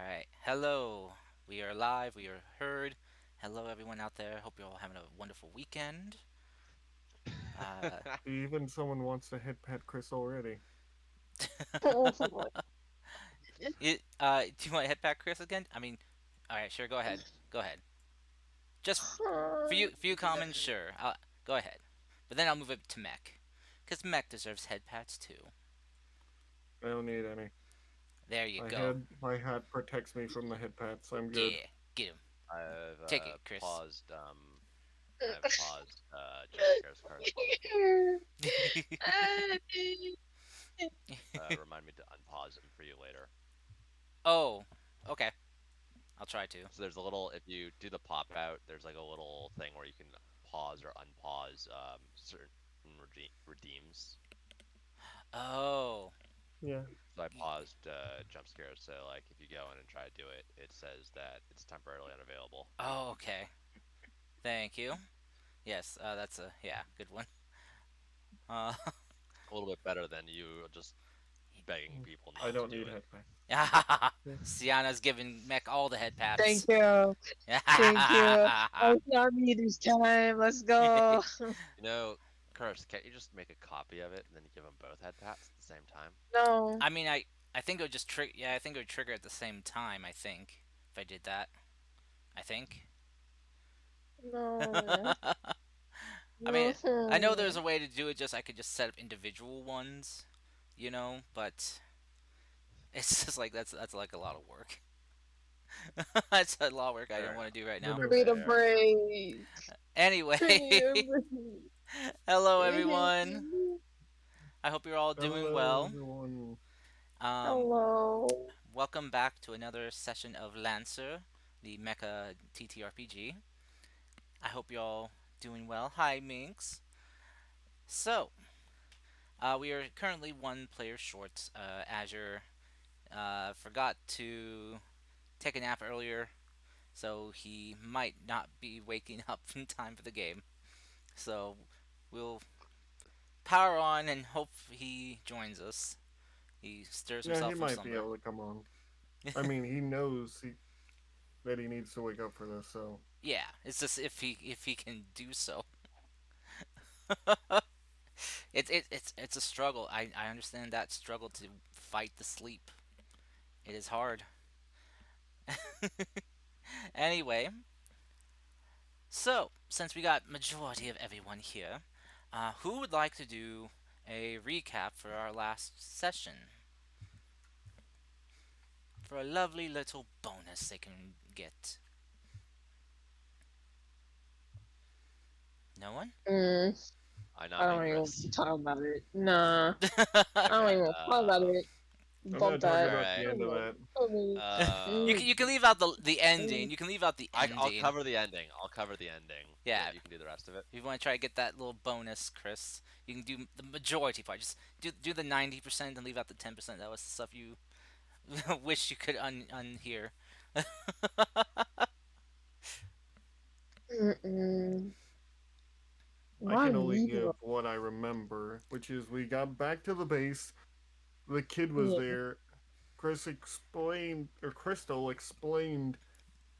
right. Hello. We are live. We are heard. Hello, everyone out there. Hope you're all having a wonderful weekend. Uh, Even someone wants to hit Pet Chris already. do you want to head back, Chris, again? All right, sure. Go ahead. Go ahead. Just for you, common, sure. Go ahead. But then I'll move it to Mech, because Mech deserves head pats too. I don't need any. There you My go. head, my hat protects me from the hit pats. I'm good. Yeah, get him. I've Take it, Chris. paused jump scares card mode. Remind me to unpause them for you later. Oh, okay. I'll try to. So there's a little if you do the pop out, there's like a little thing where you can pause or unpause certain redeems. Oh, Yeah. So I paused jump scares. So like if you go in and try to do it, it says that it's temporarily unavailable. oh, okay. Thank you. Yes, that's a good one. Uh, A little bit better than you just begging people I not to don't do need it. head pats. Yeah. Sienna's giving Mech all the head Thank pats. you. Thank you. Oh, it's not me this time. Let's go. You know, Curse, can't you just make a copy of it and then you give them both head pats at the same time? No, I think it would just trigger. Yeah, I think it would trigger at the same time. I think if I did that, I think. no, I no. mean, I know there's a way to do it. Just I could just set up individual ones, but it's just like that's like a lot of work. That's a lot of work I Fair don't want to enough. do right It now. I is. need a Fair enough. break. Anyway, I need a break. hello everyone. I hope you're all doing Hello, well. everyone. Um, Hello. Welcome back to another session of Lancer, the Mecha TTRPG. I hope you're all doing well. Hi, Minx. So, we are currently one player short. Azure forgot to take a nap earlier, so he might not be waking up in time for the game. So, we'll power on and hope he joins us. He stirs Yeah, he himself from might be slumber. able to come on. I mean, he knows that he needs to wake up for this, so. Yeah, it's just if he can do so. It's a struggle. I understand that struggle to fight the sleep. It is hard. Anyway, so since we got majority of everyone here, who would like to do a recap for our last session for a lovely little bonus they can get? No one? Mm, I I nominate don't even want to Chris. talk about it. Nah, I don't Okay. even want to talk about it. I'm gonna Bump talk that. All about the right. end of that. you Mm, can you can leave out the ending. You can leave out the I'll ending. cover the ending. I'll cover the ending. Yeah. You can do the rest of it. If you want to try to get that little bonus, Chris, you can do the majority part. Just do the 90% and leave out the 10%. That was the stuff you wish you could unhear. mm-mm. I Why can only me? give what I remember, which is we got back to the base. The kid was Yeah. there. Chris explained, or Crystal explained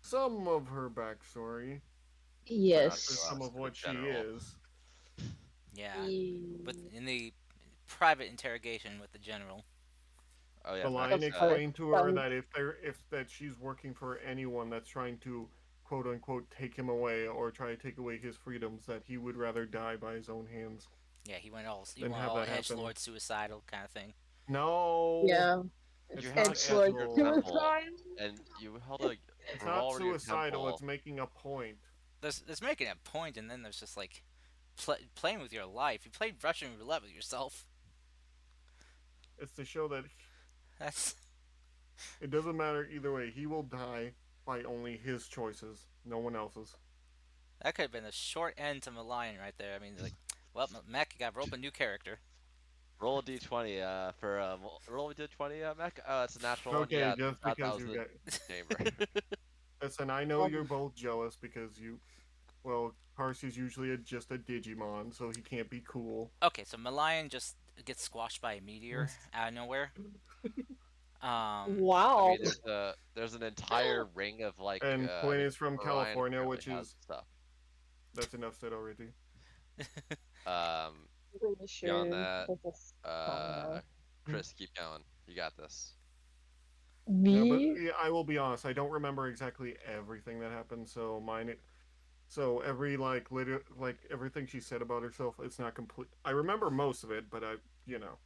some of her backstory, But not or to Yes. some us, of to the what she general. is. Yeah, but Yeah. in the private interrogation with the general. Oh The yeah, The lion first explained to her one. that if that she's working for anyone that's trying to quote unquote take him away or try to take away his freedoms, that he would rather die by his own hands Yeah, he than went have all that edge happen. lord suicidal kind of thing. No, Yeah. you it's held a not kid in Edgelord your edgelord. temple, suicide. and you held a It's not brawler in your suicidal. It's temple. making a point. There's making a point, and then there's just like playing with your life. You played Russian roulette with yourself. It's to show that That's it doesn't matter either way. He will die by only his choices, no one else's. that could have been a short end to Malayan right there. I mean, like, well, Mac, you got to rope a new character. Roll a d20 for roll a d20 mech. It's a natural one. Okay, Yeah, turns just out that because was you the get. chamber. Listen, I know Um, you're both jealous because you. Well, Parsy's usually just a Digimon, so he can't be cool. Okay, so Malayan just gets squashed by a meteor out of nowhere. Um, I Wow. mean, there's an entire ring of like And I Quinn mean, is from Orion California, apparently which has is stuff. that's enough said already. Um, Pretty beyond sure that, this is uh, Connor. Chris, keep going. You got this. No, but Me? yeah, I will be honest. I don't remember exactly everything that happened. So mine. So every like everything she said about herself, it's not complete. I remember most of it, but you know,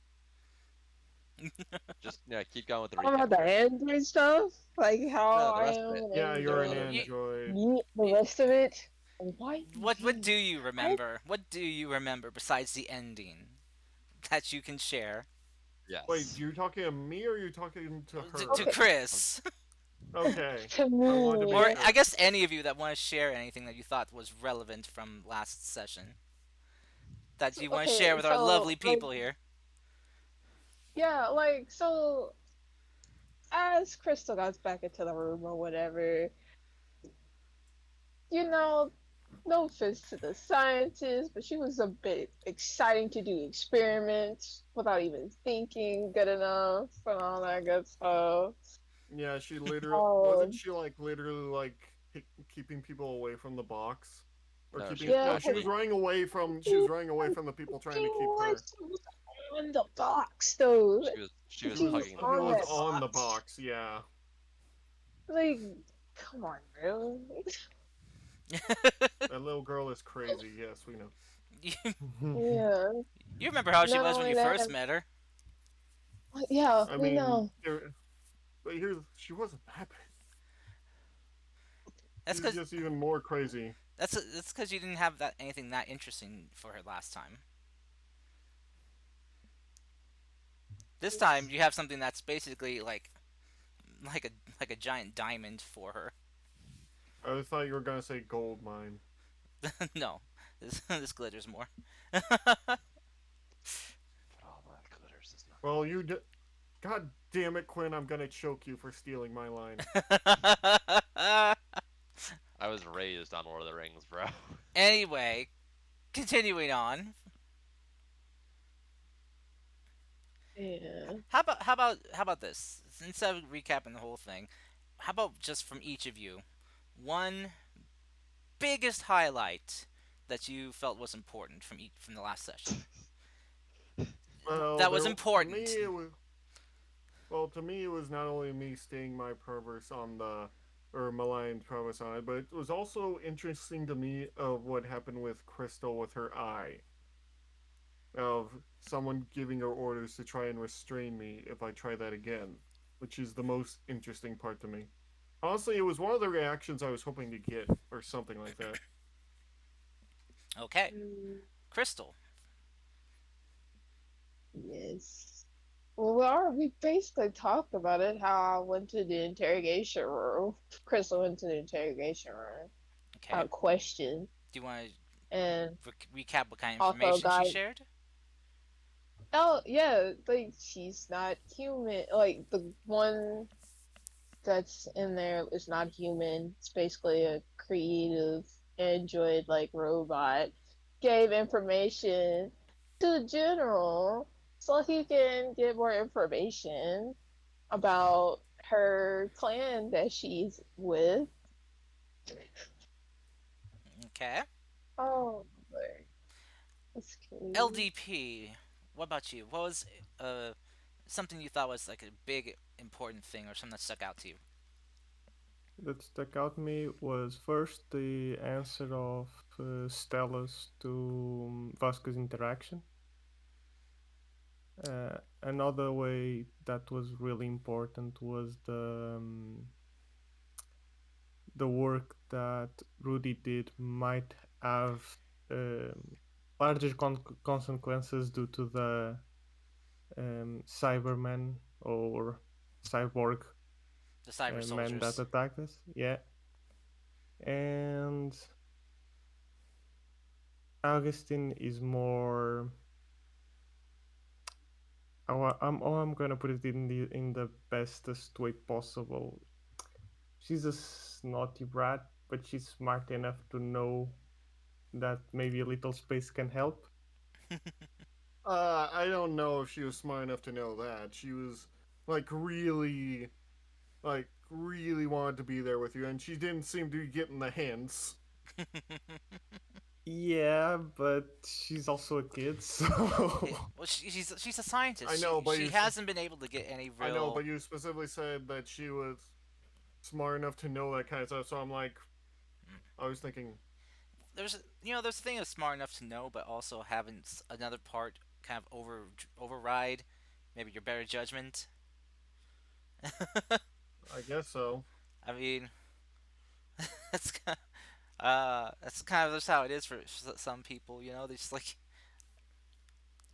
Just yeah, keep going with the How recap, about the Chris. android stuff? Like how No, the I rest of am it. an yeah, you're an Other android. you, android. Me, the you, rest of it? Why what do me? you I remember? What do you remember besides the ending that you can share Wait, Yes. you talking to me or are you talking to to her? okay. Um, Chris? Okay, To I wanted to be Or me. I sure. guess any of you that want to share anything that you thought was relevant from last session that you want to share Okay, with our so lovely like people here. yeah, like so as Crystal got back into the room or whatever, you know, no offense to the scientist, but she was a bit exciting to do experiments without even thinking good enough and all that good stuff. Yeah, she literally wasn't Um, she like literally like keeping people away from the box, or no, she keeping was yeah, no, she was actually running away from she was running away from the people trying to keep her. she was on the box though. she She was She was was hugging the who on was that box. on the box. box. Yeah, Like, come on, really? that little girl is crazy. Yes, we you, know. Yeah. you remember how she Not was when only you that, first met her? yeah, I we mean, know. but here's she wasn't that bad. That's She's because just even more crazy. that's because you didn't have that anything that interesting for her last time. This time you have something that's basically like a like a giant diamond for her. I thought you were gonna say gold mine. No, this glitters more. But all that glitters is nothing. Well, God damn it, Quinn! I'm gonna choke you for stealing my line. I was raised on Lord of the Rings, bro. Anyway, continuing on. Yeah. How about this? Instead of recapping the whole thing, how about just from each of you, one biggest highlight that you felt was important from the last session? Well, That was to me important. it was to me it was not only me staying my progress on the or Malion's progress on it, but it was also interesting to me of what happened with Crystal with her eye, of someone giving her orders to try and restrain me if I try that again, which is the most interesting part to me. Honestly, it was one of the reactions I was hoping to get, or something like that. Okay, Mm, Crystal. yes. Well, we basically talked about it, how I went to the interrogation room. Crystal went to the interrogation room. Okay, Question. do you want And to recap what kind of also information she got, shared? oh, yeah, like, she's not human. Like, the one that's in there is not human. It's basically a creative android like robot. Gave information to the general so he can get more information about her clan that she's with. Okay, Oh, that's crazy. LDP. What about you? What was something you thought was like a big important thing or something that stuck out to you? That stuck out to me was first the answer of Stella's to Vasquez's interaction. Another way that was really important was the work that Rudi did might have um, larger consequences due to the Cybermen or cyborg The cyber men that soldiers. attacked us. Yeah, and Augustine is more. I'm gonna put it in the bestest way possible. She's a snotty brat, but she's smart enough to know that maybe a little space can help. I don't know if she was smart enough to know that. She was like really wanted to be there with you, and she didn't seem to be getting the hints. Yeah, but she's also a kid, Yeah, so well, she's a I scientist. know, but She hasn't been able to get any I know, real. but you specifically said that she was smart enough to know that kind of stuff. So I'm like, I was thinking, There's a thing of smart enough to know, but also having another part kind of override maybe your better judgment. I guess so. I mean, that's kind of just how it is for some people. They just like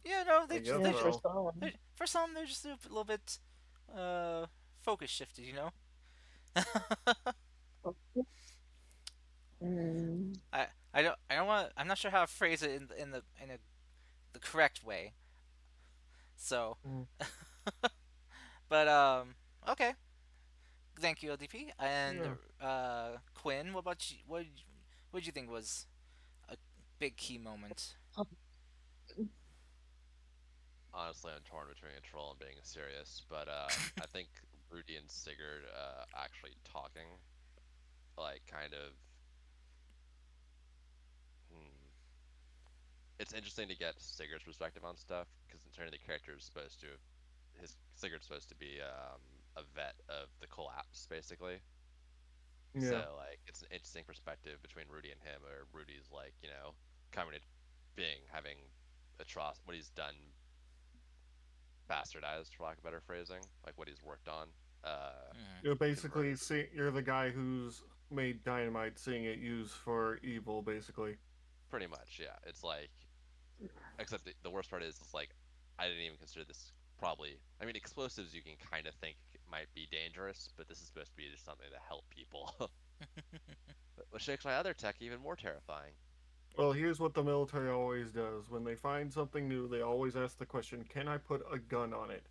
I guess they Yeah, for so. some. for some they're just a little bit uh focus shifted. Mm. I'm not sure how to phrase it the correct way. So, Mm, but okay. Thank you, LDP. And yeah. Quinn, what about you? What did you think was a big key moment? Honestly, I'm torn between a troll and being serious, but I think Rudy and Sigurd actually talking, like, kind of. Hmm, it's interesting to get Sigurd's perspective on stuff because considering the character is supposed to his Sigurd's supposed to be a vet of the collapse, basically. Yeah. So like, it's an interesting perspective between Rudy and him, or Rudy's like, coming to being having atroc what he's done bastardized, for lack of better phrasing, like what he's worked on, uh, Hmm. You're basically converted. you're the guy who's made dynamite, seeing it used for evil, basically. Pretty much, yeah. It's like, except the worst part is, it's like, I didn't even consider this probably. I mean, explosives you can kind of think might be dangerous, but this is supposed to be just something to help people, which makes my other tech even more terrifying. Well, here's what the military always does. When they find something new, they always ask the question, "Can I put a gun on it?"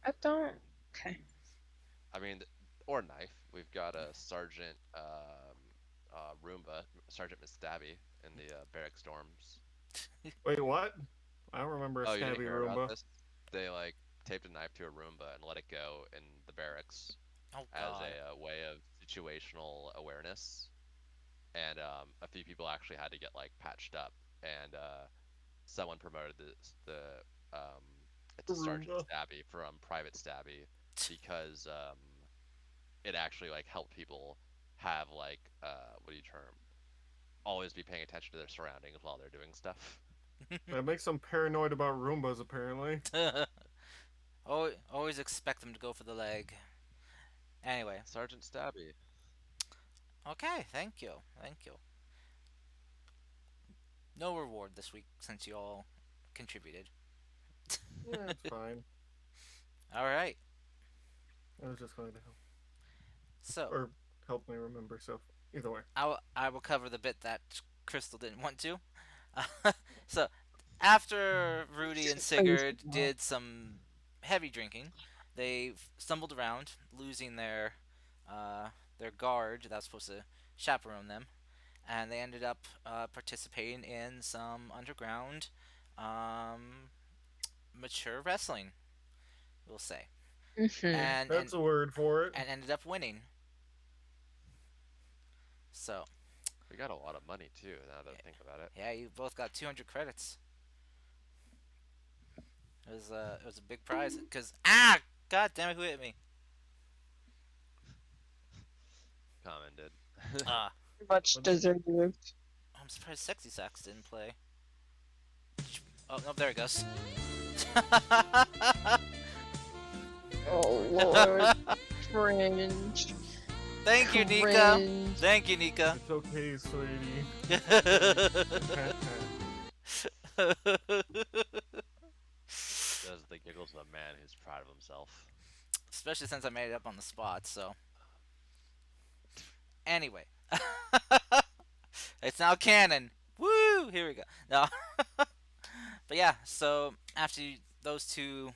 I don't. Okay. I mean, or knife. We've got a Sergeant Roomba, Sergeant Miss Stabby in the barrack storms. Wait, what? I don't remember a Oh, you didn't stabby hear about Roomba. this? They like taped a knife to a Roomba and let it go in the barracks Oh as God. a way of situational awareness, and a few people actually had to get like patched up, and someone promoted the um, it to Sergeant Roomba. Stabby from Private Stabby because it actually like helped people have like what do you term, always be paying attention to their surroundings while they're doing stuff. That makes them paranoid about Roombas, apparently. Always expect them to go for the leg. Anyway, Sergeant Stabby. okay. Thank you. No reward this week since you all contributed. Yeah, it's fine. All right. I was just going to So or help me remember. So either way, I will cover the bit that Crystal didn't want to. So after Rudy and Praise Sigurd God. did some heavy drinking, they stumbled around, losing their guard that was supposed to chaperone them, and they ended up participating in some underground, um, mature wrestling, we'll say, Mhm. and that's and a word for it. and ended up winning. So We got a lot of money too, now that I think about it. yeah, you both got 200 credits. It was a big prize because god damn it, who hit me? Common did. Ah, Much What did you? deserved. I'm surprised Sexy Sax didn't play. Oh no, there it goes. Oh Lord, cringe, Thank you, Nika. cringe. Thank you, Nika. It's okay, sweetie. Pat pat. Those are the giggles of a man who's proud of himself. Especially since I made it up on the spot. So anyway, it's now canon. Woo! Here we go. No, but yeah. So those two,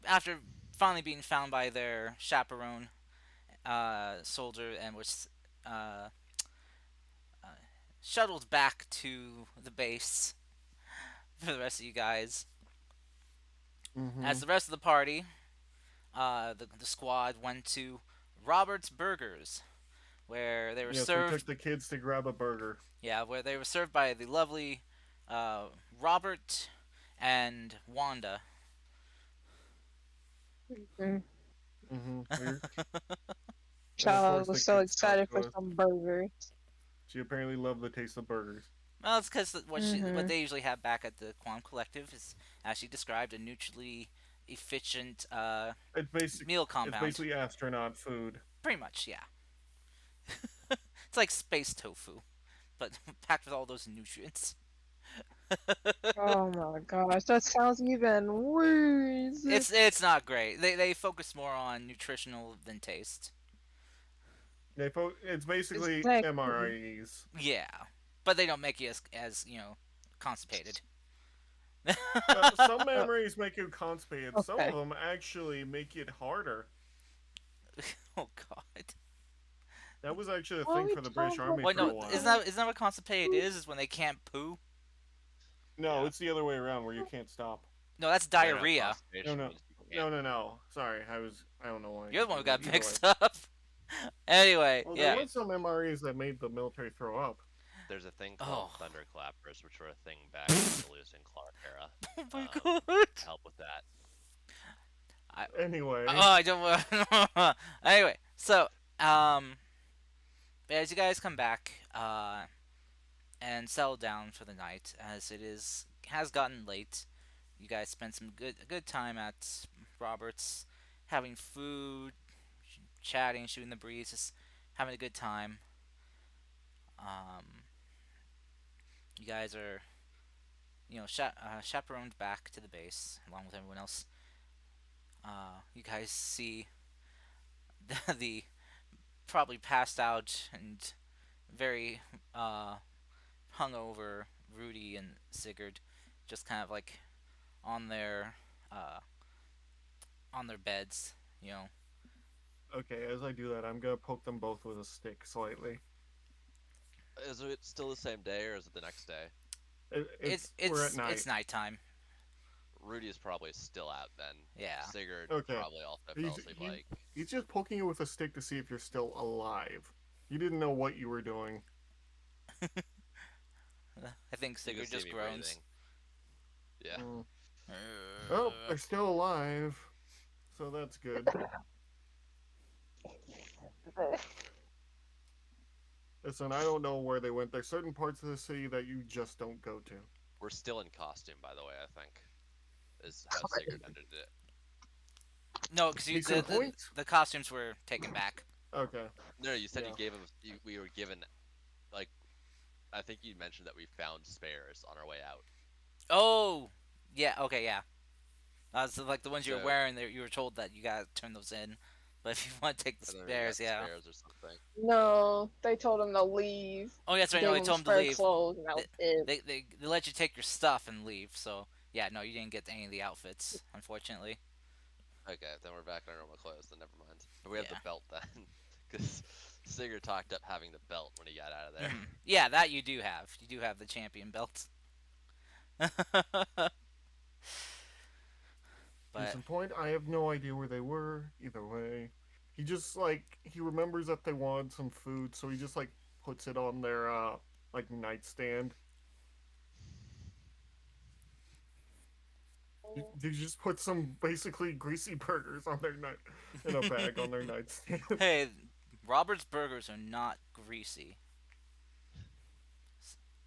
after finally being found by their chaperone soldier, and was uh, uh, shuttled back to the base, for the rest of you guys. Mm-hmm. As the rest of the party, the squad went to Robert's Burgers, where they were Yes, we took served. the kids to grab a burger. Yeah, where they were served by the lovely uh, Robert and Wanda. Mm. Mm-hmm. We're and of Child course the was so kids talked excited to for us. some burgers. She apparently loved the taste of burgers. Well, it's because what Mm-hmm. they usually have back at the Quantum Collective is, as she described, a neutrally efficient It's basic. meal It's compound. basically astronaut food. Pretty much, yeah. It's like space tofu, but packed with all those nutrients. Oh my gosh, that sounds even worse. It's not great. They focus more on nutritional than taste. It's basically Exactly. MRIs. Yeah, but they don't make you as constipated. Some Oh, memories make you constipated. Some of okay. them actually make it harder. Oh God. That was actually a What are thing we for the British talking Army Wait, for no, a isn't while. that what constipated is? Is when they can't poo? No, Yeah. it's the other way around where you can't stop. No, that's No, no, diarrhea. No, constipation no, means you can't no, no, poop. no. Sorry, I don't know why I You're the one who confused that. got Either way. mixed up. Anyway, Well, there yeah. was some MREs that made the military throw up. There's a thing called Oh. thunderclappers, which were a thing back in the Lewis and Clark era, Oh my to God. help with that. I Anyway, I don't want. Anyway, so um, as you guys come back and settle down for the night, as it is has gotten late, you guys spent some good time at Robert's, having food, chatting, shooting the breeze, just having a good time. Um, you guys are chaperoned back to the base along with everyone else. You guys see the probably passed out and very uh, hungover Rudi and Sigurd, just kind of like on their uh, on their beds. You know, okay, as I do that, I'm gonna poke them both with a stick slightly. Is it still the same day or is it the next day? We're at it's night. nighttime. Rudy is probably still out then. Yeah. Sigurd Okay, probably also fell he's asleep he, like he's just poking you with a stick to see if you're still alive. You didn't know what you were doing. I think you can Sigurd see just me groans. breathing. Yeah. Mm. Oh, Uh, they're still alive, so that's good. Listen, I don't know where they went. There's certain parts of the city that you just don't go to. We're still in costume, by the way, I think. Is how Sigurd ended it. no, because Case in point. the costumes were taken back. Okay. No, you said you Yeah. gave him. We were given, like, I think you mentioned that we found spares on our way out. Oh, yeah. Okay, yeah. So like the ones you were So wearing, you were told that you gotta turn those in. But if you want to take the I don't know, we got spares, the yeah. spares or something. No, they told him to leave. Oh, that's right. No, Gave they him told him to spare leave. clothes, and that They, was it. they let you take your stuff and leave. So yeah, no, you didn't get any of the outfits, unfortunately. Okay, then we're back in our normal clothes. Then never mind. But we have the Yeah. belt then, because Sigurd talked up having the belt when he got out of there. Yeah, that you do have. You do have the champion belt. Case But in point, I have no idea where they were. Either way, he remembers that they wanted some food, so he just like puts it on their like nightstand. They just put some basically greasy burgers on their night in a bag on their nightstand. hey, Robert's burgers are not greasy.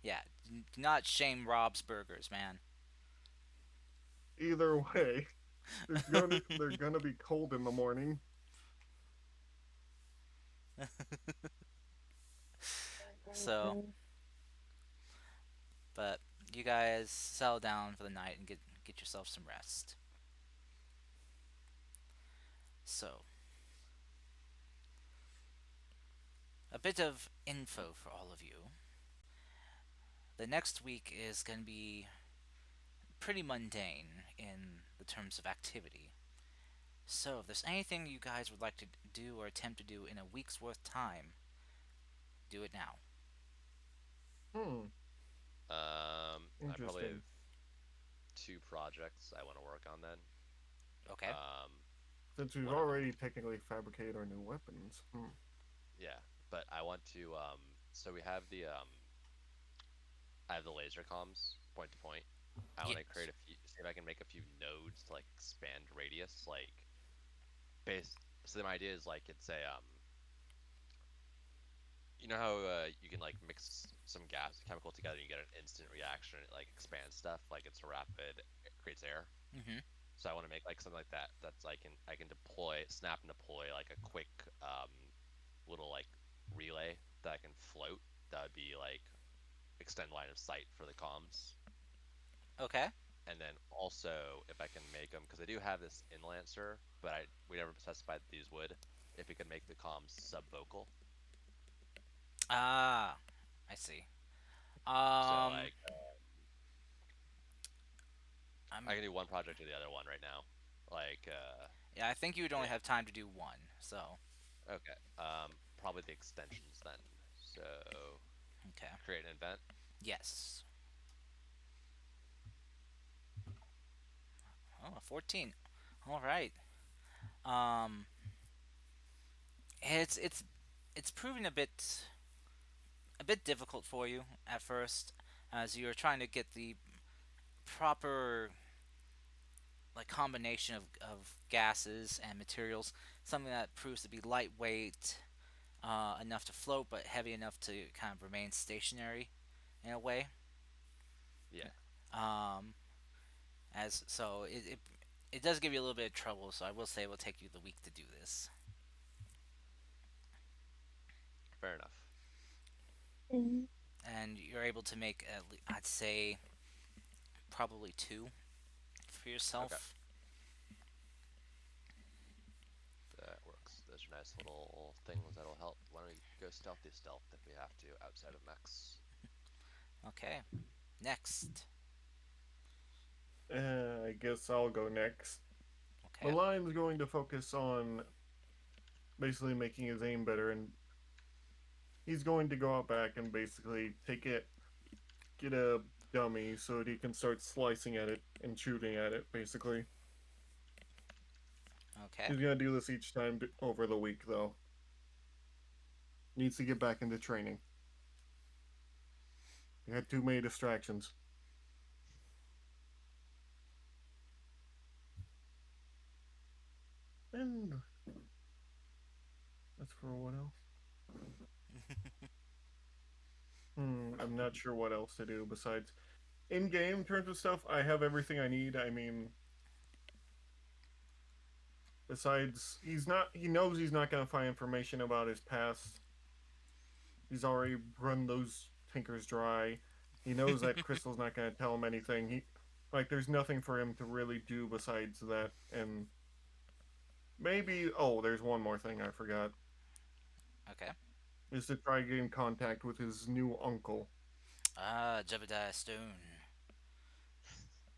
Yeah, do not shame Rob's burgers, man. Either way, they're gonna be cold in the morning. So, Mhm. but you guys settle down for the night and get yourself some rest. So, a bit of info for all of you. The next week is going to be pretty mundane in the terms of activity. So, if there's anything you guys would like to do or attempt to do in a week's worth time, do it now. Hmm, I probably interesting. two projects I want to work on then. Okay. Um, Since we've one of them, already technically fabricated our new weapons. yeah, but I want to. So we have the I have the laser comms point to point. I want to create Yes. a few, see if I can make a few nodes to like expand radius, like base. So my idea is like it's a you know how you can like mix some gas chemical together and you get an instant reaction. It like expands stuff, like it's a rapid, it creates air. Mhm. So I want to make like something like that. That's I can deploy, snap and deploy like a quick little like relay that I can float. That would be like extend line of sight for the comms. Okay. And then also if I can make them, because I do have this in Lancer, but we never specified that these would. If we could make the comms subvocal, Ah, I see. so Um, like I I'm can do one project or the other one right now. Like yeah. I think you would only yeah, have time to do one. So okay. Probably the extensions then. So okay. create an event. Yes. Oh, 14. All right. Um, it's it's proving a bit difficult for you at first, as you're trying to get the proper like combination of gases and materials, something that proves to be lightweight enough to float, but heavy enough to kind of remain stationary in a way. Yeah, Um, as so it does give you a little bit of trouble. So I will say it will take you the week to do this, fair enough. Mhm. and you're able to make I'd say probably two for Okay, yourself. that works. Those are nice little things that'll help. Why don't we go stealthy stealth if we have to outside of mechs? Okay, next. I guess I'll go next. Okay, Malion's going to focus on basically making his aim better, and he's going to go out back and basically get a dummy so that he can start slicing at it and shooting at it. Basically, okay, he's gonna do this each time over the week, though. Needs to get back into training. He had too many distractions, and that's for what else? I'm not sure what else to do besides in-game terms of stuff. I have everything I need. I mean, besides, he knows he's not going to find information about his past. He's already run those tinkers dry. He knows that Crystal's not going to tell him anything. There's nothing for him to really do besides that. And maybe, oh, there's one more thing I forgot, okay. is to try getting contact with his new uncle. Ah, Jebediah Stone.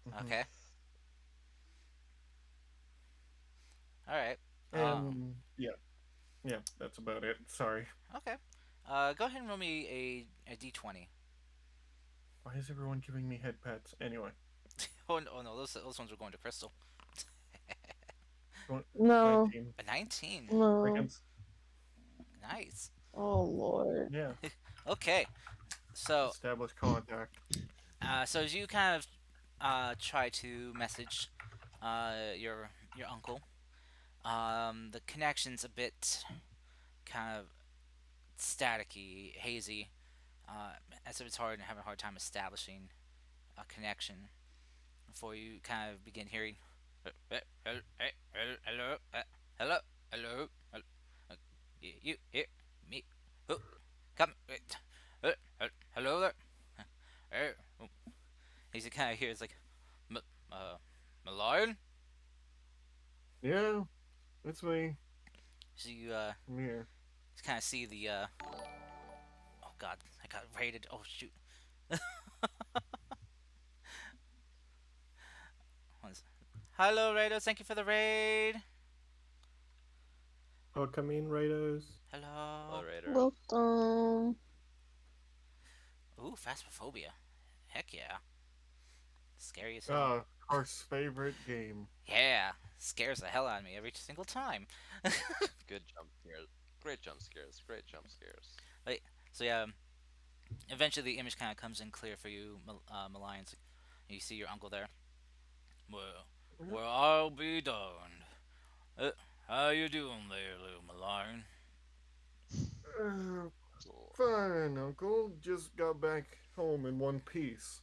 Hmm. Okay, all right. And yeah, yeah, that's about it. Sorry. Okay. Go ahead and roll me a d20. Why is everyone giving me head pats? Anyway, Oh no, those ones are going to Crystal. No, 19. A 19. I no. can, Nice. Oh Lord. yeah, Okay. So, establish contact. so as you kind of try to message your uncle, the connection's a bit kind of staticky, hazy, uh, as if it's hard and having a hard time establishing a connection before you kind of begin hearing, hello, hello, hello, hello, you hear me? Oh, come, hello there. Oh, he's kind of here. It's like, uh, Malone. Yeah, it's me. So you I'm here. kind of see the oh god, I got raided. Oh shoot. Hello, Raiders. Thank you for the raid. Welcome in, Raiders. Hello. Hello, Raider. Welcome. Ooh, phasmophobia. Heck yeah. Scary as hell. Ah, Karth's favorite game. Yeah, scares the hell out of me every single time. Good jump scares. Great jump scares. Great jump scares. Like, so yeah, eventually the image kind of comes in clear for you, Malians. You see your uncle there. Well, well, I'll be darned. Uh, how you doing there, little Malign? Uh, So, Fine, Uncle. Just got back home in one piece.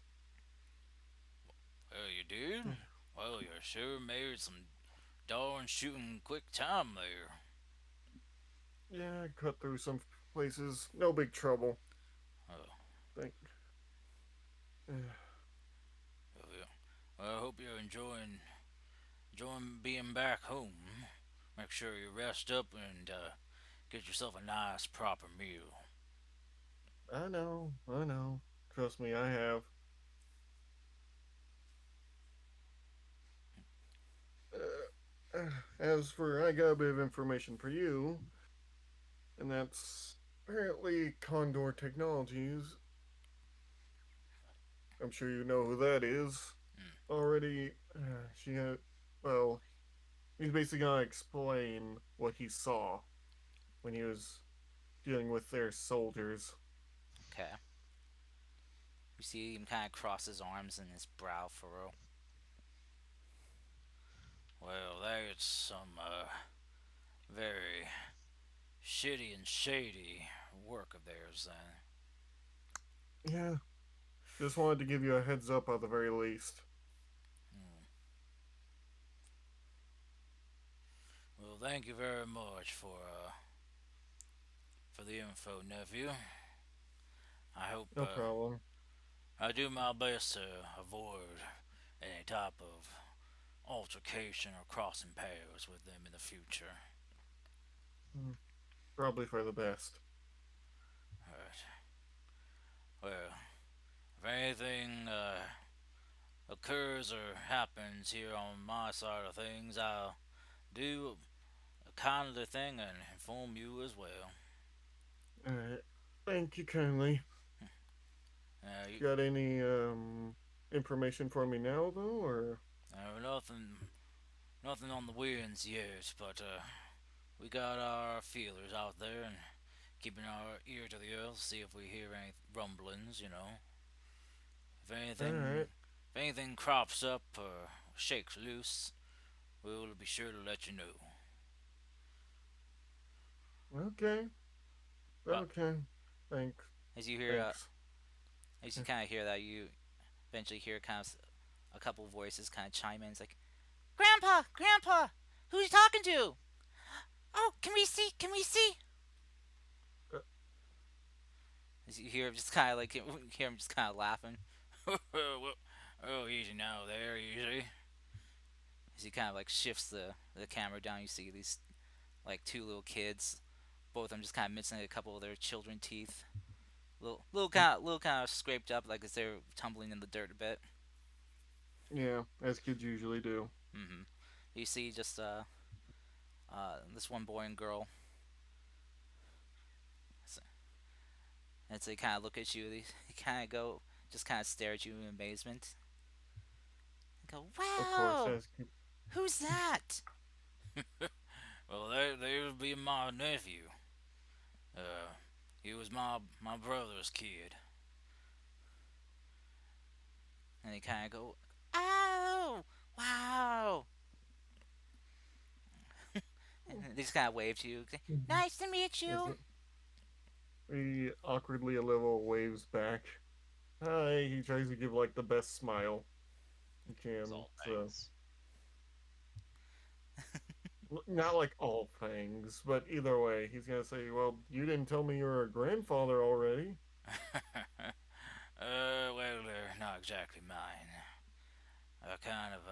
Well, you did? Well, you sure made some darn shooting quick time there. Yeah, I cut through some places. No big trouble. Oh, Thank. well, yeah. Well, I hope you're enjoying being back home. Make sure you rest up and get yourself a nice proper meal. I know. I know. Trust me, I have. As for, I got a bit of information for you, and that's apparently Condor Technologies. I'm sure you know who that is. Mm, Already, she had. Well, he's basically gonna explain what he saw when he was dealing with their soldiers. okay. You see him kind of cross his arms and his brow furrow. Well, that's some very shitty and shady work of theirs then. Yeah, just wanted to give you a heads up at the very least. Hmm. Well, thank you very much for the info, nephew. I hope No problem. I do my best to avoid any type of altercation or crossing paths with them in the future. Hmm, probably for the best. Alright. Well, if anything occurs or happens here on my side of things, I'll do a kindly thing and inform you as well. Alright. Thank you kindly. You, Got any information for me now though, or nothing on the winds yet, but we got our feelers out there and keeping our ear to the earth, see if we hear any rumblings. If anything, alright. if anything crops up or shakes loose, we'll be sure to let you know. Okay. But Okay. Thanks. as you hear, Thanks. as you kind of hear that, you eventually hear kind of a couple voices kind of chime in. It's like, "Grandpa, Grandpa, who are you talking to? Oh, can we see? Can we see?" Uh, As you hear him just kind of like hear him just kind of laughing. Oh, easy now, there, easy. As he kind of like shifts the camera down, you see these like two little kids, both of them just kind of missing a couple of their children teeth, little kind of scraped up, like as they're tumbling in the dirt a bit. yeah, as kids usually do. Mm-hmm. You see just this one boy and girl. And so they kind of look at you. They kind of go, just kind of stare at you in amazement. And go, Of course, "Wow, as kids. who's that?" Well, they would be my nephew. Uh, he was my brother's kid. And they kind of go, "Oh, wow." And they just kind of wave to you. "Nice to meet As you." he awkwardly a little waves back. Hi, he tries to give like the best smile he it's can. all So thanks. not like all things, but either way, he's gonna say, "Well, you didn't tell me you were a grandfather already." Well, they're not exactly mine. I kind of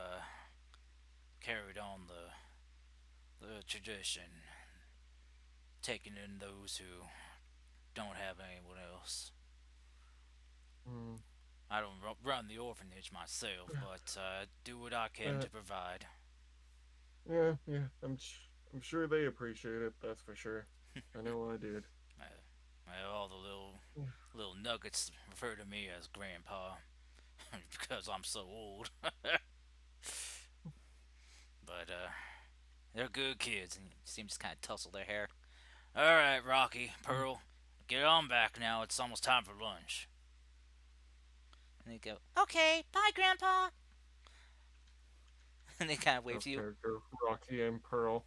carried on the tradition, taking in those who don't have anyone else. Hmm. I don't run the orphanage myself, but do what I can Uh, to provide. yeah, yeah. I'm sure they appreciate it. That's for sure. I know I did. All the little nuggets refer to me as Grandpa. because I'm so old. But they're good kids, and you see them just kind of tussle their hair. All right, Rocky, Pearl, get on back now. It's almost time for lunch. And they go, okay, bye, Grandpa. And they kind of wave Of to you. character, Rocky and Pearl.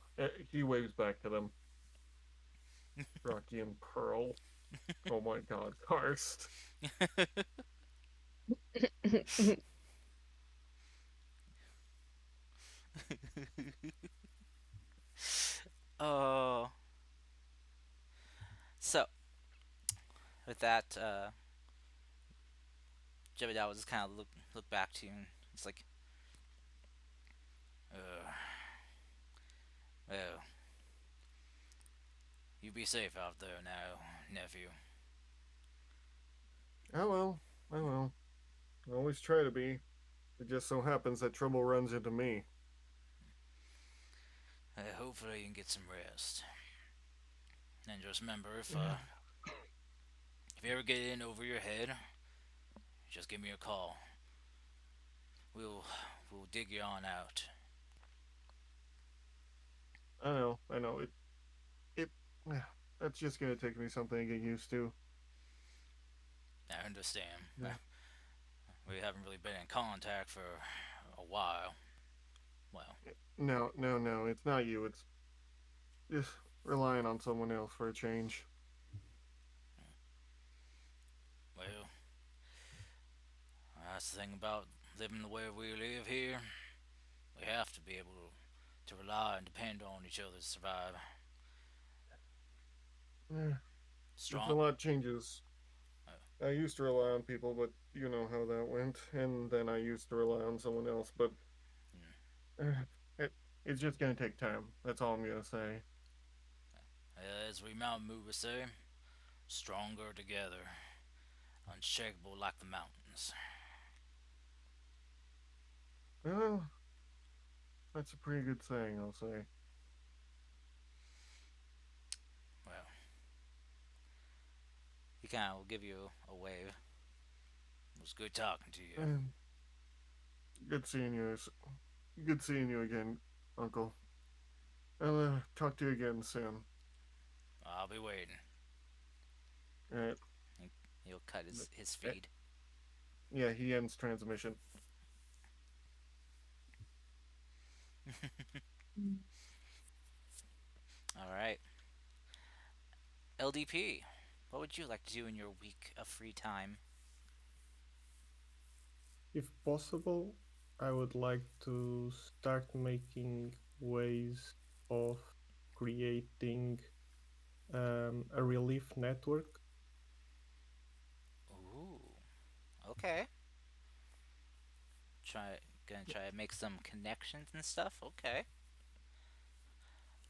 He waves back to them. Rocky and Pearl. Oh my god, Karst. Oh, so with that, Jebediah will just kind of look back to you, and it's like, uh, well, you be safe out there now, nephew. Oh well, oh well. I always try to be. It just so happens that trouble runs into me. Hopefully you can get some rest. And just remember, Yeah, if you ever get in over your head, just give me a call. We'll we'll dig you on out. I know. It. That's just gonna take me something to get used to. I understand. Yeah. We haven't really been in contact for a while. Well, No, no, no. It's not you. It's just relying on someone else for a change. well, that's the thing about living the way we live here. We have to be able to rely and depend on each other to survive. Eh, just a Strong. lot changes. Uh, I used to rely on people, but you know how that went. And then I used to rely on someone else, but mm, uh, it, it's just gonna take time. That's all I'm gonna say. as we mountain movers say, stronger together, unshakable like the mountains. Well, that's a pretty good saying, I'll say. Well, he kind of will give you a wave. It was good talking to you. And good seeing you. Good seeing you again, Uncle. I'll talk to you again soon. I'll be waiting. All right. He'll cut his Eh, feed. Yeah, he ends transmission. All right. LDP, what would you like to do in your week of free time? If possible, I would like to start making ways of creating a relief network. Ooh, okay. Try Gonna try to make some connections and stuff. Okay.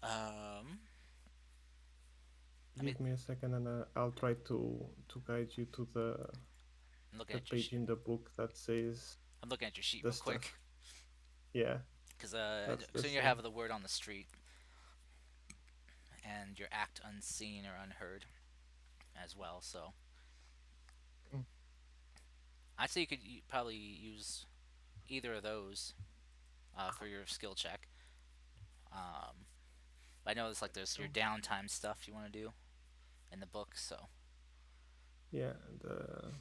Um, I mean, Give me a second, and I'll try to guide you to I'm looking the at your page in the book that says I'm looking at your sheet the real quick stuff. Yeah, because that's the soon you same. have the word on the street and your act unseen or unheard as well. So Mm. I'd say you could probably use either of those for your skill check. Um, I know it's like there's your Oh, downtime stuff you want to do in the book, so Yeah, the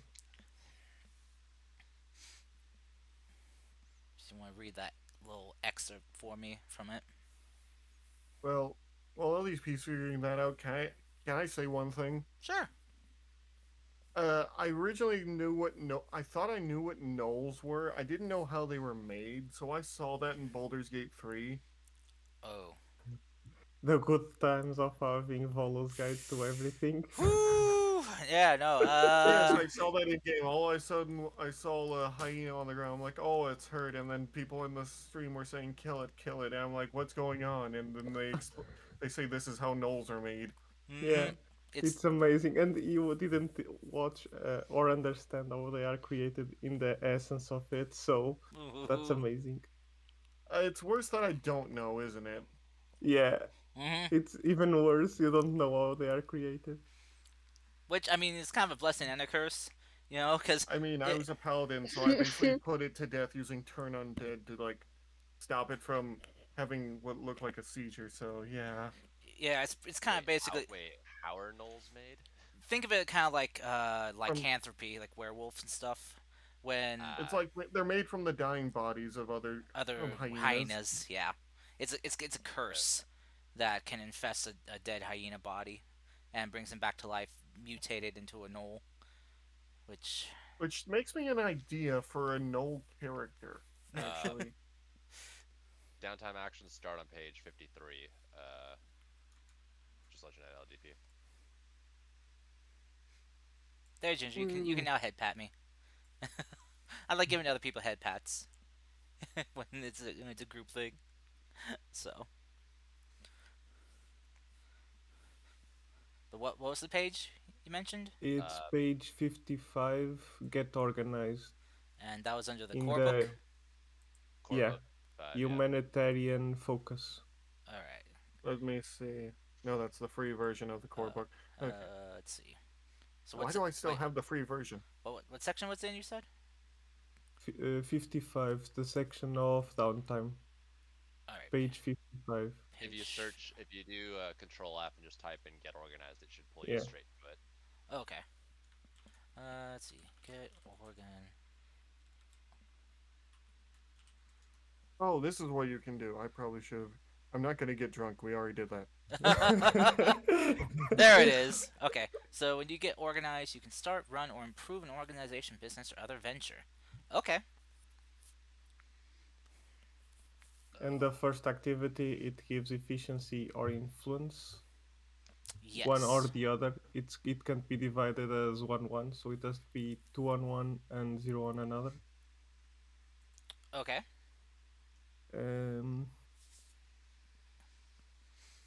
if you want to read that little excerpt for me from it. well, while all these pieces figuring that out, can I say one thing? Sure. I originally knew what no. I thought I knew what knolls were. I didn't know how they were made, so I saw that in Baldur's Gate 3. Oh. the good times of having Volo's guide to everything. Whoo! Yeah, no. Yes, I saw that in game. All of a sudden, I saw a hyena on the ground. I'm like, oh, it's hurt. And then people in the stream were saying, kill it, kill it. And I'm like, what's going on? And then they say this is how knolls are made. Yeah, Mm-hmm. It's it's amazing, and you didn't watch or understand how they are created in the essence of it. So that's mm-hmm. amazing. It's worse that I don't know, isn't it? Yeah, it's even worse. You don't know how they are created. Which I mean, it's kind of a blessing and a curse Because I mean, I it, was a paladin, so I basically put it to death using turn undead to like stop it from having what looked like a seizure. So yeah, yeah, it's kind of basically Wait, how are gnolls made? think of it kind of like from lycanthropy, like werewolves and stuff. When it's Uh, like they're made from the dying bodies of other other hyenas. hyenas, yeah, it's a curse that can infest a dead hyena body and brings him back to life, mutated into a gnoll. Which Which makes me an idea for a null character, uh, actually. downtime actions start on page 53. Just let you know, LDP. there, Ginger, you can Mm. now head pat me. I like giving other people head pats when it's a group thing. So, but what was the page you mentioned? It's Uh, page 55. Get organized And that was under the in core the, book. core yeah, book 5, yeah. humanitarian focus. All right. Let me see. No, that's the free version of the core book. Okay. Let's see. So Why what's do I still wait? have the free version? What section was it in? You said. 55, the section of downtime. All right. Page 55. Page. If you do Control F and just type in get organized, it should pull you Yeah. straight to it. Okay. Let's see. Get organ. Oh, this is what you can do. I probably should have. I'm not going to get drunk. We already did that. There it is. Okay. So when you get organized, you can start, run, or improve an organization, business, or other venture. Okay. And the first activity, it gives efficiency or influence, one or Yes. the other. It can't be divided as 1-1, so it has to be 2 on one and 0 on another. Okay. Um,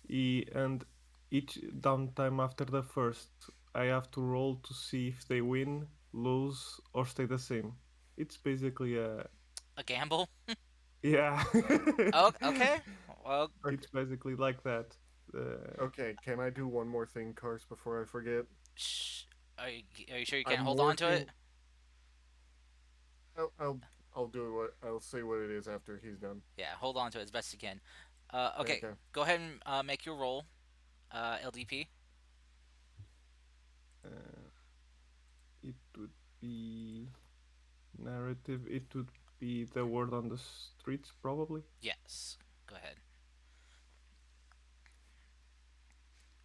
and each downtime after the first, I have to roll to see if they win, lose, or stay the same. It's basically a, A gamble. yeah. Oh, okay. Well, Okay. It's basically like that. Uh, Okay. Can I do one more thing, Cars, before I forget? shh. Are you sure you can't I'm hold on to it? working. I'll, I'll, I'll do what. I'll say what it is after he's done. Yeah, hold on to it as best you can. Okay, Okay. go ahead and make your roll, LDP. uh, it would be narrative. It would be the word on the streets, probably. Yes, go ahead.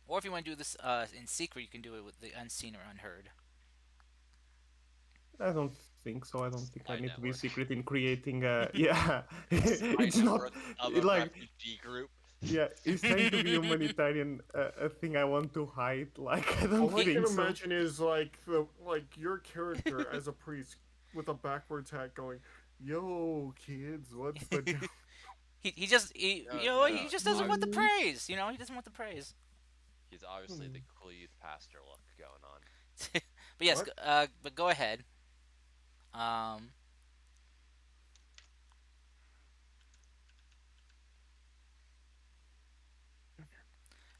Or if you want to do this in secret, you can do it with the unseen or unheard. I don't think so. I don't think I Spy need to be network. secret in creating a. Yeah, Spy it's not network of a like, refugee group. yeah. It's trying to be humanitarian. A thing I want to hide. Like, I don't All I he can think so. imagine is like your character as a priest with a backwards hat going, "Yo, kids, what's the deal?" he just No, he no, just he's doesn't want the obviously praise. He doesn't want the praise. the Hmm. cool youth pastor look going on. But yes, What? but go ahead. Um,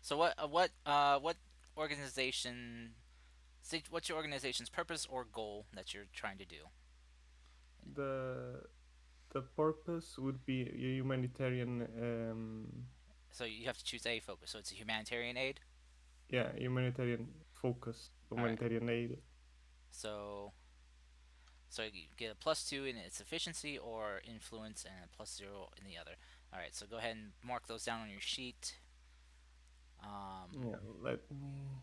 so what organization? What's your organization's purpose or goal that you're trying to do? The the purpose would be a humanitarian. So you have to choose a focus. So it's a humanitarian aid. Yeah, humanitarian focus, All right. humanitarian aid. So you get a +2 in its efficiency or influence, and a +0 in the other. All right. So go ahead and mark those down on your sheet. Um, Yeah, let me.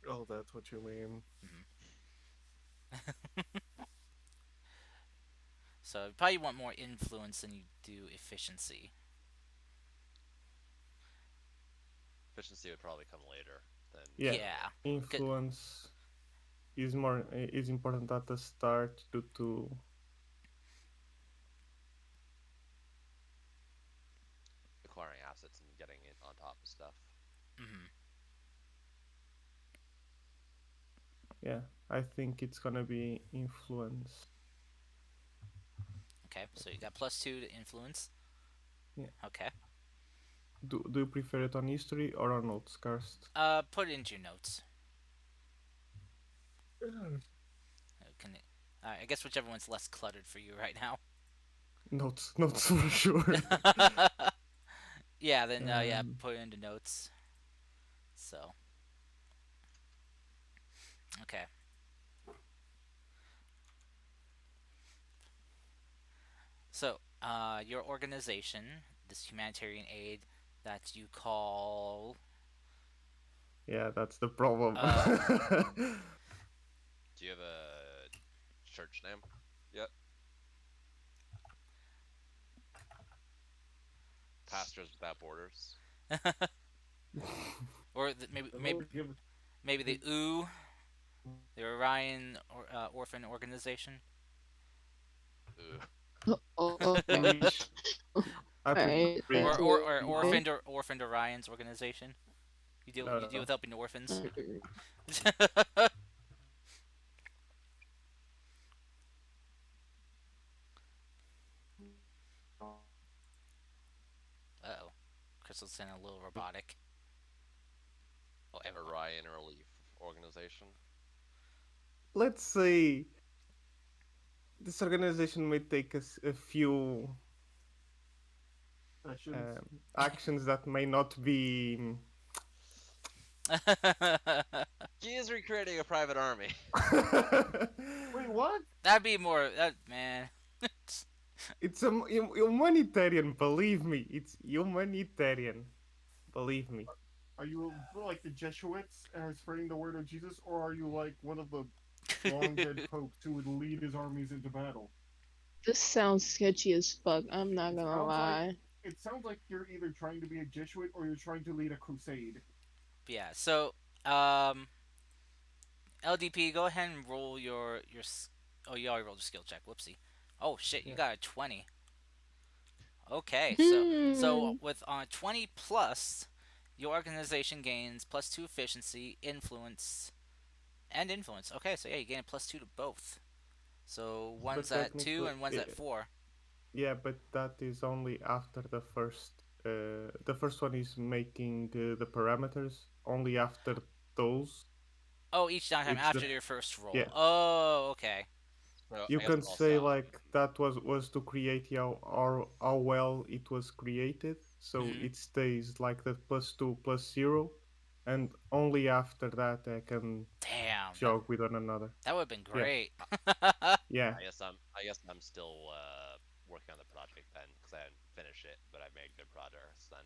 Oh, that's what you mean. mhm. So you probably want more influence than you do efficiency. Efficiency would probably come later than Yeah, Yeah. Good. influence is important at the start due to, acquiring assets and getting it on top of stuff. Hmm. yeah. I think it's gonna be influence. Okay. So you got +2 to influence. Yeah. Okay. Do you prefer it on history or on notes, Karst? Put it into your notes. Can I guess whichever one's less cluttered for you right now. Notes, notes for sure. Yeah, then yeah, um, put it into notes. So okay. So your organization, this humanitarian aid that you call yeah, that's the problem. uh Do you have a church name yet? Pastors Without Borders. or I've always given. maybe the the Orion Orphan Organization. Ooh. I Okay. wish. I prefer Alright, Bridge. Orphaned Orion's organization. No, You deal no. with helping orphans. Uh oh. Crystal's sounding a little robotic. Oh, Orion Relief Organization. Let's say this organization may take us a few Actions. actions that may not be. He is recreating a private army. Wait, what? That'd be more. That man. It's a humanitarian. Believe me, it's humanitarian. Believe me. Are you like the Jesuits and are spreading the word of Jesus, or are you like one of the long dead popes who would lead his armies into battle? this sounds sketchy as fuck. I'm not It gonna sounds like lie. you're either trying to be a Jesuit or you're trying to lead a crusade. Yeah. So, um, LDP, go ahead and roll Oh, you already rolled your skill check. Whoopsie. Oh shit, you Yeah. got a 20. Okay, so Hmm. with 20 plus, your organization gains +2 efficiency, influence. Okay, so yeah, you gain a +2 to both. So one's But at 2 technically, and one's at 4. yeah, but that is only after the first. The first one is making the parameters. Only after those, Oh, each downtime it's the after your first roll. yeah. Oh, okay. So You I guess can also say like that was to create how well it was created, so Hmm. it stays like the +2 +0, and only after that I can Damn, jog with one another. that would have been Yeah, great. yeah. I guess I'm still working on the project then because I didn't finish it, but I made good progress then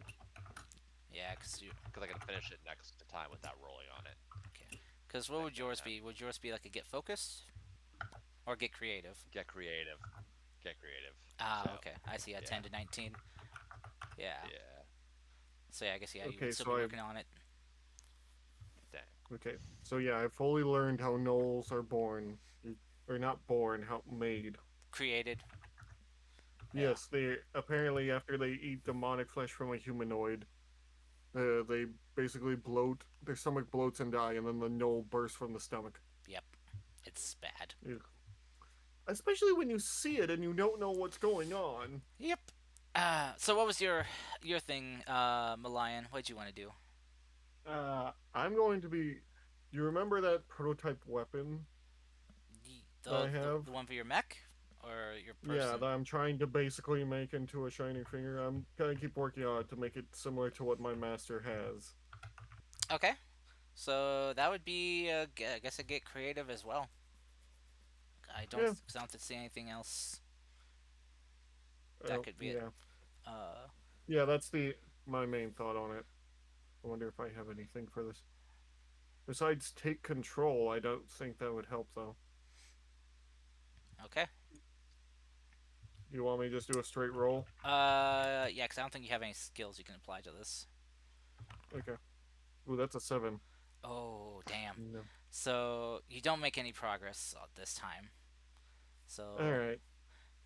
Yeah, because I can finish it next time without rolling on it okay. Because what would next yours downtime. be? Would yours be like a get focused or get creative? Get creative, get creative. Ah, So okay. I see. A yeah, 10 to 19. Yeah. yeah. So yeah, I guess yeah, you would Okay, still so be I working on it. Dang. okay, so yeah, I fully learned how gnolls are born, or not born, how made. Created. Yeah. Yes, they apparently after they eat demonic flesh from a humanoid, they basically bloat, their stomach bloats and die, and then the gnoll bursts from the stomach. Yep. It's bad. Ugh. Especially when you see it and you don't know what's going on. Yep. So what was your thing, Malayan? What'd you want to do? I'm going to be. You remember that prototype weapon that I The have? one for your mech or your Yeah, that person? I'm trying to basically make into a shining finger. I'm gonna keep working on it to make it similar to what my master has. Okay. So that would be, I guess, a get creative as well. Yeah, Cause I don't see anything else that oh could be it. yeah, Uh, yeah. That's the my main thought on it. I wonder if I have anything for this. Besides take control, I don't think that would help though. okay. You want me to just do a straight roll? Yeah, cause I don't think you have any skills you can apply to this. Okay. Ooh, that's a 7. Oh, damn. No. So you don't make any progress this time. All So right.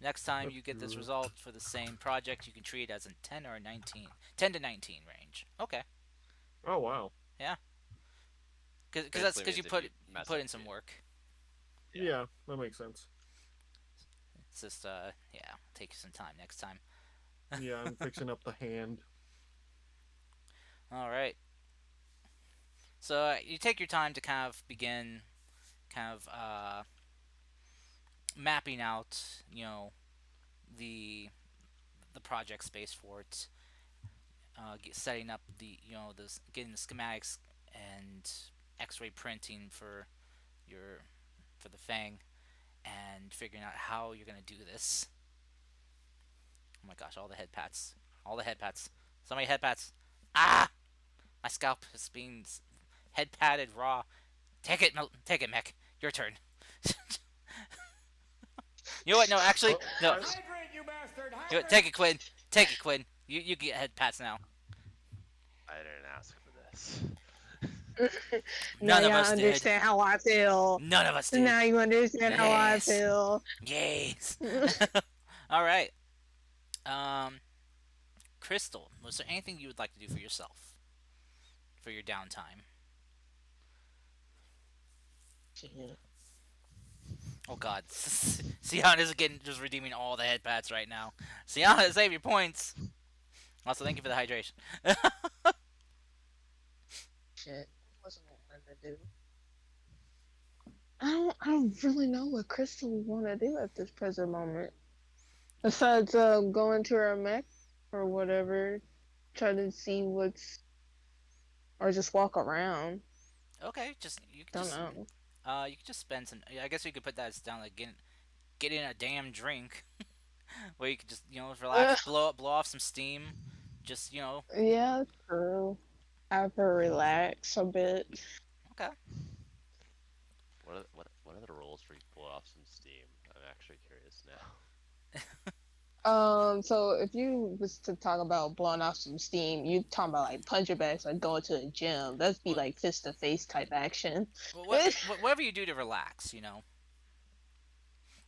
next time Let's you get this do. result for the same project, you can treat it as a 10 or a 19. 10 to 19 range. Okay. Oh wow. Yeah. Basically Cause means you if you mess put up, in some work. yeah. Yeah, that makes sense. It's just yeah, take you some time next time. Yeah, I'm fixing up the hand. All right. So you take your time to kind of begin kind of mapping out, the the project space for it, setting up getting the schematics and X-ray printing your for the Fang, and figuring out how you're gonna do this. Oh my gosh, all the head pats, all the head pats. So many head pats. Ah, my scalp is being head patted raw. Take it, Mech. Your turn. You know what? No, actually, Well, no. I Take it, Quinn. Take it, Quinn. You get head pats now. I didn't ask for this. Now None of y'all us did. understand how I feel. None of us did. Now you understand how I Yes. feel. Yes. All right. Um, Crystal, was there anything you would like to do for yourself for your downtime? Oh God, Sienna is getting just redeeming all the head pats right now. Sienna, save your points. Also, thank you for the hydration. Shit, wasn't what I wanted to do. I don't really know what Crystal would want to do at this present moment. Besides going to her mech or whatever, try to see what's, or just walk around. Okay, just you could Don't just know. you could just spend some. I guess we could put that as down like getting a damn drink where you could just relax, blow off some steam. Just Yeah, true. Have her relax a bit. okay. What are the rules for you blow off some steam? I'm actually curious now. So if you was to talk about blowing off some steam, you talking about like puncher bags, like going to a gym. That'd be Well, like fist to face type action. whatever you do to relax,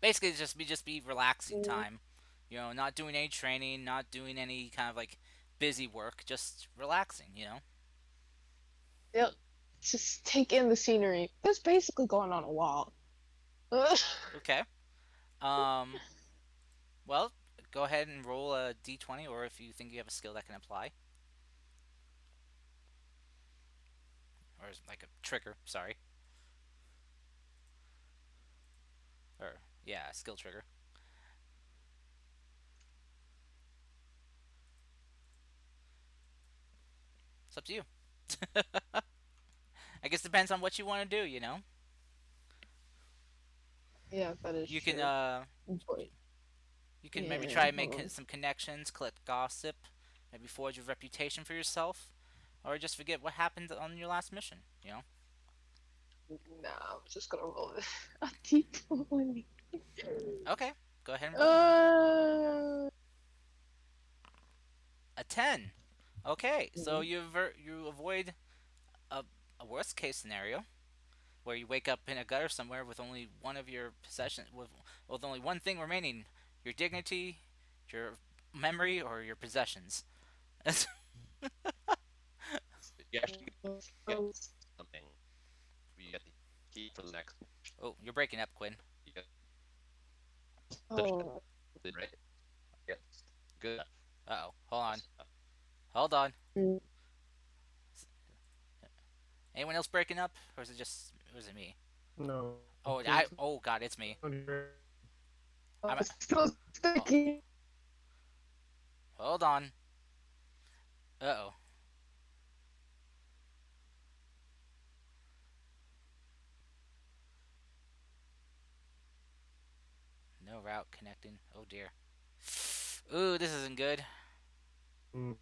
basically just be relaxing time. Not doing any training, not doing any kind of like busy work, just relaxing. Yep. Just take in the scenery. That's basically going on a walk. Okay. Um. Well, go ahead and roll a d20, or if you think you have a skill that can apply, or like a trigger. Sorry. Or yeah, skill trigger. It's up to you. I guess depends on what you want to do. Yeah, that is You can true. But you can maybe yeah, try to make hold some connections, collect gossip, maybe forge a reputation for yourself, or just forget what happened on your last mission. on. Nah, I'm just gonna roll it. A D20. Okay, go ahead and roll. Uh, A 10. Okay, so mm, you avoid a, a worst case scenario where you wake up in a gutter somewhere with only one of your possessions, with only one thing remaining: your dignity, your memory, or your possessions. You actually get something. You get the key for the next. Oh, you're breaking up, Quinn. You get possession, oh, right? Yes. Good. Uh oh. Hold on. Hold on. mm, Anyone else breaking up, or is it just was it me? No, Oh, I. it's Oh God, it's me. only very- I'm. it's still Oh, sticky. Hold on. Uh oh. No route connecting. Oh dear. Ooh, this isn't good. mm,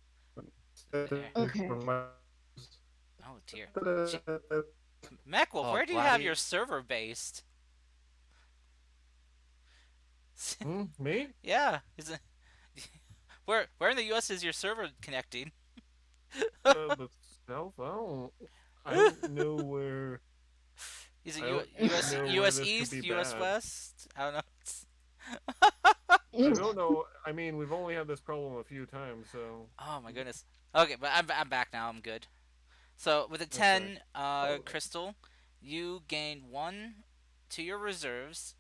setting Okay. for my Oh dear. Meckwolf, oh, where do you have your Vladdy. server based? me? Yeah, is it? Where in the U.S. is your server connecting? The South. I don't know where. Is it I don't U.S. know where U.S. this could be East, U.S. bad. West? I don't know. I don't know. I mean, we've only had this problem a few times, so Oh my goodness. Okay, but I'm back now. I'm good. So with a okay. 10, Crystal, you gain one to your reserves,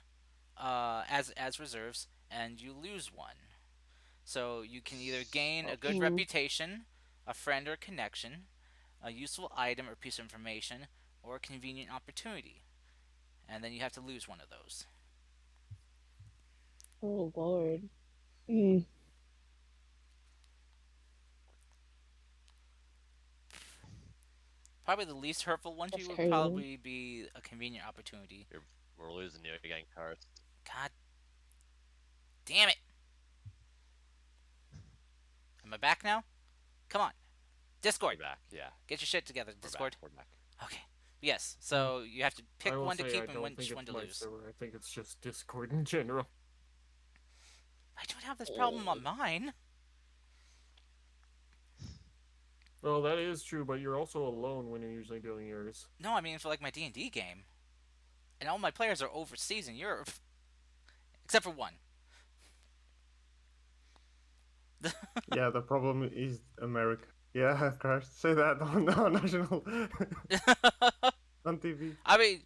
as reserves, and you lose one. So you can either gain a Oh, good reputation, a friend or connection, a useful item or piece of information, or a convenient opportunity. and then you have to lose one of those. Oh Lord. Mm, Probably the least hurtful one to that's you would crazy. probably be a convenient opportunity. You're, we're losing you again, Karst. God damn it! Am I back now? Come on, You're Discord, back. Yeah, get your shit together, we're back. Discord. We're back. Okay. Yes. Mm. So you have to I pick will one to say I keep and don't think which one it's to my lose. server. I think it's just Discord in general. I don't have this problem on Mm. mine. Well, that is true, but you're also alone when you're usually doing yours. No, I mean for like my D&D game, and all my players are overseas in Europe, except for one. Yeah, the problem is America. Yeah, Crash, say that on national on TV. I mean,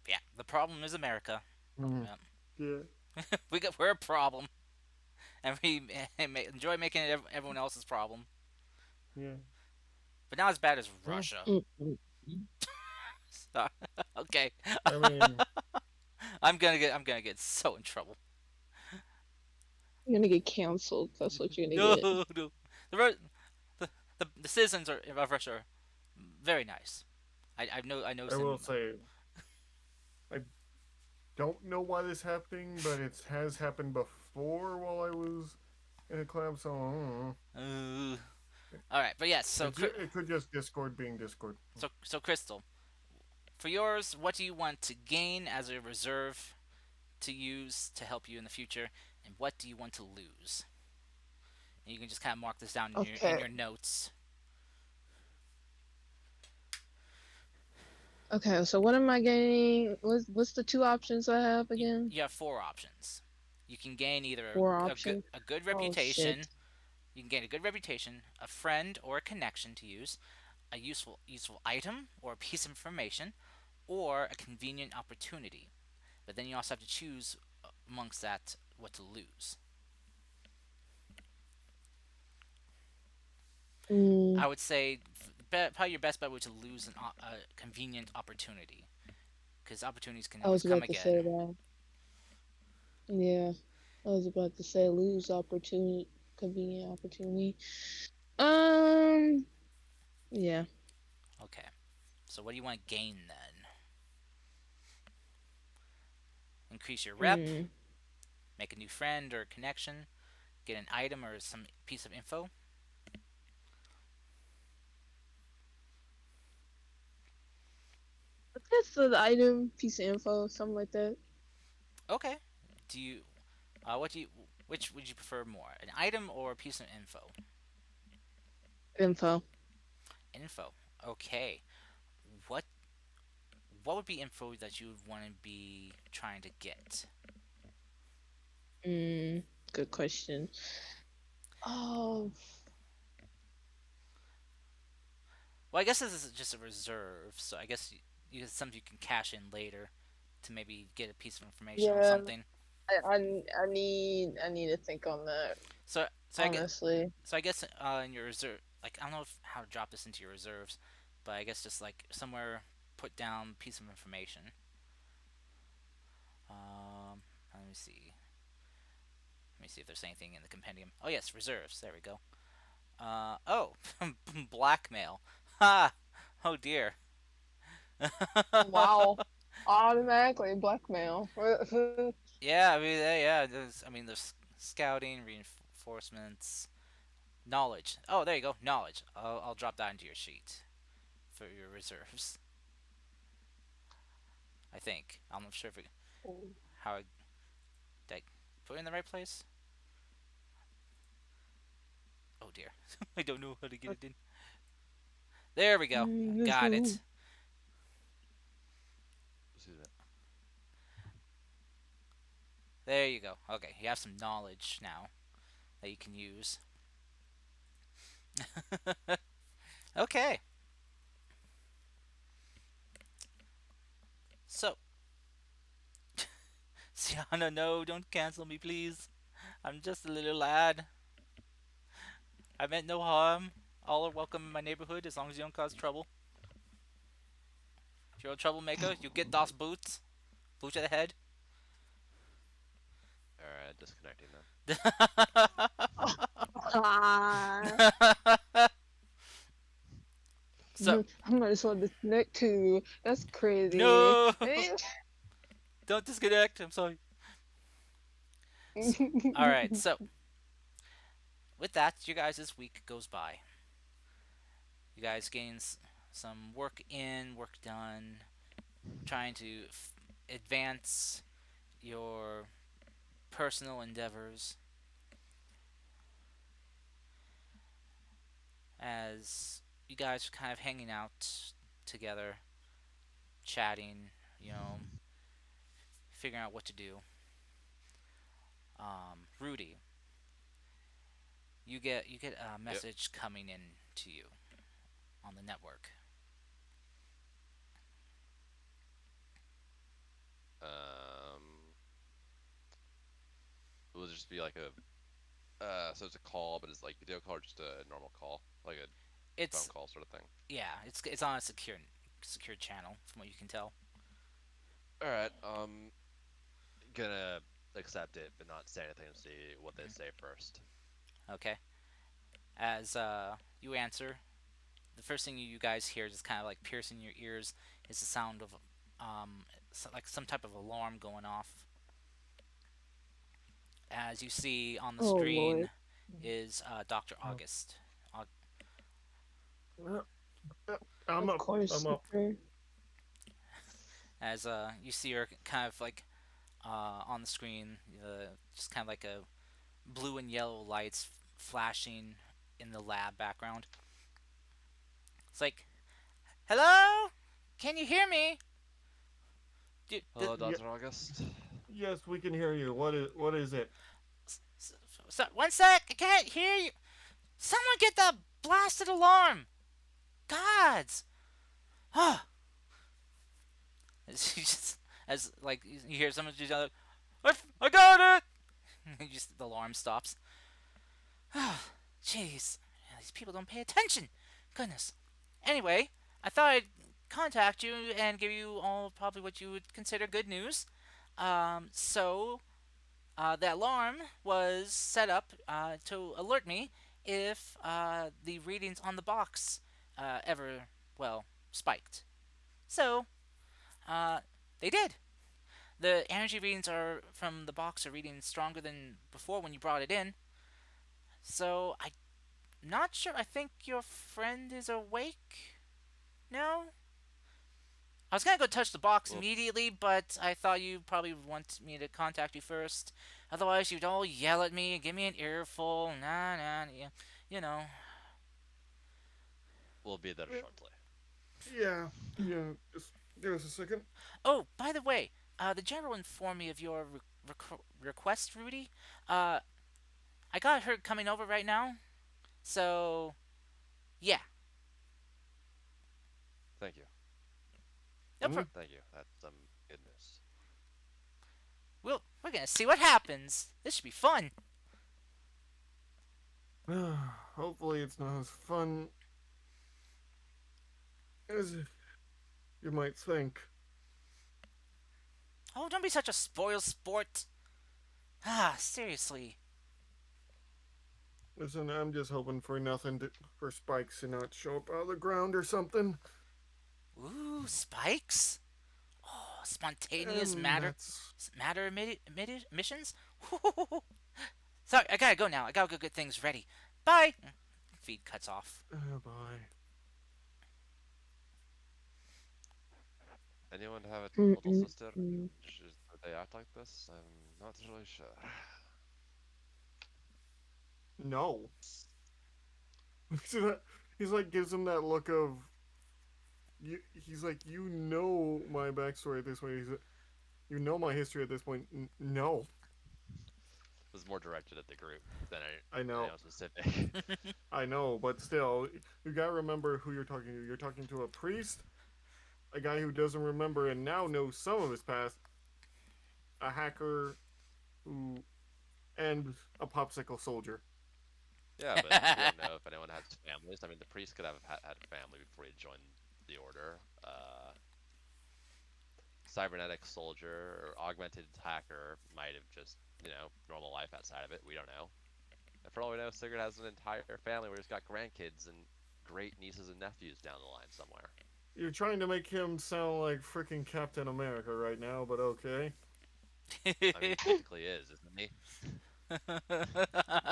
yeah, the problem is America. Mm. Yeah. Yeah, We're a problem, and we enjoy making it everyone else's problem. yeah. But not as bad as Well, Russia. Mm. So, okay, I mean, I'm gonna get so in trouble. You're gonna get canceled. That's what you're gonna No, get. no. The, the citizens of Russia are very nice. I know I will some. say I don't know why this happening, but it has happened before while I was in a collab. So Uh, all right, but yes. it could just Discord being Discord. So Crystal, for yours, what do you want to gain as a reserve to use to help you in the future, and what do you want to lose? And you can just kind of mark this down in Okay. your notes. Okay. So what am I getting? What's the two options I have again? You have four options. You can gain either Four a good options. a good Oh reputation. shit. You can gain a good reputation, a friend or a connection to use, a useful item or a piece of information, or a convenient opportunity. But then you also have to choose amongst that what to lose. Mm, I would say probably your best bet would to lose a convenient opportunity because opportunities can I always was come about to say again. that. Yeah. I was about to say lose opportunity, convenient opportunity. Um. Yeah. Okay, so what do you want to gain then? Increase your rep, Mm. make a new friend or connection, get an item or some piece of info. I guess the item, piece of info, something like that. Okay. Do you what do you which would you prefer more, an item or a piece of info? Info. Info. Okay. What what would be info that you would want to be trying to get? Mm. Good question. Oh. Well, I guess this is just a reserve, so I guess it's something you can cash in later to maybe get a piece of information on Yeah. something. I need to think on that. So I get Honestly. so I guess in your reserve, like I don't know how to drop this into your reserves, but I guess just like somewhere put down piece of information. Um, let me see. Let me see if there's anything in the compendium. Oh yes, reserves. There we go. Oh, blackmail. Ha! Oh dear. Wow. Automatically blackmail. Yeah, I mean, yeah. There's scouting, reinforcements, knowledge. Oh, there you go, knowledge. I'll drop that into your sheet for your reserves. I think. I'm not sure if how did I put it in the right place. Oh dear, I don't know how to get it in. There we go. Got it. Excuse me. There you go. Okay, you have some knowledge now that you can use. Okay, so Sienna, no, don't cancel me, please. I'm just a little lad. I meant no harm. All are welcome in my neighborhood as long as you don't cause trouble. If you're a troublemaker, you get those boots. Blue to the head. All right, disconnecting then. Ah, So I might as well disconnect too. That's crazy. no, don't disconnect. I'm sorry. So, all right. So with that, you guys' week goes by. You guys gain some work in, work done, trying to advance your personal endeavors as you guys are kind of hanging out together, chatting, you know, figuring out what to do. Rudi, you get a Yep. message coming in to you on the network. Um, it will just be like a so it's a call, but it's like video call or just a normal call, like a phone It's call sort of thing. yeah, it's on a secure channel from what you can tell. All right. Gonna accept it, but not say anything and see what they say first. Okay, as you answer, the first thing you guys hear is kind of like piercing your ears is the sound of like some type of alarm going off. As you see on the Oh Lord. screen is Dr. Oh, August. Uh, I'm Of up. course. I'm up. As you see her kind of like on the screen, just kind of like a blue and yellow lights flashing in the lab background. It's like, hello, can you hear me? Hello, Yeah, Dr. August. yes, we can hear you. What is it? One sec, I can't hear you. Someone get the blasted alarm. Gods. Ah. As you just as like you hear someone just yell, I got it. Just the alarm stops. Jeez, these people don't pay attention. Goodness. Anyway, I thought I'd contact you and give you all probably what you would consider good news. The alarm was set up to alert me if the readings on the box ever, well, spiked. So, uh, they did. The energy readings are from the box are reading stronger than before when you brought it in. So, I'm not sure. I think your friend is awake? No? I was gonna go touch the box Well, immediately, but I thought you probably want me to contact you first. Otherwise, you'd all yell at me and give me an earful. Nah, nah, yeah, you know. we'll be there Yeah, shortly. yeah. Just give us a second. Oh, by the way, the general informed me of your request, Rudi. Uh, I got her coming over right now, so yeah. Thank you. No Hmm? pro- Thank you. That's some good news. we're gonna see what happens. This should be fun. Hopefully, it's not as fun as you might think. Oh, don't be such a spoil sport. Ah, seriously. Listen, I'm just hoping for for spikes to not show up out of the ground or something. Ooh, spikes. Oh, spontaneous And matter that's. emissions. Sorry, I gotta go now. I gotta go get things ready. Bye. Feed cuts off. Oh, boy. Anyone have a little sister? Mm-mm-mm. Do they act like this? I'm not really sure. No. He's like, gives him that look of. He's like, my backstory at this point. You know my history at this point. No. It was more directed at the group than I know. anyone specific. I know, but still, you gotta remember who you're talking to. You're talking to a priest, a guy who doesn't remember and now knows some of his past, a hacker who, and a popsicle soldier. Yeah, but we don't know if anyone has families. I mean, the priest could have had a family before he joined the order. cybernetic soldier or augmented hacker might have just, normal life outside of it. We don't know. And for all we know, Sigurd has an entire family where he's got grandkids and great nieces and nephews down the line somewhere. You're trying to make him sound like freaking Captain America right now, but okay. I mean, he technically is, isn't he?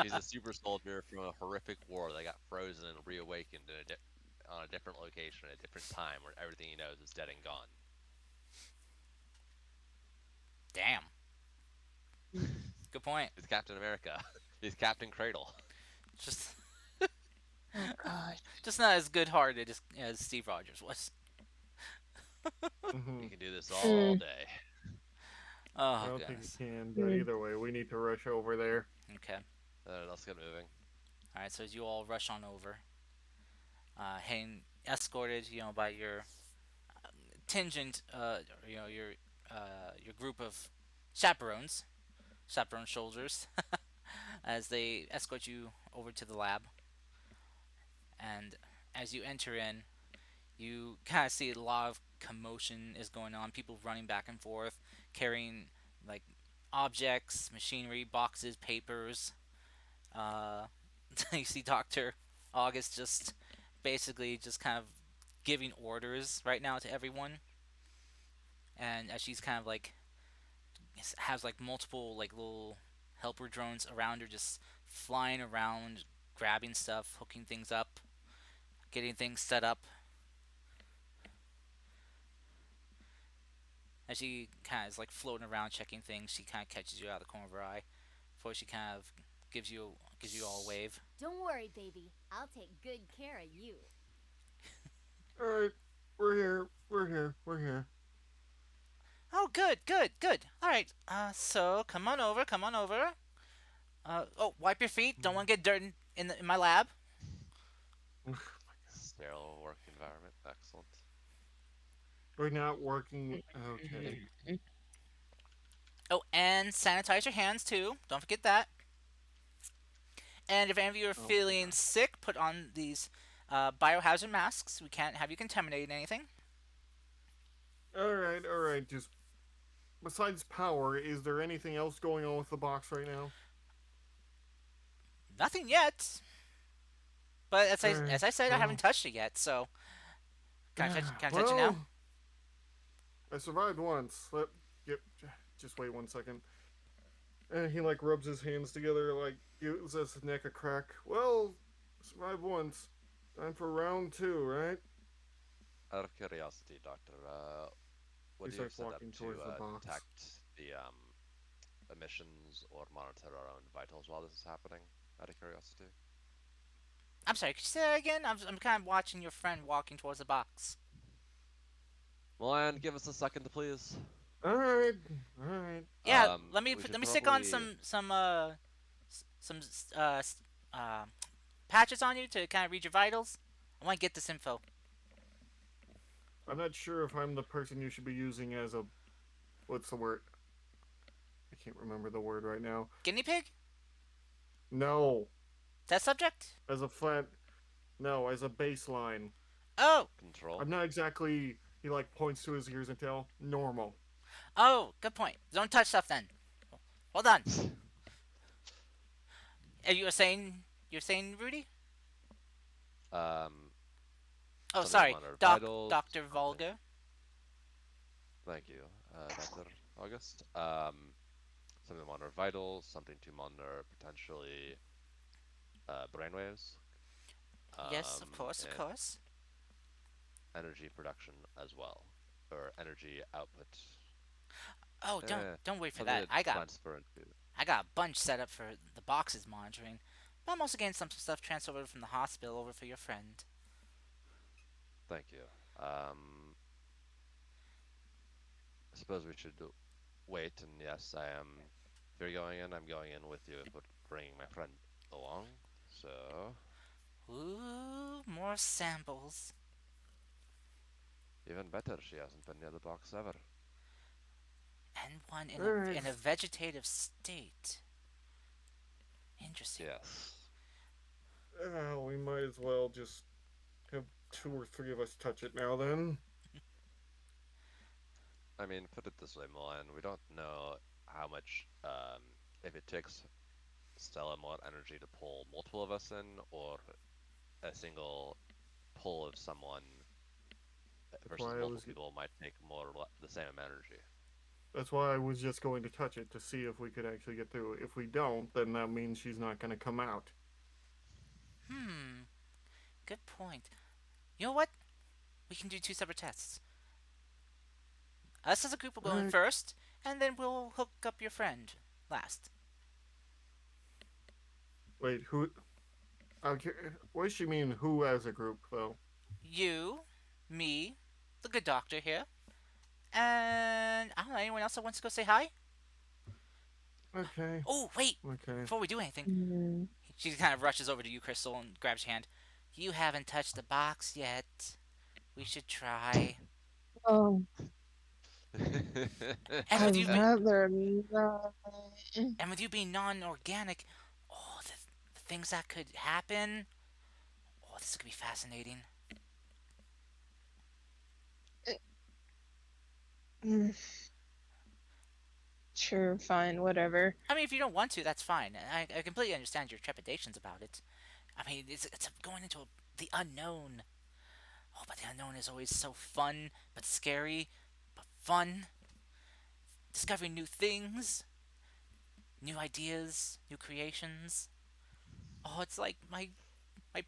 He's a super soldier from a horrific war that got frozen and reawakened on a different location at a different time where everything he knows is dead and gone. Damn. Good point. He's Captain America. He's Captain Cradle. Just Oh god. just not as good-hearted as Steve Rogers was. He Hmm. can do this all day. I Oh don't think he goodness. can, but either way, we need to rush over there. Okay. Let's get moving. All right. So as you all rush on over, heading escorted, by your contingent, your group of chaperones, chaperone soldiers, as they escort you over to the lab. And as you enter in, you kind of see a lot of commotion is going on. People running back and forth, carrying like objects, machinery, boxes, papers. Uh, you see Doctor August just basically just kind of giving orders right now to everyone, and as she's kind of like has like multiple like little helper drones around her, just flying around, grabbing stuff, hooking things up, getting things set up. As she kind of is like floating around checking things, she kind of catches you out of the corner of her eye before she kind of gives you all a wave. Don't worry, baby. I'll take good care of you. Alright, we're here, we're here, we're here. Oh, good, good, good. All right. So come on over, come on over. Oh, wipe your feet. Don't want to get dirt in my lab. Sterile work environment. Excellent. We're not working. Okay. Oh, and sanitize your hands too. Don't forget that. And if any of you are Oh my feeling god. sick, put on these biohazard masks. We can't have you contaminate anything. Alright, alright. Just besides power, is there anything else going on with the box right now? Nothing yet. But as Alright, I said, I haven't well. touched it yet. So can I touch it now? Well, I survived once. Yep, just wait 1 second. And he like rubs his hands together, like gives his neck a crack. Well, survived once. Time for round two, right? Out of curiosity, Doctor, He what do you have starts set up walking to towards the box. detect the emissions or monitor our own vitals while this is happening? Out of curiosity. I'm sorry. Could you say that again? I'm kind of watching your friend walking towards the box. Milan, give us a second, please. Alright, alright. Yeah. We should Let me stick on probably. some patches on you to kind of read your vitals. I want to get this info. I'm not sure if I'm the person you should be using as a. What's the word? I can't remember the word right now. Guinea pig? No. That subject? As a flat. No, as a baseline. Oh, Control. I'm not exactly. He like points to his ears and tail. Normal. oh, good point. Don't touch stuff then. Hold on. You're saying Rudy? um, Oh, something to sorry, monitor Doc vitals. Doctor Volga. Thank you, Dr. August. Something to monitor vitals, something to monitor potentially brainwaves, Yes, of course, of and course. energy production as well, or energy output. Oh, don't wait for Something that. to transfer into. I got a bunch set up for the boxes monitoring. But I'm also getting some stuff transferred over from the hospital over for your friend. Thank you. I suppose we should wait, and yes, I am. If you're going in, I'm going in with you, but bringing my friend along. So Ooh, more samples. even better, she hasn't been near the box ever. And one in a Alright. vegetative state. Interesting. Yes. We might as well just have two or three of us touch it now then. I mean, put it this way, Milan. We don't know how much, if it takes Stella more energy to pull multiple of us in, or a single pull of someone That's versus why I multiple was. people might take more or the same energy. That's why I was just going to touch it to see if we could actually get through. If we don't, then that means she's not going to come out. Hmm, good point. You know what? We can do two separate tests. Us as a group will All go in right. first, and then we'll hook up your friend last. Wait, who? Okay, what does she mean? Who as a group, though? You, me, the good doctor here, and I don't know, anyone else that wants to go say hi? Okay. Oh, wait! Okay. Before we do anything, Mm. she kind of rushes over to you, Crystal, and grabs your hand. You haven't touched the box yet. We should try. Oh, And with I'd you, rather not. and with you being non-organic, oh, the things that could happen. Oh, this could be fascinating. Mm, Sure, fine, whatever. I mean, if you don't want to, that's fine. I completely understand your trepidations about it. I mean, it's going into the unknown. Oh, but the unknown is always so fun, but scary, but fun. Discovering new things, new ideas, new creations. Oh, it's like my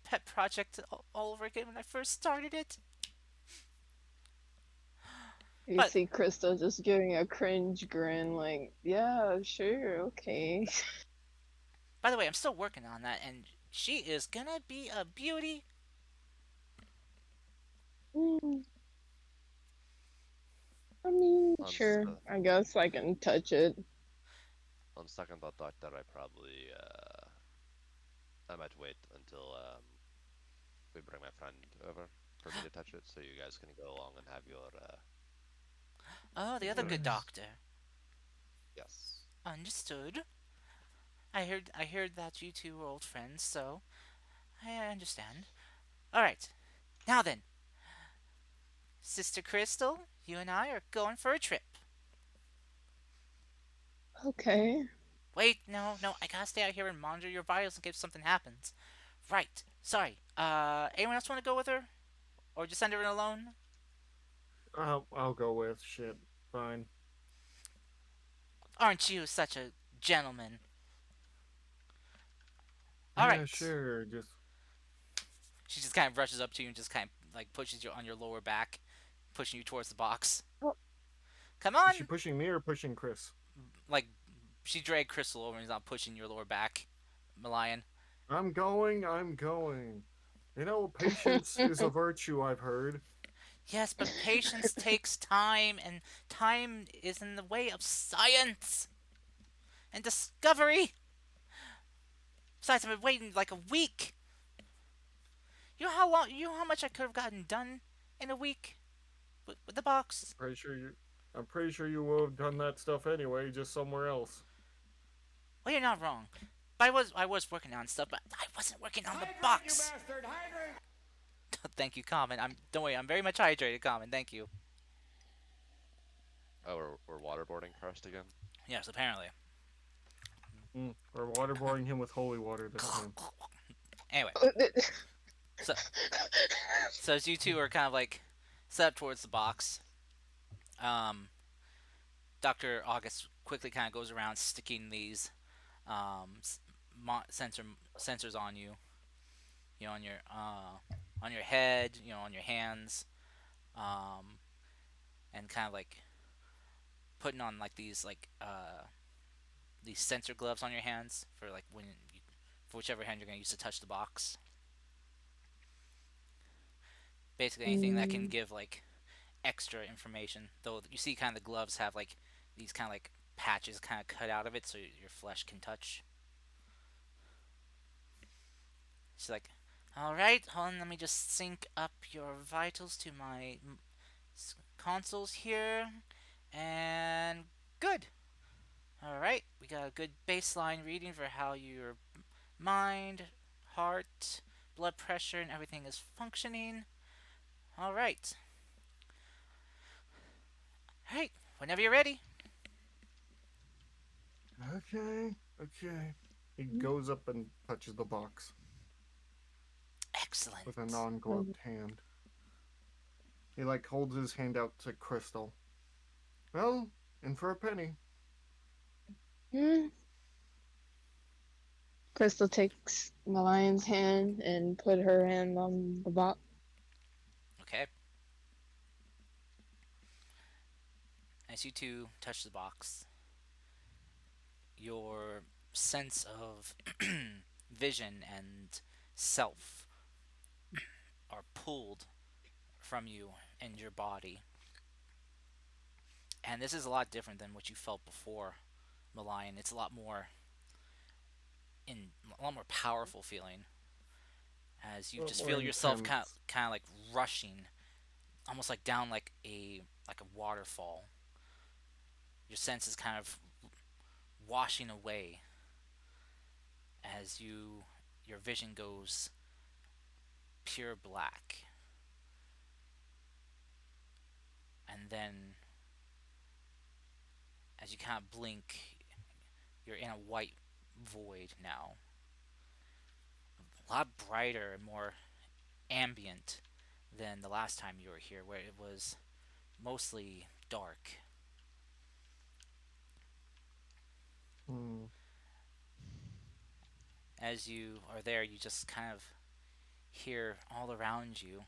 pet project all over again when I first started it. You But see Krista just giving a cringe grin, like, yeah, sure, okay. by the way, I'm still working on that, and she is gonna be a beauty. Mm, I mean, on sure, I guess I can touch it. on second thought, Doctor, I might wait until we bring my friend over for me to touch it, so you guys can go along and have your Oh, the other good experience. doctor. Yes. Understood. I heard that you two were old friends, so I understand. All right. Now then, Sister Crystal, you and I are going for a trip. Okay. Wait, no, no, I gotta stay out here and monitor your vitals in case something happens. Right. Sorry. Anyone else want to go with her, or just send her in alone? I'll go with shit. Fine. Aren't you such a gentleman? All Yeah, right. sure. Just She just kind of rushes up to you and just kind of like pushes you on your lower back, pushing you towards the box. Oh, Come is she on! pushing me or pushing Chris? Like she dragged Crystal over and is not pushing your lower back, Malayan. I'm going. I'm going. You know, patience is a virtue. I've heard. Yes, but patience takes time, and time is in the way of science and discovery. Besides, I've been waiting like a week. You know how long? You know how much I could have gotten done in a week with the box. Pretty sure you. I'm pretty sure you would have done that stuff anyway, just somewhere else. Well, you're not wrong. But I was working on stuff, but I wasn't working on the box. Thank you, Common. I'm don't worry. I'm very much hydrated, Common. Thank you. Oh, we're waterboarding Karst again. Yes, apparently. We're waterboarding him with holy water this time. Anyway, so so as you two are kind of like set up towards the box, um, Doctor August quickly kind of goes around sticking these um, sensors on you. You know, on your head. You know, on your hands. Um, and kind of like putting on like these sensor gloves on your hands for like for whichever hand you're gonna use to touch the box. Basically, anything that can mm, give like extra information. Though you see, kind of the gloves have like these kind of like patches kind of cut out of it, so your flesh can touch. She's like, "All right, hold on. Let me just sync up your vitals to my consoles here, and good. All right, we got a good baseline reading for how your mind, heart, blood pressure, and everything is functioning. All right, all right. Whenever you're ready. Okay, okay. He goes up and touches the box with a Excellent. non-gloved hand. He like holds his hand out to Crystal. Well, in for a penny. Mm. Crystal takes Malion's hand and put her hand on the box. Okay. As you two touch the box, your sense of vision and self are pulled from you and your body. And this is a lot different than what you felt before, Malion. It's a lot more powerful feeling as A you lot just more feel yourself intense. kind of like rushing, almost like down like a waterfall. Your senses kind of washing away as your vision goes pure black, and then as you kind of blink, you're in a white void now, a lot brighter and more ambient than the last time you were here, where it was mostly dark. Hmm. As you are there, you just kind of hear all around you,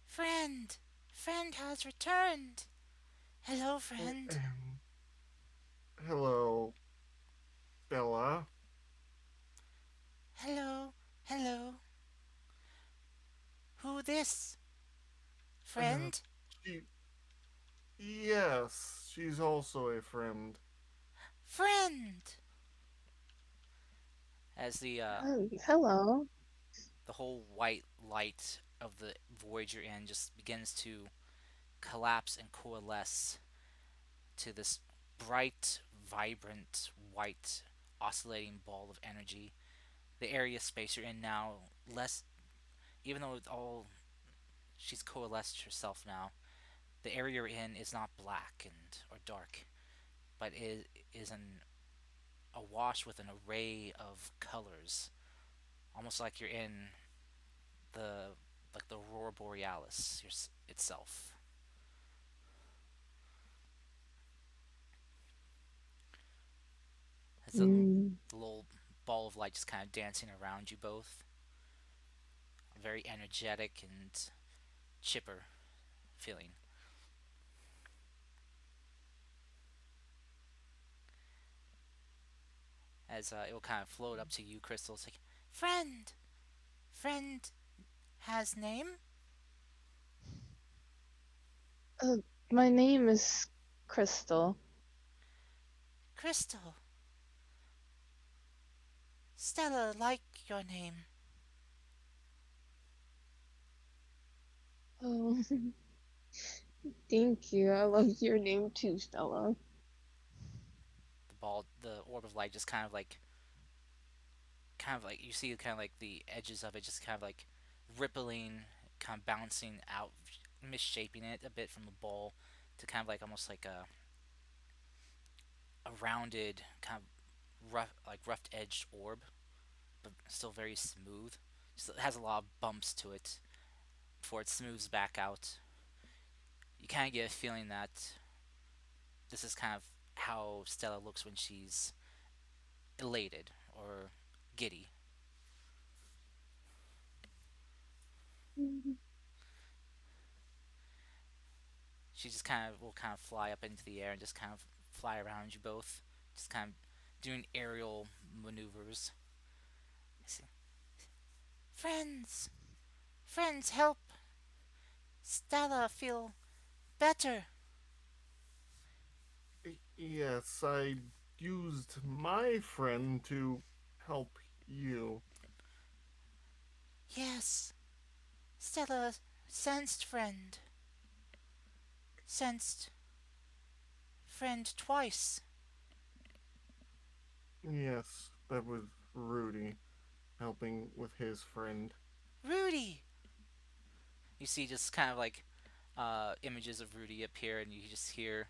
"Friend! Friend has returned! Hello, friend! Hello, Bella. Hello! Hello! Who this? Uh, Friend? she. Yes, she's also a friend. Friend!" As Oh, hello. the whole white light of the void you're in just begins to collapse and coalesce to this bright, vibrant, white, oscillating ball of energy. The area space you're in now, less, even though it's all she's coalesced herself now, the area you're in is not black and or dark, but is an awash with an array of colors, almost like you're in the the aurora borealis itself. As Mm. the little ball of light just kind of dancing around you both, very energetic and chipper feeling. As it will kind of float up to you, Crystal. It's like, "Friend, friend has name? Uh, my name is Crystal. Crystal. Stella like your name." Oh, thank you. I love your name too, Stella. The orb of light just kind of like you see kind of like the edges of it just kind of like rippling, kind of bouncing out, misshaping it a bit from the ball to kind of like almost like a rounded kind of rough edged orb, but still very smooth. Just it has a lot of bumps to it before it smooths back out. You kind of get a feeling that this is kind of how Stella looks when she's elated or giddy. She just kind of will kind of fly up into the air and just kind of fly around you both, just kind of doing aerial maneuvers. I see. Friends, friends, help Stella feel better. Yes, I used my friend to help you. Yes, Stella sensed sensed friend twice. Yes, that was Rudy helping with his friend. Rudi. You see, just kind of like images of Rudi appear, and you just hear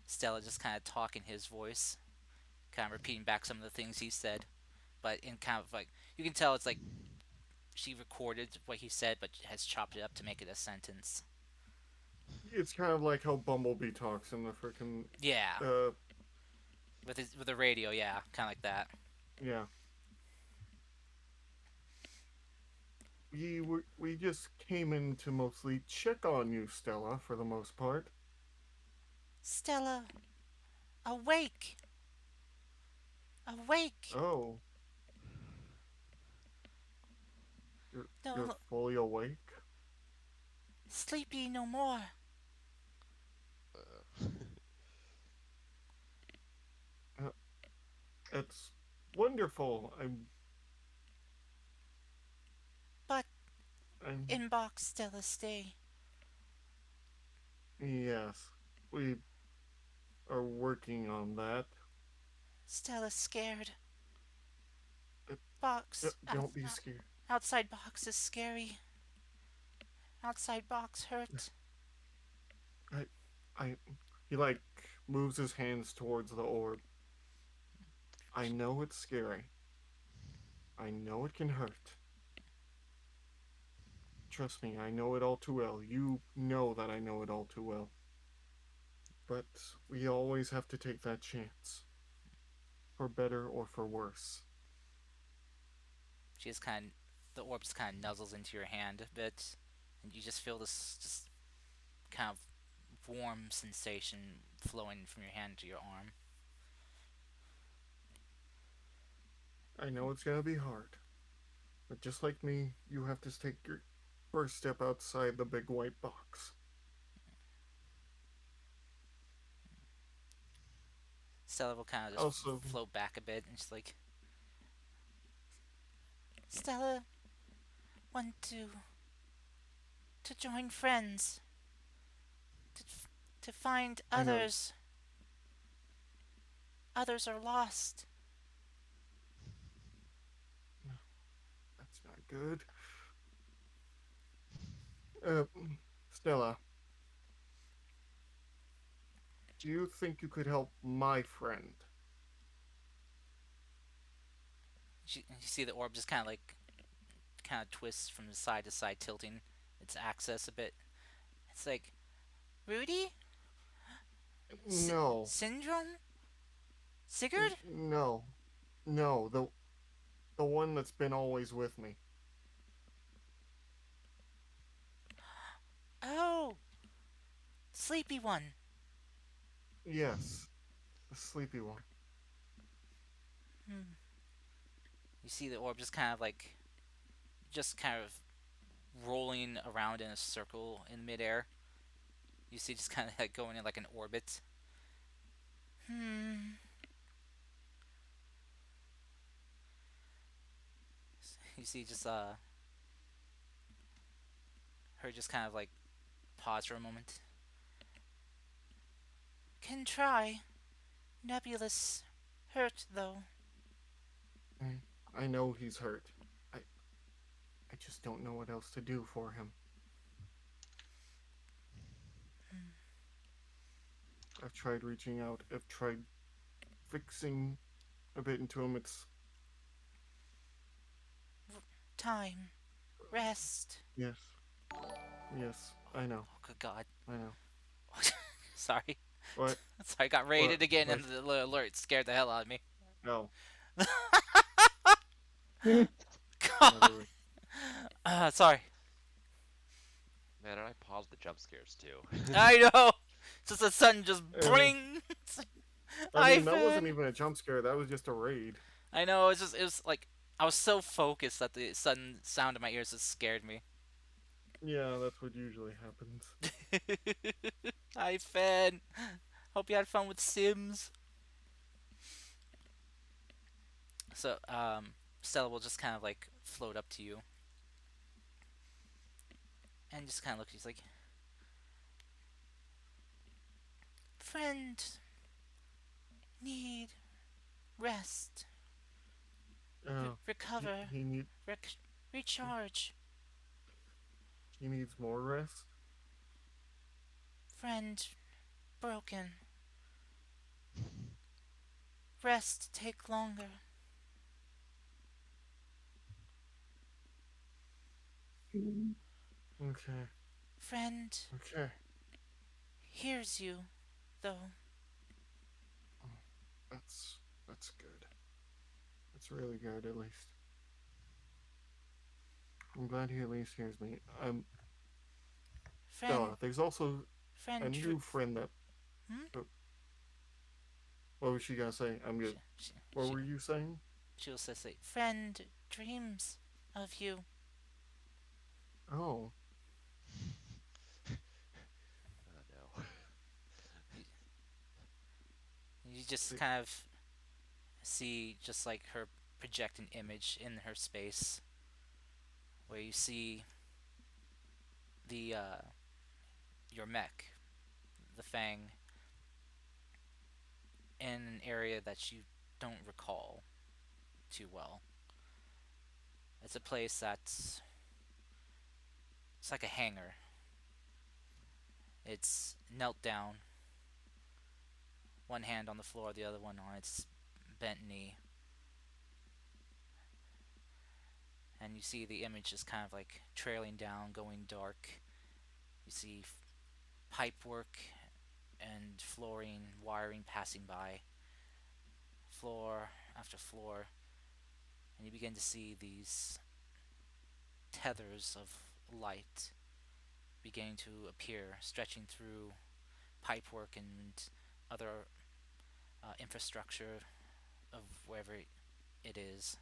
Stella just kind of talk in his voice, kind of repeating back some of the things he said, but in kind of like you can tell it's like she recorded what he said, but has chopped it up to make it a sentence. It's kind of like how Bumblebee talks in the freaking Yeah, uh with the radio, yeah, kind of like that. yeah. We just came in to mostly check on you, Stella, for the most part. Stella, awake, awake. Oh, you're No, fully awake? sleepy no more. Uh, Uh, it's wonderful. But I'm in box, Stella, stay. yes. We are working on that. Stella scared. Uh, Box don't be scared. outside box is scary. Outside box hurt. I I he like moves his hands towards the orb. I know it's scary. I know it can hurt. Trust me, I know it all too well. You know that I know it all too well. But we always have to take that chance. For better or for worse. She just kind of, the orb just kind of nuzzles into your hand a bit, and you just feel this just kind of warm sensation flowing from your hand to your arm. I know it's gonna be hard. But just like me, you have to take your first step outside the big white box. Stella will kind of just Also, float back a bit, and she's like, Stella, want to join friends, to to find I know others. Others are lost. that's not good. Uh, Stella, do you think you could help my friend? You see the orb just kind of like kind of twists from side to side, tilting its axis a bit. It's like, Rudi, No, syndrome, Sigurd. no, no. The one that's been always with me. Oh, sleepy one. Yes, the sleepy one. Hmm. You see the orb just kind of like just kind of rolling around in a circle in midair. You see just kind of like going in like an orbit. Hmm. You see just her just kind of like pause for a moment. Can try. Nebulous. Hurt though. I, I know he's hurt. I, I just don't know what else to do for him. I've tried reaching out. I've tried fixing a bit into him. It's Time. Rest. yes, yes. I know. Oh, good God. I know. Sorry. What? Sorry, I got What? raided again What? and the alert scared the hell out of me. No. God. Never. Sorry. Man, and I paused the jump scares too. I know. Just a sudden, just Uh, bring. I mean, that wasn't Ivan. even a jump scare. That was just a raid. I know. It was like I was so focused that the sudden sound in my ears just scared me. Yeah, that's what usually happens. Hi, Fan. Hope you had fun with Sims. So, Stella will just kind of like float up to you and just kind of look. She's like, "Friend, need rest, He recover, he need recharge. he needs more rest. Friend, broken. rest take longer. Okay. Friend Okay. hears you, though. Oh, that's good. That's really good, at least. I'm glad he at least hears me. Friend, There's also a friend, new friend that. hmm? Oh, what was she gonna say? I'm good. She, she, What she, were you saying? she'll say, friend dreams of you. Oh, Oh no. You, you just they, kind of see just like her project an image in her space where you see the your mech, the Fang, in an area that you don't recall too well. It's a place that's it's like a hangar. It's knelt down, one hand on the floor, the other one on its bent knee, and you see the image is kind of like trailing down, going dark. You see pipe work and flooring, wiring passing by, floor after floor, and you begin to see these tethers of light beginning to appear, stretching through pipework and other infrastructure of wherever it is,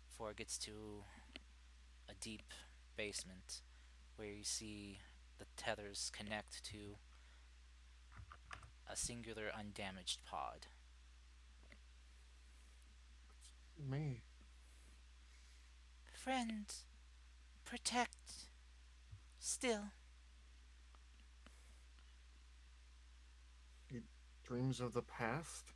before it gets to a deep basement where you see the tethers connect to a singular undamaged pod. me. Friend, protect, still. He dreams of the past.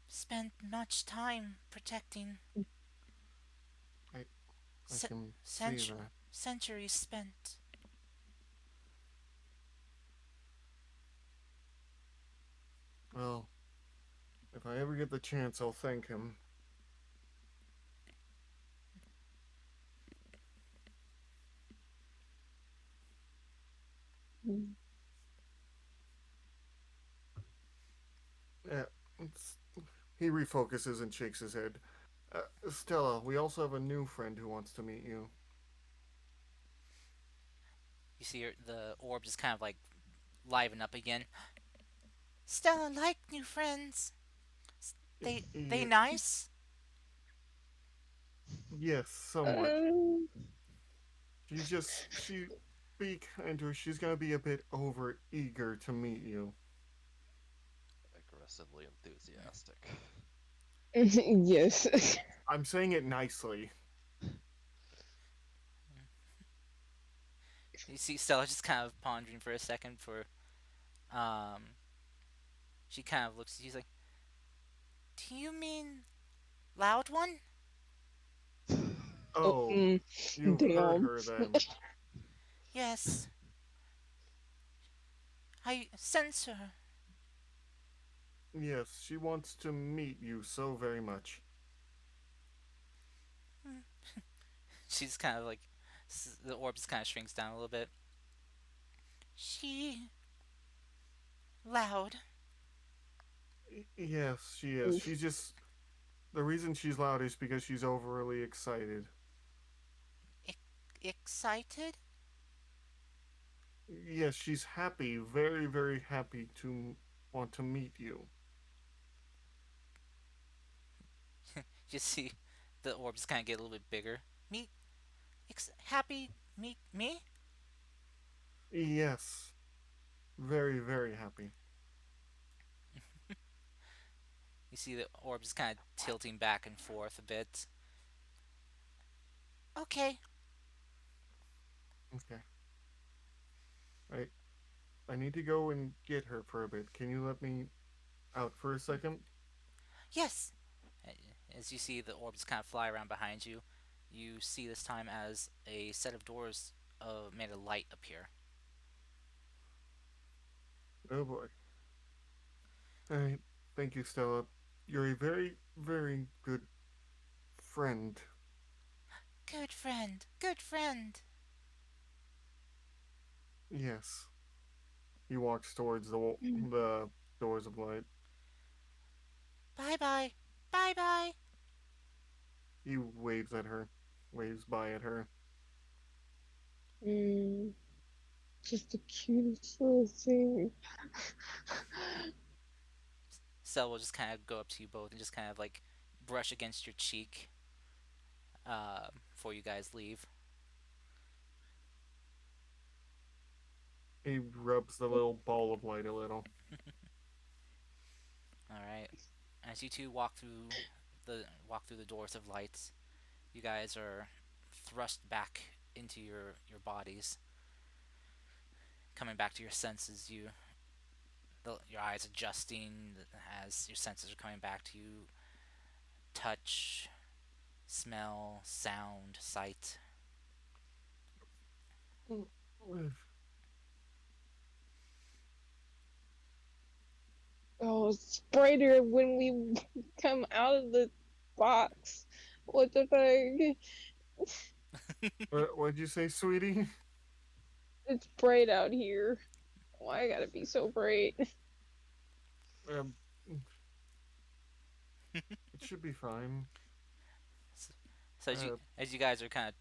Spent much time protecting. I I Ce- can see centu- that. centuries spent. Well, if I ever get the chance, I'll thank him. Yeah, he refocuses and shakes his head. Stella, we also have a new friend who wants to meet you. You see the orb just kind of like liven up again. Stella like new friends. They Ye- nice. yes, somewhat. Um, She be kind to her. She's gonna be a bit over eager to meet you. Aggressively enthusiastic. yes. I'm saying it nicely. You see Stella just kind of pondering for a second for um she kind of looks she's like, "Do you mean loud one?" Oh, Oh, you've heard damn. her then. "Yes. I sense her." Yes, she wants to meet you so very much. Hmm. She's kind of like the orb just kind of shrinks down a little bit. She loud. Yes, she is. Oof. She's just. The reason she's loud is because she's overly excited. E- excited? Yes, she's happy, very, very happy to want to meet you. You see the orb just kind of get a little bit bigger. Me happy meet me? Yes, very, very happy. You see the orb just kind of tilting back and forth a bit. Okay. Okay. I I need to go and get her for a bit. Can you let me out for a second? Yes. As you see the orbs kind of fly around behind you, you see this time as a set of doors made of light appear. Oh boy. All right. Thank you, Stella. You're a very, very good friend. Good friend, good friend. Yes. He walks towards the doors of light. Bye bye. Bye bye. He waves at her, waves by at her. Mm, just the cutest little thing. Cell will just kind of go up to you both and just kind of like brush against your cheek before you guys leave. He rubs the little ball of light a little. All right. As you two walk through the doors of lights, you guys are thrust back into your bodies, coming back to your senses. Your eyes adjusting as your senses are coming back to you. Touch, smell, sound, sight. Oh, it's brighter when we come out of the box. What the fuck? What'd you say, sweetie? It's bright out here. Why I gotta be so bright? Um, it should be fine. So Uh, as you guys are kind of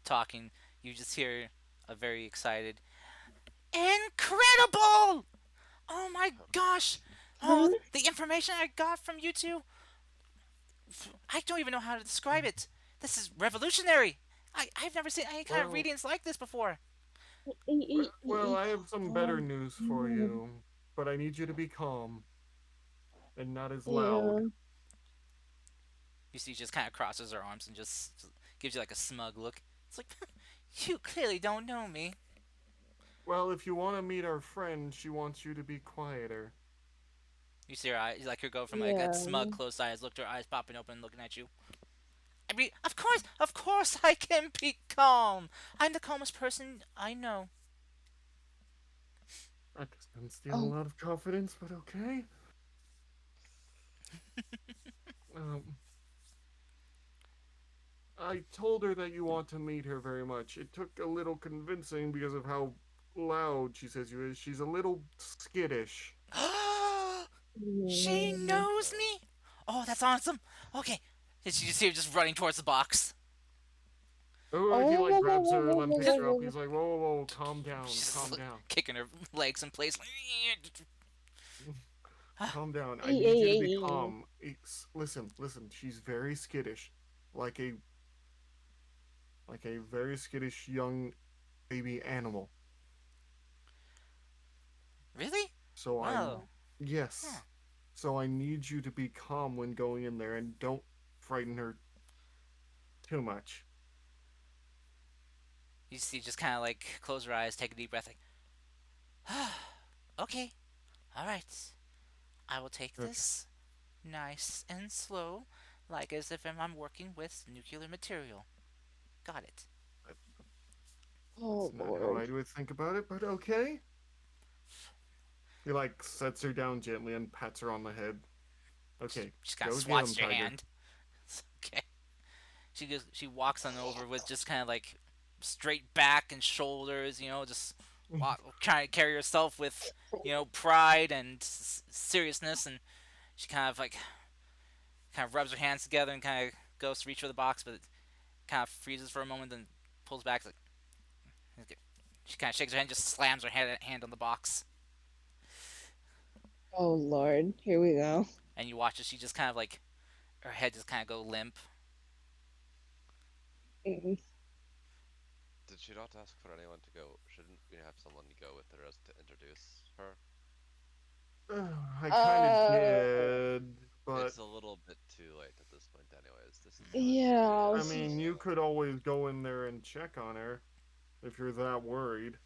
talking, you just hear a very excited, "Incredible! Oh my gosh! Oh, Huh? the information I got from you two, I don't even know how to describe it. This is revolutionary. I've never seen any kind of well, readings like this before." well, I have some better Oh, news for yeah. you, but I need you to be calm and not as loud. Yeah. You see, she just kind of crosses her arms and just gives you like a smug look. It's like, you clearly don't know me. Well, if you want to meet our friend, she wants you to be quieter. You see her eyes, like her go from like that Yeah. smug, closed eyes look to her eyes popping open, looking at you. I mean, of course, I can be calm. I'm the calmest person I know. That doesn't steal a Oh, lot of confidence, but okay. Um, I told her that you want to meet her very much. It took a little convincing because of how loud she says you is. She's a little skittish. She yeah. knows me. Oh, that's awesome. Okay, and you see her just running towards the box. Oh, he Oh, like whoa, whoa, grabs whoa, her whoa, and whoa, picks whoa, her up. whoa, He's like, whoa, whoa, whoa, calm down, She's calm down, kicking her legs in place. calm down. I Hey, need hey, you to hey, be hey. calm. Listen, listen. She's very skittish, like a very skittish young baby animal. Really? So I, Wow. Huh. yes. So I need you to be calm when going in there and don't frighten her too much. You see, just kind of like close her eyes, take a deep breath, like, okay, all right. I will take Okay. this nice and slow, like as if I'm working with nuclear material. Got it. That's Oh, not how I Lord. would think about it, but okay. He like sets her down gently and pats her on the head. Okay, She kind of go get him, swats your Tiger. hand. Okay. She walks on over with just kind of like straight back and shoulders, just trying to carry herself with pride and seriousness, and she kind of rubs her hands together and kind of goes to reach for the box, but it kind of freezes for a moment, then pulls back. Like, okay. She kind of shakes her hand, just slams her hand on the box, Oh, Lord. Here we go. and you watch as she just kind of like her head just kind of go limp. Mm. Did she not ask for anyone to go? Shouldn't we have someone go with her as to introduce her? I kind of Uh, did, but It's a little bit too late at this point, anyways. This is going to be yeah. I mean, you could always go in there and check on her if you're that worried.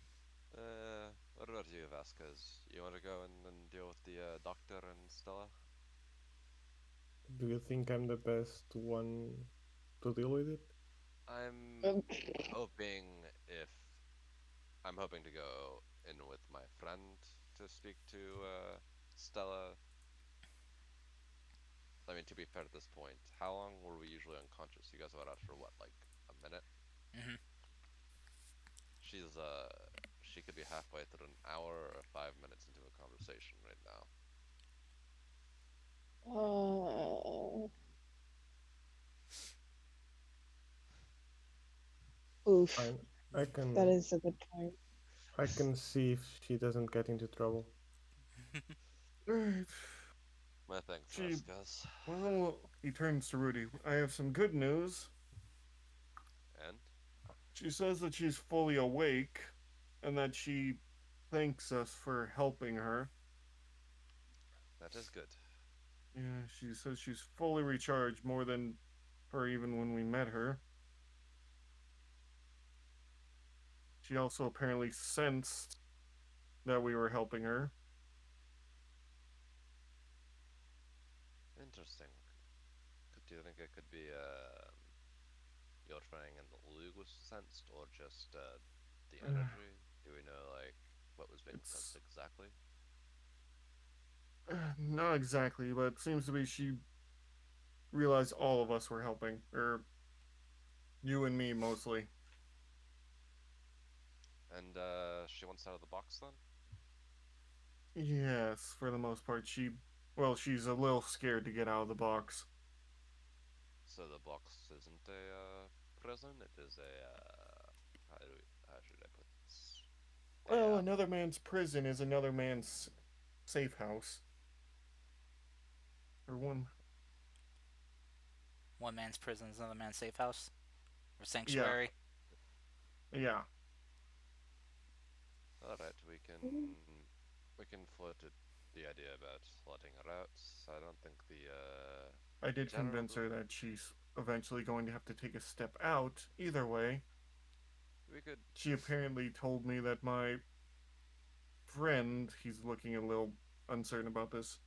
what about you, Vasquez? You want to go and deal with the doctor and Stella? Do you think I'm the best one to deal with it? I'm Um, hoping if I'm hoping to go in with my friend to speak to Stella, I mean, to be fair at this point, how long were we usually unconscious? You guys went out for what, like a minute? Hmm. She's she could be halfway through an hour or 5 minutes into a conversation right now. Uh, oof. Fine. I That can is a good point. I can see if she doesn't get into trouble. Alright. My thanks, She, Raskas. well, he turns to Rudy. I have some good news. And She says that she's fully awake and that she thanks us for helping her. that is good. Yeah, she says she's fully recharged more than her even when we met her. She also apparently sensed that we were helping her. Interesting. Do you think it could be your training in the Lug was sensed, or just the energy? Do we know like what was being sensed It's exactly? not exactly, but it seems to be she realized all of us were helping, or you and me mostly. And she wants out of the box then? Yes, for the most part, well, she's a little scared to get out of the box. So the box isn't a prison. It is a how should I put this? A Well, another man's prison is another man's safe house. Or one. One man's prison is another man's safe house or Yeah, sanctuary. yeah. all right. We can float it, the idea about letting her out. I don't think the I did general convince her that she's eventually going to have to take a step out. Either way, we could. she apparently told me that my friend, he's looking a little uncertain about this,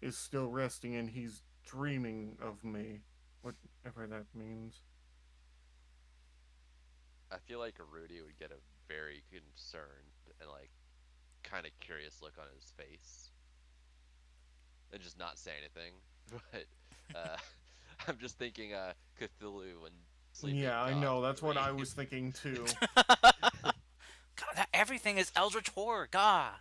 is still resting and he's dreaming of me. Whatever that means. I feel like Rudi would get a very concerned and like kind of curious look on his face and just not say anything. But uh, I'm just thinking Cthulhu and sleeping Yeah, I god know. That's what dream. I was thinking too. God, everything is Eldritch horror. God.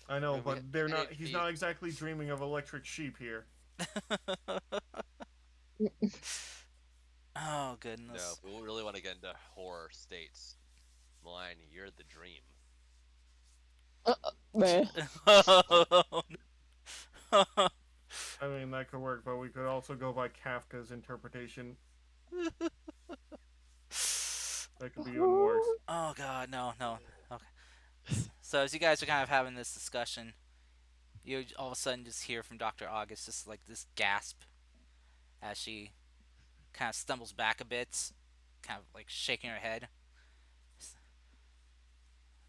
I I know, mean, we but they're can't not. He's be. not exactly dreaming of electric sheep here. Oh No, goodness. if we really want to get into horror states, Malign, you're the dream. Man. I mean, that could work, but we could also go by Kafka's interpretation. That could be even worse. Oh god, no, no. Okay. So as you guys are kind of having this discussion, you all of a sudden just hear from Dr. August just like this gasp as she kind of stumbles back a bit, kind of like shaking her head.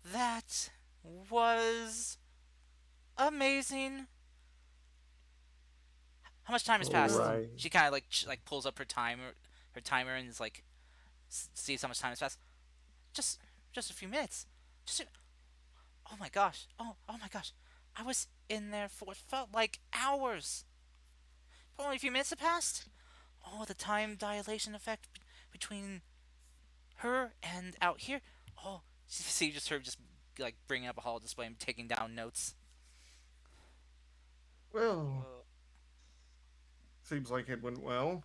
That was amazing. How much time has passed? Well, Alright. She kind of like pulls up her timer, and is like sees how much time has passed. Just just a few minutes. Just oh my gosh. Oh my gosh. I was in there for what felt like hours. But only a few minutes have passed. Oh, the time dilation effect between her and out here. Oh, see just her just like bringing up a hall display and taking down notes. well, Uh, seems like it went well.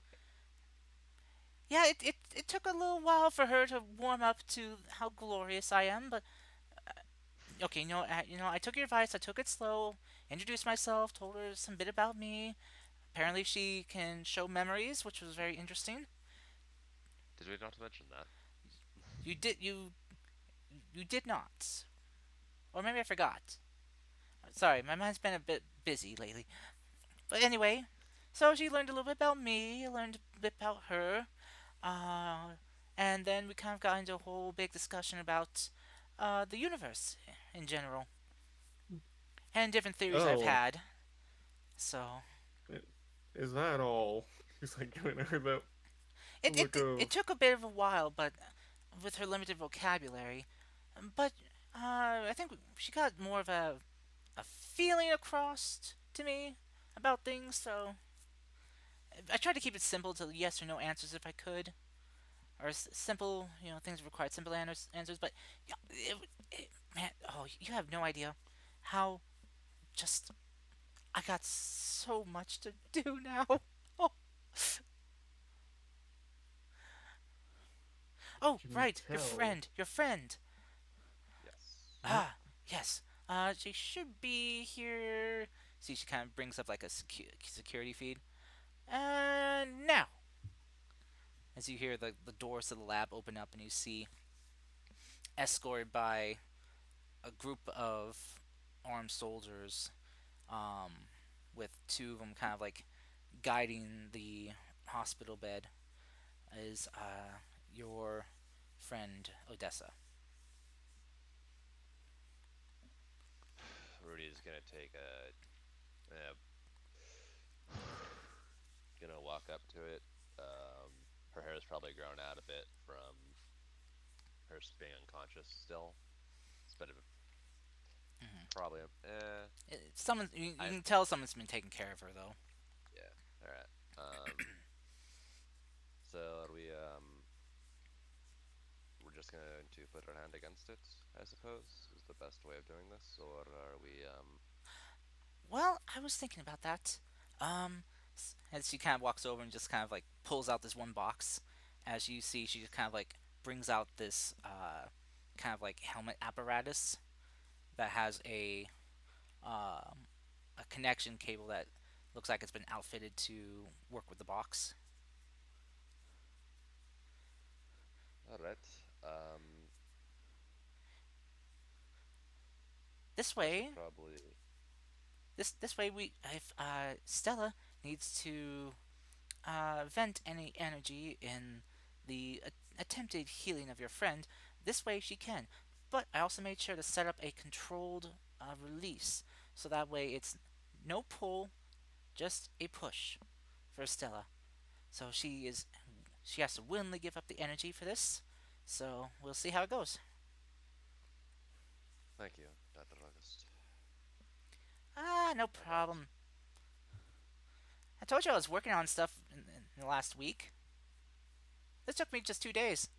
Yeah, it took a little while for her to warm up to how glorious I am, but okay, I took your advice. I took it slow. Introduced myself. Told her some bit about me. Apparently, she can show memories, which was very interesting. did we not mention that? You did you did not, or maybe I forgot. Sorry, my mind's been a bit busy lately. But anyway, so she learned a little bit about me. Learned a bit about her. Uh, and then we kind of got into a whole big discussion about the universe in general and different theories I've Oh, had. So is that all? He's like giving her the it look it, it of. took a bit of a while, but with her limited vocabulary, but I think she got more of a feeling across to me about things. So I tried to keep it simple to yes or no answers if I could, or simple, things required simple answers. But yeah, man, oh, you have no idea how just I got so much to do now. Oh, oh, Can you right, tell? your friend. Yes. Yep. Yes. She should be here. See, she kind of brings up like a security feed. And now, as you hear the doors to the lab open up, and you see escorted by a group of armed soldiers, um, with two of them kind of like guiding the hospital bed, is your friend Odessa. Rudy's gonna take gonna walk up to it. Her hair is probably grown out a bit from her being unconscious still. It's a bit of Mm-hmm. probably Someone you I can tell someone's been taking care of her though. yeah. All right. So are we're just going to put our hand against it, I suppose, is the best way of doing this, or are we Well, I was thinking about that. Um, as she kind of walks over and just kind of like pulls out this one box. As you see, she just kind of like brings out this kind of like helmet apparatus that has a connection cable that looks like it's been outfitted to work with the box. all right. Um This I should way, probably this way we if Stella needs to vent any energy in the attempted healing of your friend, this way she can. But I also made sure to set up a controlled release, so that way it's no pull, just a push for Stella. So she has to willingly give up the energy for this. So we'll see how it goes. thank you, Dr. August. No All right. problem. I told you I was working on stuff in the last week. This took me just 2 days.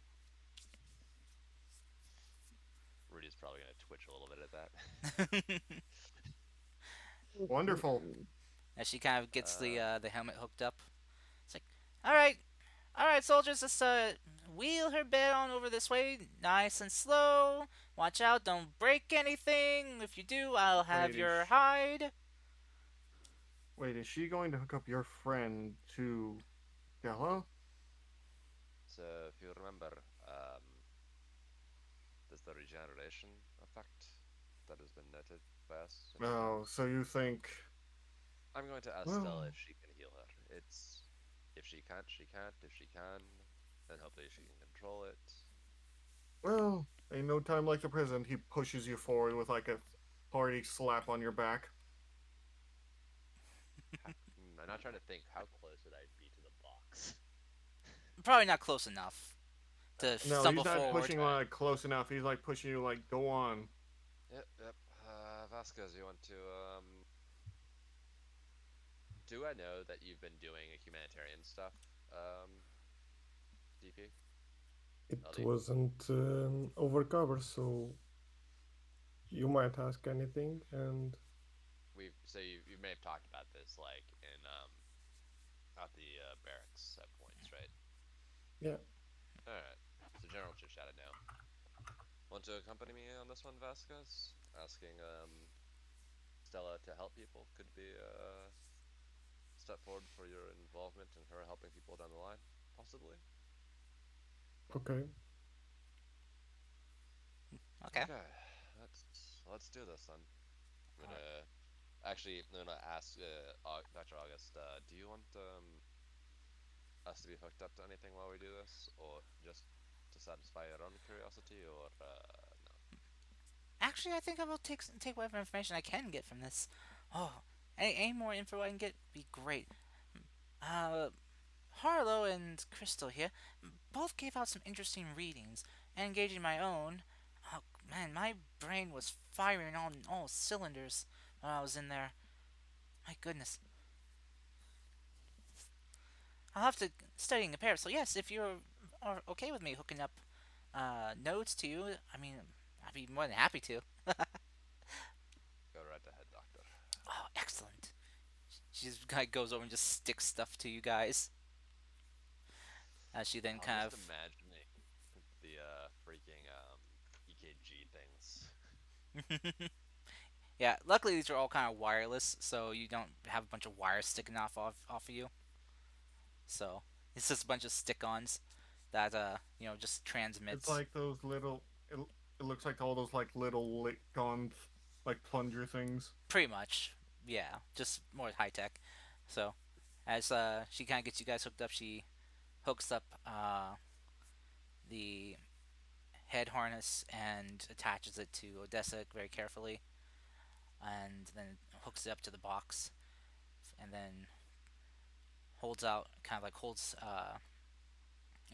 Rudy's probably gonna twitch a little bit at that. Wonderful. As she kind of gets uh the helmet hooked up. It's like, all right, soldiers, let's wheel her bed on over this way, nice and slow. Watch out, don't break anything. If you do, I'll have Wait, your hide. is she going to hook up your friend to Della? so if you remember, there's the regeneration effect that has been noted by us in Oh, experiments. so you think? I'm going to ask Stella Well, if she can heal her. It's if she can't, she can't. If she can, then hopefully she can control it. well, ain't no time like the present. He pushes you forward with like a hearty slap on your back. I'm not trying to think how close would I be to the box. Probably not close enough to Alright. No, he's stumble not forward. pushing like close enough. He's like pushing you like go on. Yep, yep. Vasquez, you want to do I know that you've been doing a humanitarian stuff, DP? It LD? wasn't overcover, so you might ask anything, and You may have talked about this like in at the barracks at points, right? yeah, All right. So general chit chat now. Want to accompany me on this one, Vasquez? Asking Stella to help people could be a step forward for your involvement in her helping people down the line, possibly. okay. Okay. Okay, let's do this then. I'm All right. gonna I'm gonna ask Dr. August. Do you want us to be hooked up to anything while we do this, or just to satisfy your own curiosity, or no? Actually, I think I will take whatever information I can get from this. Oh, any more info I can get be great. Uh, Harlow and Crystal here both gave out some interesting readings, and engaging my own. Man, my brain was firing on all cylinders when I was in there. My goodness. I'll have to study in pair. So yes, if you're are okay with me hooking up nodes to you, I mean, I'd be more than happy to. Go right ahead, Doctor. Oh, excellent. She just kind of goes over and just sticks stuff to you guys. As she then I'm kind just of. imagining the freaking EKG things. Yeah, luckily these are all kind of wireless, so you don't have a bunch of wires sticking off of you. So it's just a bunch of stick-ons that just It's transmits. like those little. It looks like all those like little lick on like plunger things. Pretty much, yeah, just more high tech. So as she kind of gets you guys hooked up, she hooks up the head harness and attaches it to Odessa very carefully, and then hooks it up to the box, and then holds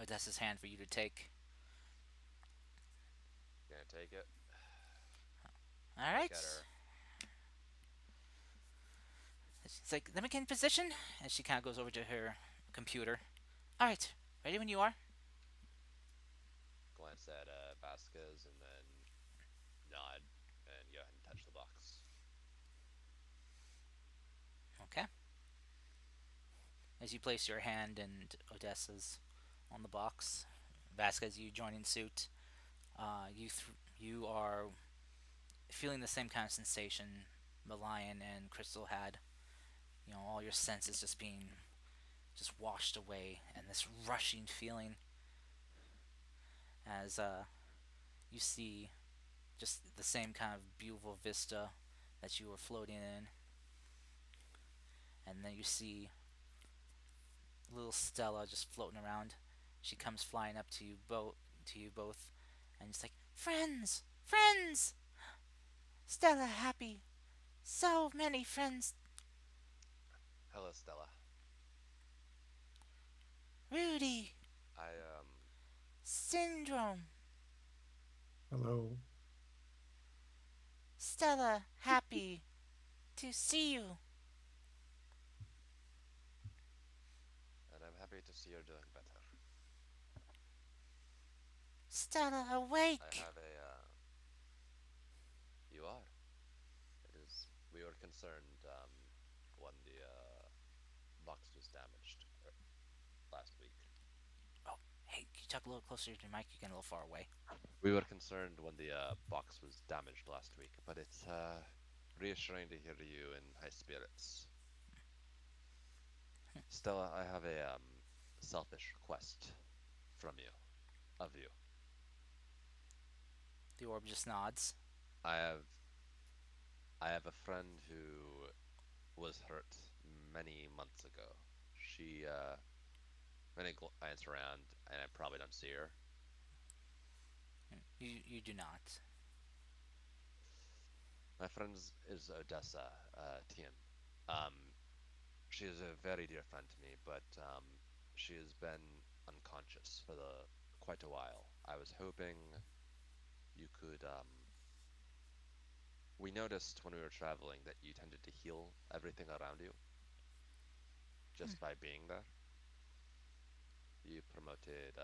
Odessa's hand for you to take. Gonna take it. All Look at right. her. She's like, let me get in position, and she kind of goes over to her computer. All right, ready when you are. Glance at Vasquez and then nod and go ahead and touch the box. Okay. As you place your hand and Odessa's on the box, Vasquez, you join in suit. You are feeling the same kind of sensation the lion and Crystal had. You know, all your senses just being just washed away, and this rushing feeling as you see just the same kind of beautiful vista that you were floating in, and then you see little Stella just floating around. She comes flying up to you both, and it's like, friends, friends, Stella happy, so many friends, Hello, Stella. Rudi, I syndrome, Hello. Stella happy to see you, and I'm happy to see you're doing better. Stella I awake. have a you are. It is. We were concerned when the box was damaged last week. Oh, hey, can you talk a little closer to your mic? You're getting a little far away. We were concerned when the box was damaged last week, but it's reassuring to hear you in high spirits. Stella, I have a selfish request from you, of you. The orb just nods. I have I have a friend who was hurt many months ago. She when I glance around and I probably don't see her. You do not. My friend is Odessa, Tien. Um, she is a very dear friend to me, but she has been unconscious for the quite a while. I was hoping you could. We noticed when we were traveling that you tended to heal everything around you just by being there. You promoted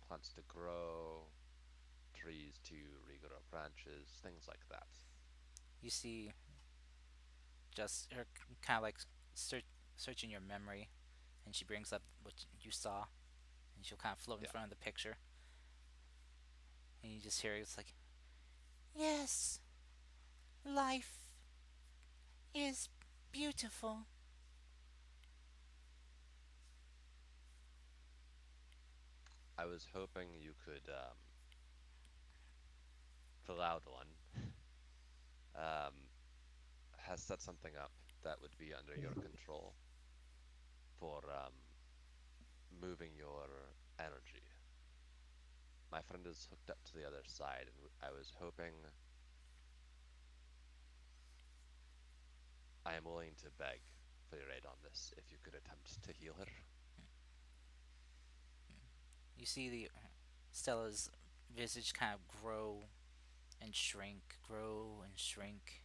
plants to grow, trees to regrow branches, things like that. You see just her kind of like searching your memory, and she brings up what you saw, and she'll kind of float in Yeah, front of the picture, and you just hear it's like, yes, life is beautiful. I was hoping you could, the loud one, um, has set something up that would be under your control for moving your energy. My friend is hooked up to the other side, and I was hoping I am willing to beg for your aid on this if you could attempt to heal her. You see the Stella's visage kind of grow and shrink, grow and shrink.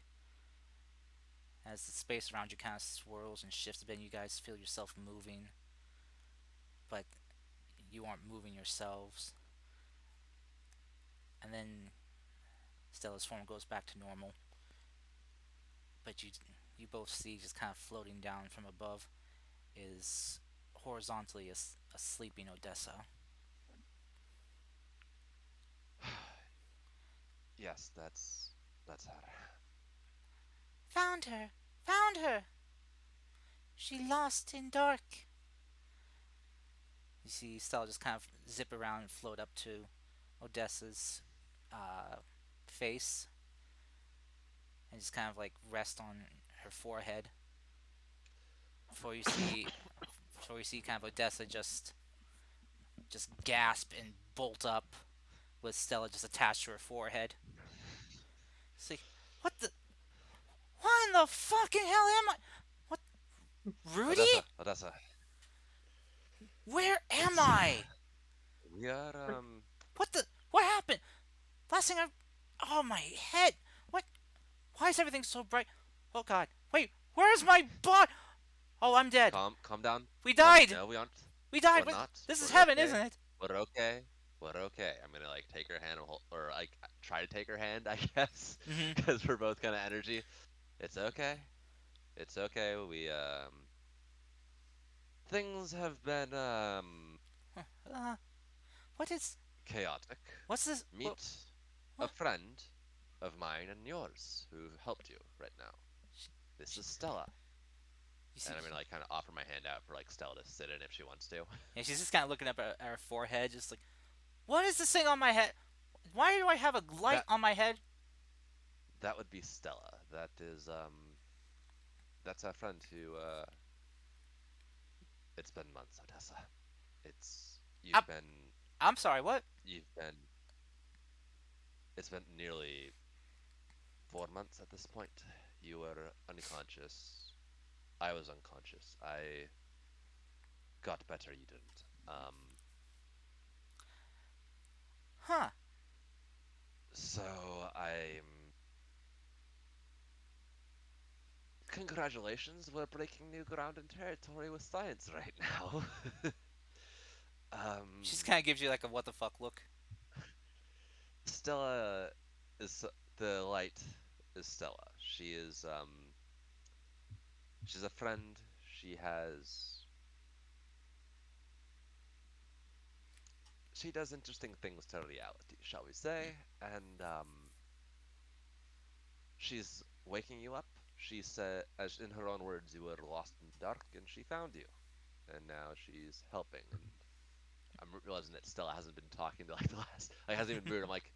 As the space around you kind of swirls and shifts a bit, you guys feel yourself moving, but you aren't moving yourselves. And then Stella's form goes back to normal, but you both see just kind of floating down from above is horizontally a sleeping Odessa. Yes, that's her. Found her! Found her! She lost in dark. You see Stella just kind of zip around and float up to Odessa's uh, face and just kind of like rest on her forehead before you see kind of Odessa just gasp and bolt up with Stella just attached to her forehead. It's like, what the? What in the fucking hell am I? What, Rudi? Odessa, Where am it's I? we are What the? What happened? Last thing I. Oh, my head. What? Why is everything so bright? Oh God. Wait, where's my body? Oh, I'm dead. calm down. We Calm. died. No, we aren't. We died. We're not. This is We're heaven, okay. isn't it? We're okay. We're okay. I'm gonna like take her hand or like try to take her hand, I guess, Mm-hmm. because we're both kind of energy. It's okay. It's okay. We things have been Uh, what is? chaotic. What's this? Meet a What? friend of mine and yours who helped you right now. Sh- This sh- is Stella. You see? And I'm gonna like kind of offer my hand out for like Stella to sit in if she wants to. Yeah, she's just kind of looking up at her forehead, just like, what is this thing on my head? Why do I have a light That on my head? that would be Stella. That's our friend who it's been months, Odessa. It's I'm, I'm sorry. What? you've been it's been nearly 4 months at this point. You were unconscious. I was unconscious. I got better, you didn't. Huh? So I'm congratulations, we're breaking new ground in territory with science right now. She just um kind of gives you like a what the fuck look. Stella is the light is Stella. She's a friend. She does interesting things to reality, shall we say? And she's waking you up. She said, as in her own words, you were lost in the dark, and she found you, and now she's helping. And I'm realizing that Stella hasn't been talking to like the last, like hasn't even moved. I'm like,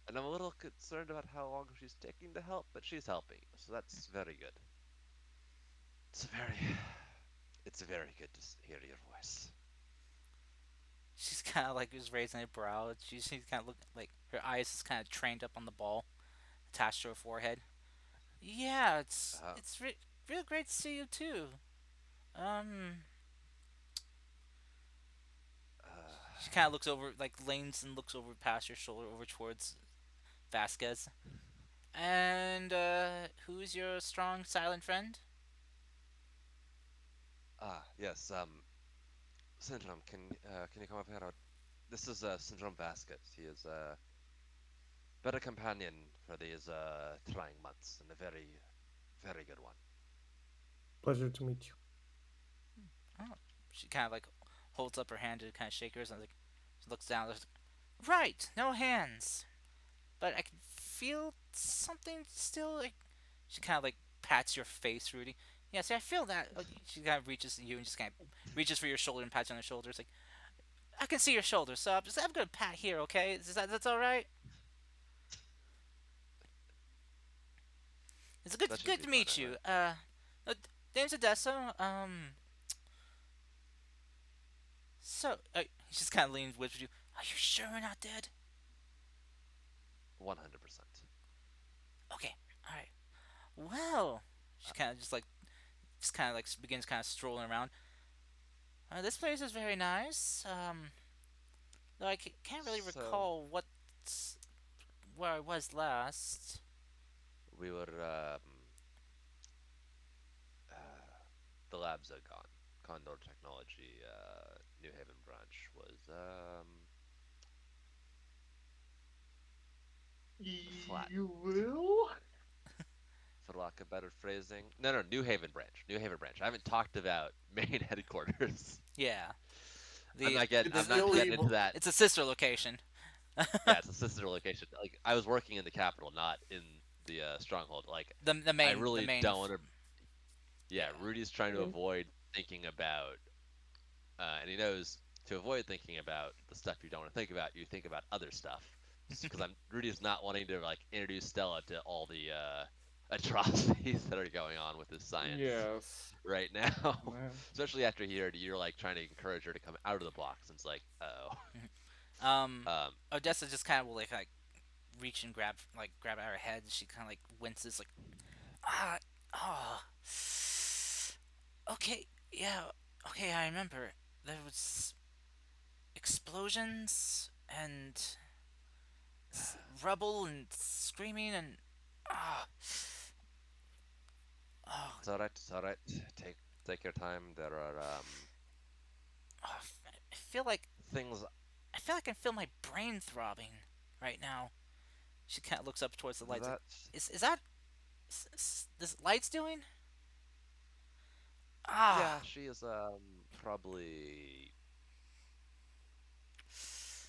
and I'm a little concerned about how long she's taking to help, but she's helping you, so that's very good. It's very, it's very good to hear your voice. She's kind of like just raising her brow. She's kind of looking like her eyes is kind of trained up on the ball attached to her forehead. Yeah, Uh, real great to see you too. Um, she uh, kind of looks over, like leans and looks over past your shoulder over towards Vasquez. And who's your strong silent friend? yes. Syndrome, can you come up here? This is Syndrome Vasquez. He is a better companion for these trying months, and a very, very good one. Pleasure to meet you. Oh, she kind of like holds up her hand to kind of shake hers and like she looks down. Like, right, no hands, but I can feel something still. Like she kind of like pats your face, Rudy. Yeah, see, I feel that. She kind of reaches to you and just kind of reaches for your shoulder and pats you on the shoulder. It's like I can see your shoulder, so I'm gonna pat here, okay? That's all right? It's That should good be to fun, meet I you. think. Uh, name's Odessa. So he just kind of leans with you. Are you sure we're not dead? 100%. Okay, all right. Well, she Uh, kind of just kind of like begins kind of strolling around. This place is very nice. Though I can't really so, recall where I was last. We were the labs are gone. Condor Technology, New Haven branch was flat, Evil? for lack of better phrasing. No, no, New Haven branch. New Haven branch. I haven't talked about main headquarters. Yeah, I'm the not getting. It's I'm the, not still the getting into evil. that. it's a sister location. Yeah, it's a sister location. Like I was working in the capital, not in the stronghold. Like I The really main. don't want to. Yeah, Yeah. Rudy's trying to Mhm. avoid thinking about, and he knows to avoid thinking about the stuff you don't want to think about. You think about other stuff, because I'm Rudy's not wanting to like introduce Stella to all the atrocities that are going on with his science Yes. right now. Man. Especially after here, you're like trying to encourage her to come out of the box, and it's like, oh, Um, um, Odessa just kind of will like reach and grab at her head. She kind of like winces like ah oh okay yeah okay I remember there was explosions and rubble and screaming and ah oh, it's all right. It's all right. Take your time. There are oh I feel like things I can feel my brain throbbing right now. She kind of looks up towards the lights like that. is that this lights doing Yeah, ah she is probably.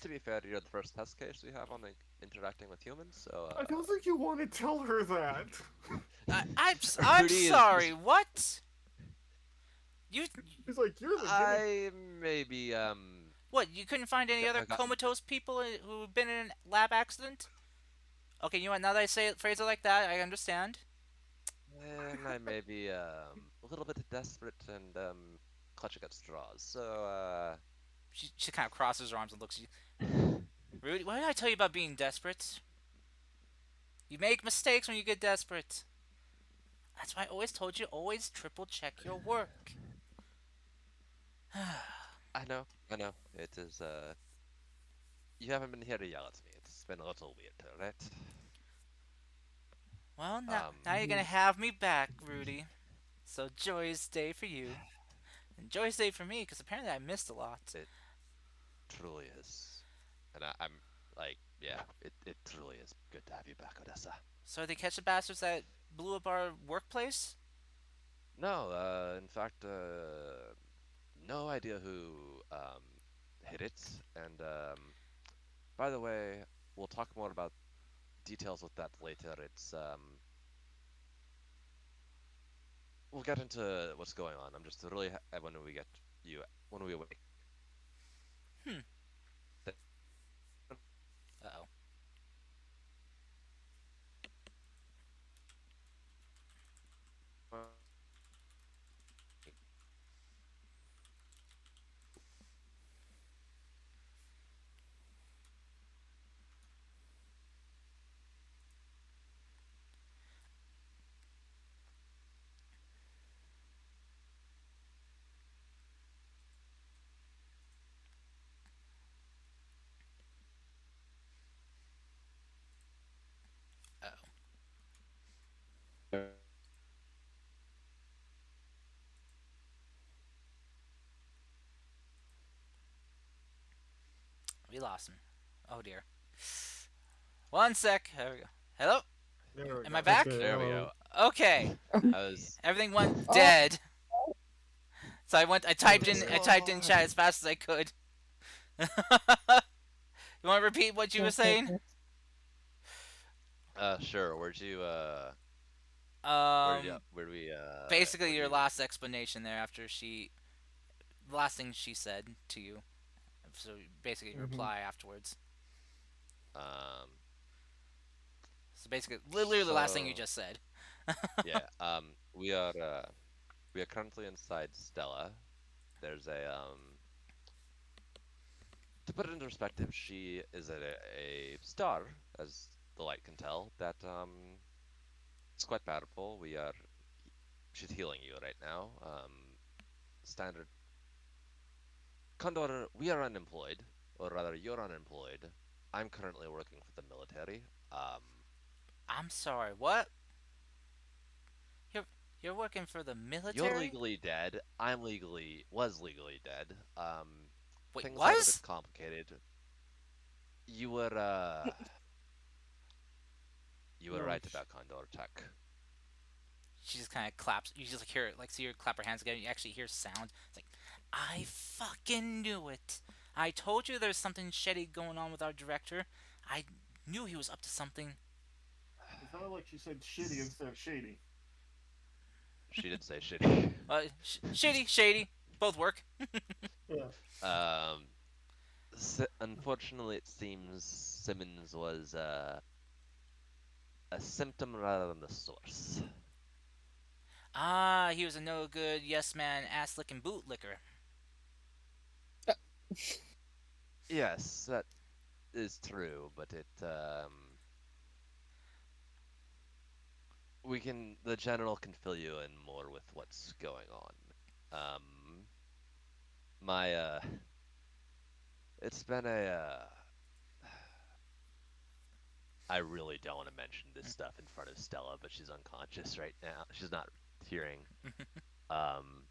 To be fair, you're the first test case we have on like, interacting with humans, so I don't think you want to tell her that. I'm Rudy is sorry. What? You He's like, you're the guinea. I maybe what? You couldn't find any other I've gotten comatose people who've been in a lab accident? Okay, you know what? Now that I say it, phrase it like that, I understand. and I may be a little bit desperate and clutching at straws. So She kind of crosses her arms and looks at you. Rudy, what did I tell you about being desperate? You make mistakes when you get desperate. That's why I always told you always triple check your work. I know. It is you haven't been here to yell at me. It's been a little weird, right? Well, now you're Um gonna have me back, Rudy. So joyous day for you, and joyous day for me because apparently I missed a lot. it truly is. And I'm like, yeah, it truly is good to have you back, Odessa. So they catch the bastards that blew up our workplace? No, in fact, no idea who hit it. And by the way, we'll talk more about details with that later. It's we'll get into what's going on. I'm just really when we get you when we awake. Hmm. Uh-oh. Uh-oh. We lost him. Oh dear. One sec. There we go. Hello? There we Am I go. back? Okay, There we hello. go. Okay. I was Everything went Oh, dead. So I typed in chat God. as fast as I could. You want to repeat what you were oh saying? goodness. sure. Um Where basically do your you last explanation there after she the last thing she said to you. So basically your Hmm. reply afterwards. um So basically literally the last thing you so just said. yeah, we are currently inside Stella. There's a to put it into perspective, she is a star, as the light can tell, that it's quite powerful. She's healing you right now. Standard Condor, we are unemployed, or rather, you're unemployed. I'm currently working for the military. I'm sorry, what? You're you're working for the You're military? legally dead. I'm legally was legally dead. Wait, Things got a bit was? complicated. You were you were No, right about Condor Tech. She just kind of claps. You just like hear it, like see her clap her hands again. You actually hear sound. It's like, I fucking knew it. I told you there's something shady going on with our director. I knew he was up to something. it sounded like she said shitty instead of shady. She did say shitty. Shady, shady, both work. Yeah. um, Unfortunately, it seems Simmons was a symptom rather than the source. Ah, he was a no good yes man, ass licking bootlicker. Yes, that is true, but the general can fill you in more with what's going on. Um, my it's been a I really don't want to mention this stuff in front of Stella, but she's unconscious right now. She's not hearing. Um,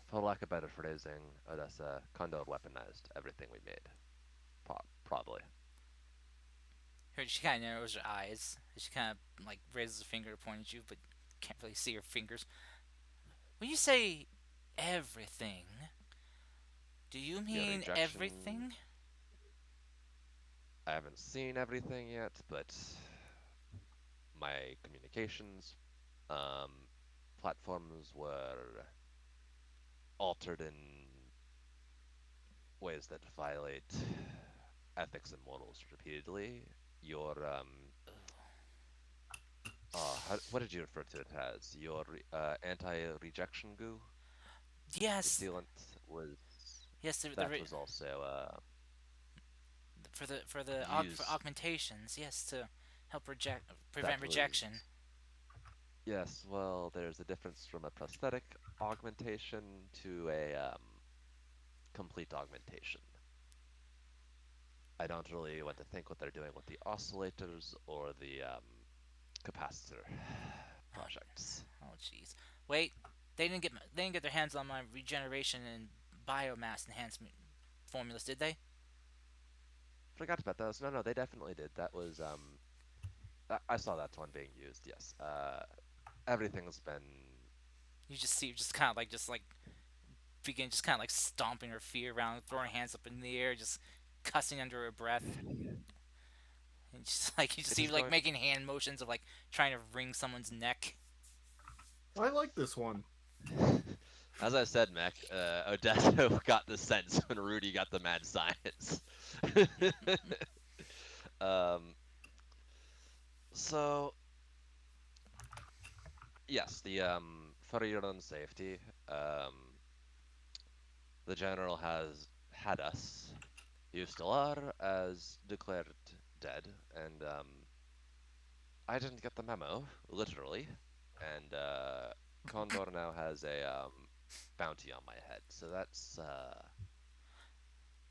for lack of better phrasing, Odessa Condor weaponized everything we made. Probably. She kind of narrows her eyes. She kind of like raises a finger to point at you, but can't really see her fingers. When you say everything, do you Your mean rejection. everything? I haven't seen everything yet, but my communications um, platforms were altered in ways that violate ethics and morals repeatedly. Your what did you refer to it as? Your anti-rejection goo, the Yes, sealant was yes. that was also For used. augmentations, yes, to help prevent That rejection. was yes. Well, there's a difference from a prosthetic augmentation to a complete augmentation. I don't really want to think what they're doing with the oscillators or the capacitor projects. Oh, jeez. Wait, they didn't get their hands on my regeneration and biomass enhancement formulas, did they? Forgot about those. No, no, they definitely did. That was I saw that one being used. Yes. Everything's been You just see, just kind of like, begin just kind of like stomping her feet around, throwing her hands up in the air, just cussing under her breath, and just like you just it see is her, like going. making hand motions of like trying to wring someone's neck. I like this one. As I said, Mac, Odessa got the sense when Rudi got the mad science. um, so yes, the for your own safety, the general has had us. You still are, as declared dead, and I didn't get the memo, literally, and Condor now has a bounty on my head, so that's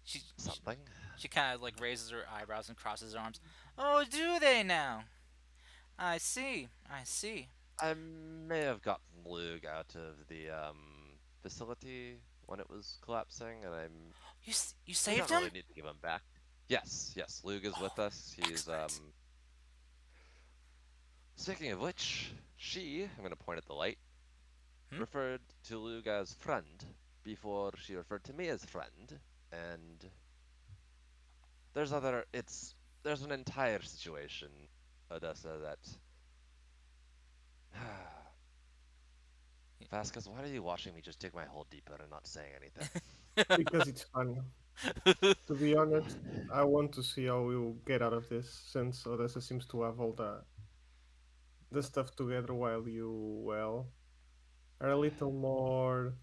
She she, something. she kind of like raises her eyebrows and crosses her arms. Oh, do they now? I see. I see. I may have gotten Lug out of the facility when it was collapsing, and You we saved don't really him? need to give him back. Yes, yes, Lug is Oh, with us. He's excellent. speaking of which, I'm gonna point at the light, Hmm? referred to Lug as friend before she referred to me as friend, and there's an entire situation, Odessa, that Vasquez, why are you watching me just dig my hole deeper and not saying anything? Because it's fun. To be honest, I want to see how we will get out of this, since Odessa seems to have all the stuff together, while you, well, are a little more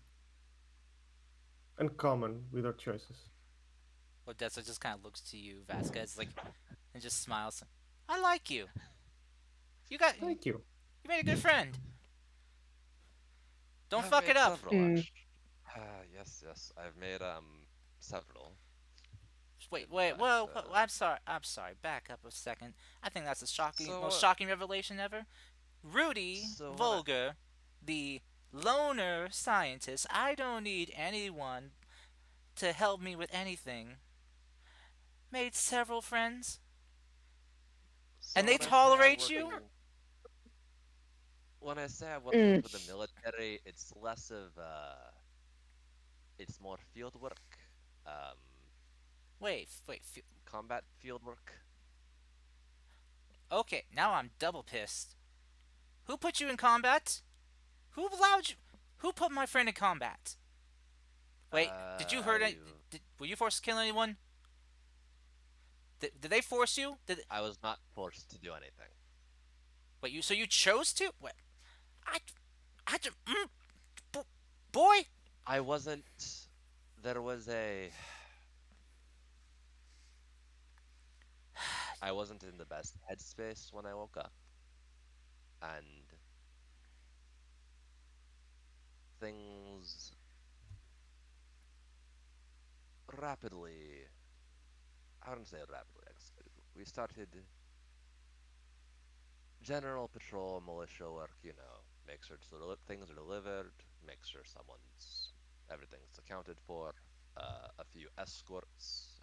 uncommon with our choices. Odessa just kind of looks to you, Vasquez, like, and just smiles. I like you. You Thank you. made a good friend. Don't I've fuck it made up. several, Mm. actually. Yes, yes. I've made several. Wait, In wait, fact, whoa, whoa, I'm sorry, I'm sorry. Back up a second. I think that's the most so shocking revelation ever. Rudy so when I Volger, the loner scientist. I don't need anyone to help me with anything. Made several friends, and so they when I say I'm tolerate you. working when I say I'm working Mm. for the military, it's less of it's more field work, Wait, wait. combat field work. Okay, now I'm double pissed. Who put you in combat? Who allowed you? Who put my friend in combat? Wait, did you hurt any? I Were you forced to kill anyone? Did they force you? I was not forced to do anything. Wait, you? So you chose to? What? I, I just, boy. I wasn't. There was a. I wasn't in the best headspace when I woke up, and things rapidly. I wouldn't say rapidly. We started general patrol, militia work. Make sure things are delivered, make sure everything's accounted for. A few escorts.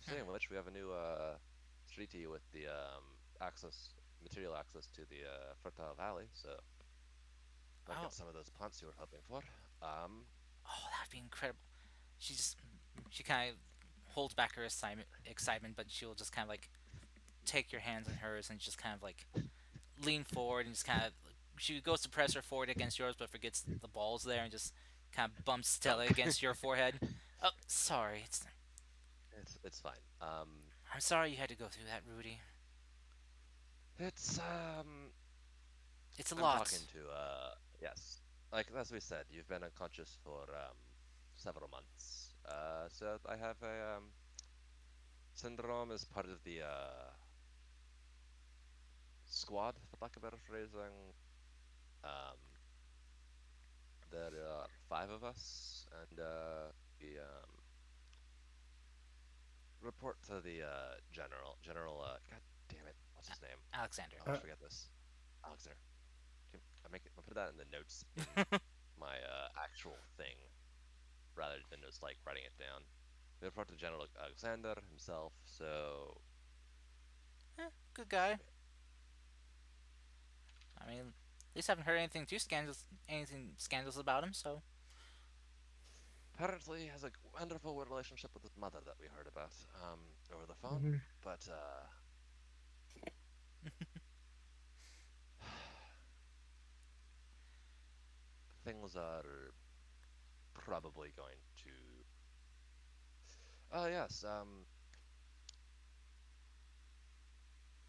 Speaking of which, we have a new treaty with the material access to the fertile valley, so might Oh, get some of those plants you were hoping for. oh, that'd be incredible. She just, she kind of holds back her excitement, but she'll just kind of like take your hands in hers and just kind of like lean forward and just kind of. She goes to press her forward against yours, but forgets the ball's there and just kind of bumps Stella Dunk. against your forehead. Oh, sorry. It's fine. I'm sorry you had to go through that, Rudy. It's It's a I'm talking lot. to yes, like as we said, you've been unconscious for several months. So I have a syndrome as part of the squad, for lack of better phrasing. Um, there are five of us, and we report to the general. God damn it, what's his name? Alexander. I always Uh, forget this. Alexander. I put that in the notes in my actual thing rather than just like writing it down. We report to General Alexander himself. So Good guy. yeah. I mean, at least I haven't heard anything scandalous about him. So, Apparently, he has a wonderful relationship with his mother that we heard about over the phone. mhm. But things are probably going to. Oh yes.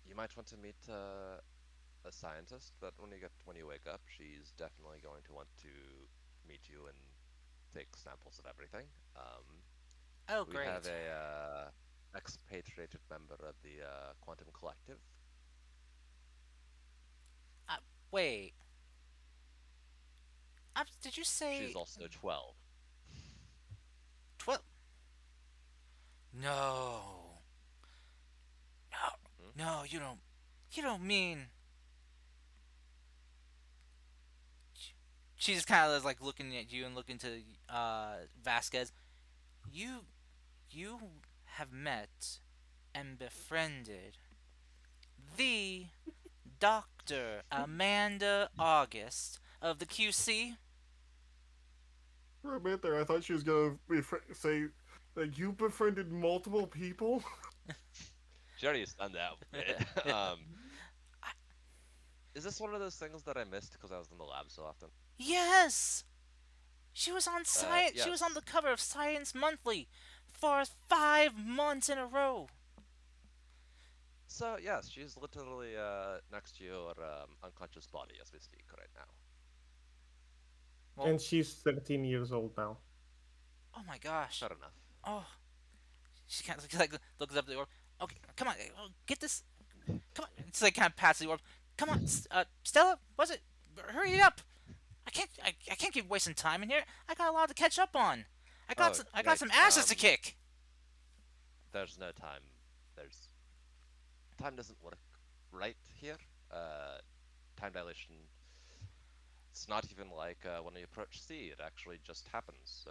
You might want to meet a scientist, but when you wake up, she's definitely going to want to meet you and take samples of everything. oh We have great. a expatriated member of the Quantum Collective. Uh, wait. Did you She's say also 12. 12? No, no, Hmm? no. You don't. You don't mean. She just kind of is like looking at you and looking to Vasquez. You you have met and befriended the Doctor Amanda August of the QC. For a minute there, I thought she was gonna say that you befriended multiple people. She already has done that bit. Is this one of those things that I missed because I was in the lab so often? Yes, she was on Science. She was on Yes. the cover of Science Monthly for 5 months in a row. So yes, she's literally next to your unconscious body as we speak right now. Well, And she's 13 years old now. oh my gosh. Fair enough. Oh, she kind of like looks up at the orb. Okay, come on, get this. Come on. It's like kind of past the orb. Come on, Stella. Was it? Hurry up. I can't keep wasting time in here. I got a lot to catch up on. Oh, I got right. some asses to kick. There's no time. There's time doesn't work right here. Uh, Time dilation. It's not even like when you approach C. It actually just happens. So,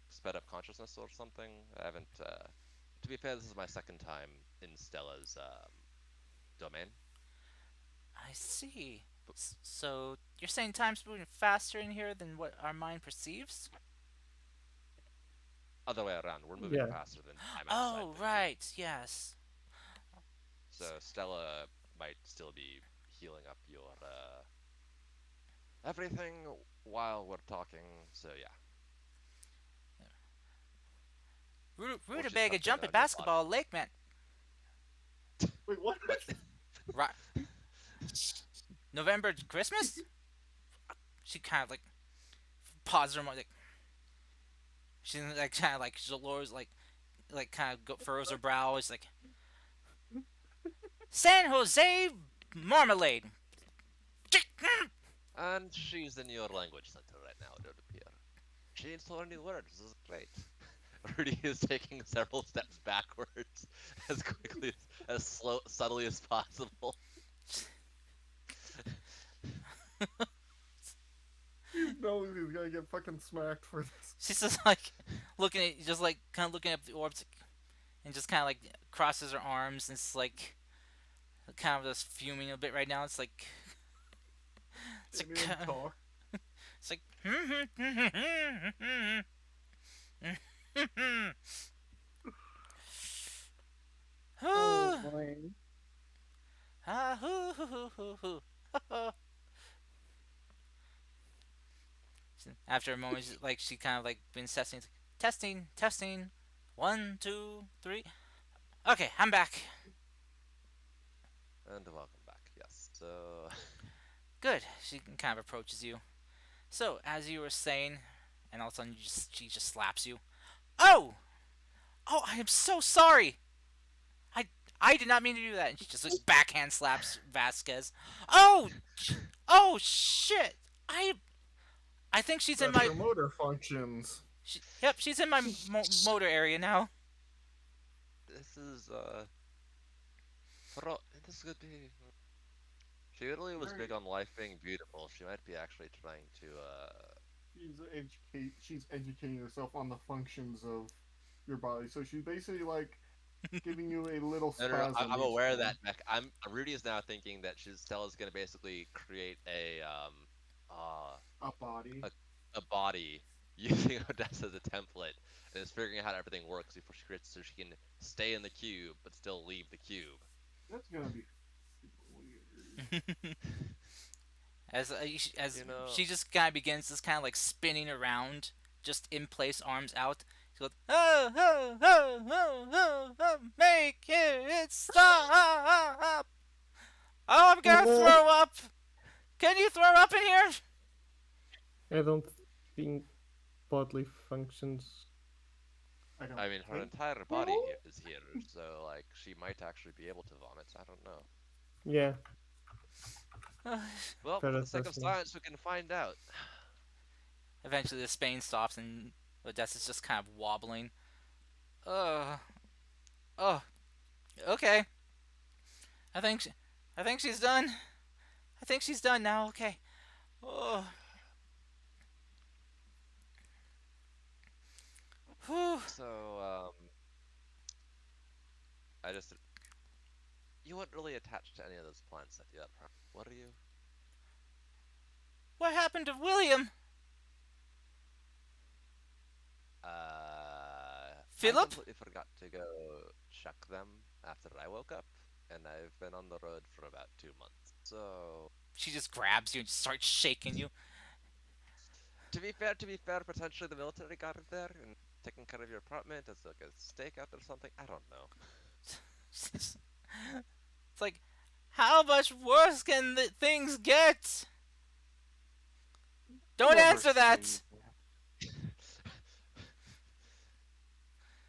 sped up consciousness or something. I haven't. To be fair, this is my second time in Stella's domain. I see. But So you're saying time's moving faster in here than what our mind perceives? other way around, we're moving Yeah. faster than time outside Oh, the cube. right. Yes. So Stella might still be healing up your everything while we're talking. So yeah, or she's Rutabaga something jump at on your body. basketball lake, man. Wait, what? What? Right. November Christmas? She kind of like pauses her mind, like she like kind of like she lowers like kind of furrows her brow. It's like San Jose marmalade. And she's in your language center right now, it would appear. She needs to learn new words. This is great. Rudy is taking several steps backwards as quickly as subtly as possible. He knows he's gonna get fucking smacked for this. She's just like just like kind of looking up the orbs, and just kind of like crosses her arms and it's like kind of just fuming a bit right now. It's Can't like even talk. it's like Oh boy. ah, hoo, hoo, hoo, hoo, hoo. After a moment, like she kind of like been testing, testing, testing. 1, 2, 3. Okay, I'm back. And welcome back. Yes. So Good. She kind of approaches you. So as you were saying, and all of a sudden she just slaps you. Oh, oh, I am so sorry. I I did not mean to do that. And she just like backhand slaps Vasquez. Oh, oh shit. I think she's in That's my. her motor functions. Yep, she's in my motor area now. this is this could be. She really was big Right. on life being beautiful. She might be actually trying to She's educating herself on the functions of your body. So she's basically like giving you a little No, no, no. spasm I'm each aware of time. that, Beck. Rudy is now thinking that Stella's gonna basically create uh A body. a, a body using Odessa as a template and is figuring out how everything works before she creates so she can stay in the cube but still leave the cube. That's gonna be super weird. As You know, she just kind of begins this kind of like spinning around, just in place, arms out. She goes, oh, oh, oh, oh, oh, oh, make it stop! Oh, I'm gonna throw up. Can you throw up in here? I don't think bodily functions. I don't I mean, her think entire so. body is here, so like she might actually be able to vomit. I don't know. Yeah, Well, fair for the sake of assessment. science, we can find out. Eventually, the Spain stops and Odessa's just kind of wobbling. Oh, oh, okay. I think, I think she's done. I think she's done now. Okay. Oh, whew. So, I just you weren't really attached to any of those plants that you had, what are you? What happened to William? I Philip? completely forgot to go check them after I woke up, and I've been on the road for about 2 months. So, She just grabs you and just starts shaking you. to be fair, potentially the military got it there and taking care of your apartment as like a stakeout or something. I don't know. It's like, how much worse can things get? Don't Never answer say that.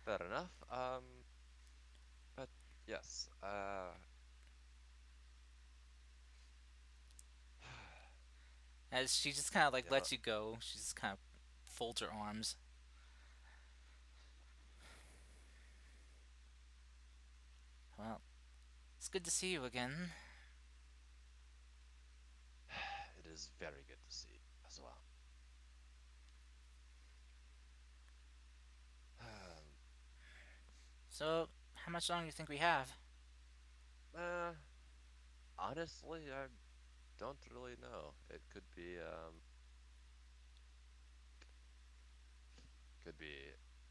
Fair enough. But yes. As she just kind of like Yeah. lets you go, she just kind of folds her arms. Well, it's good to see you again. It is very good to see as well. So, how much longer do you think we have? uh, Honestly, I don't really know. It could be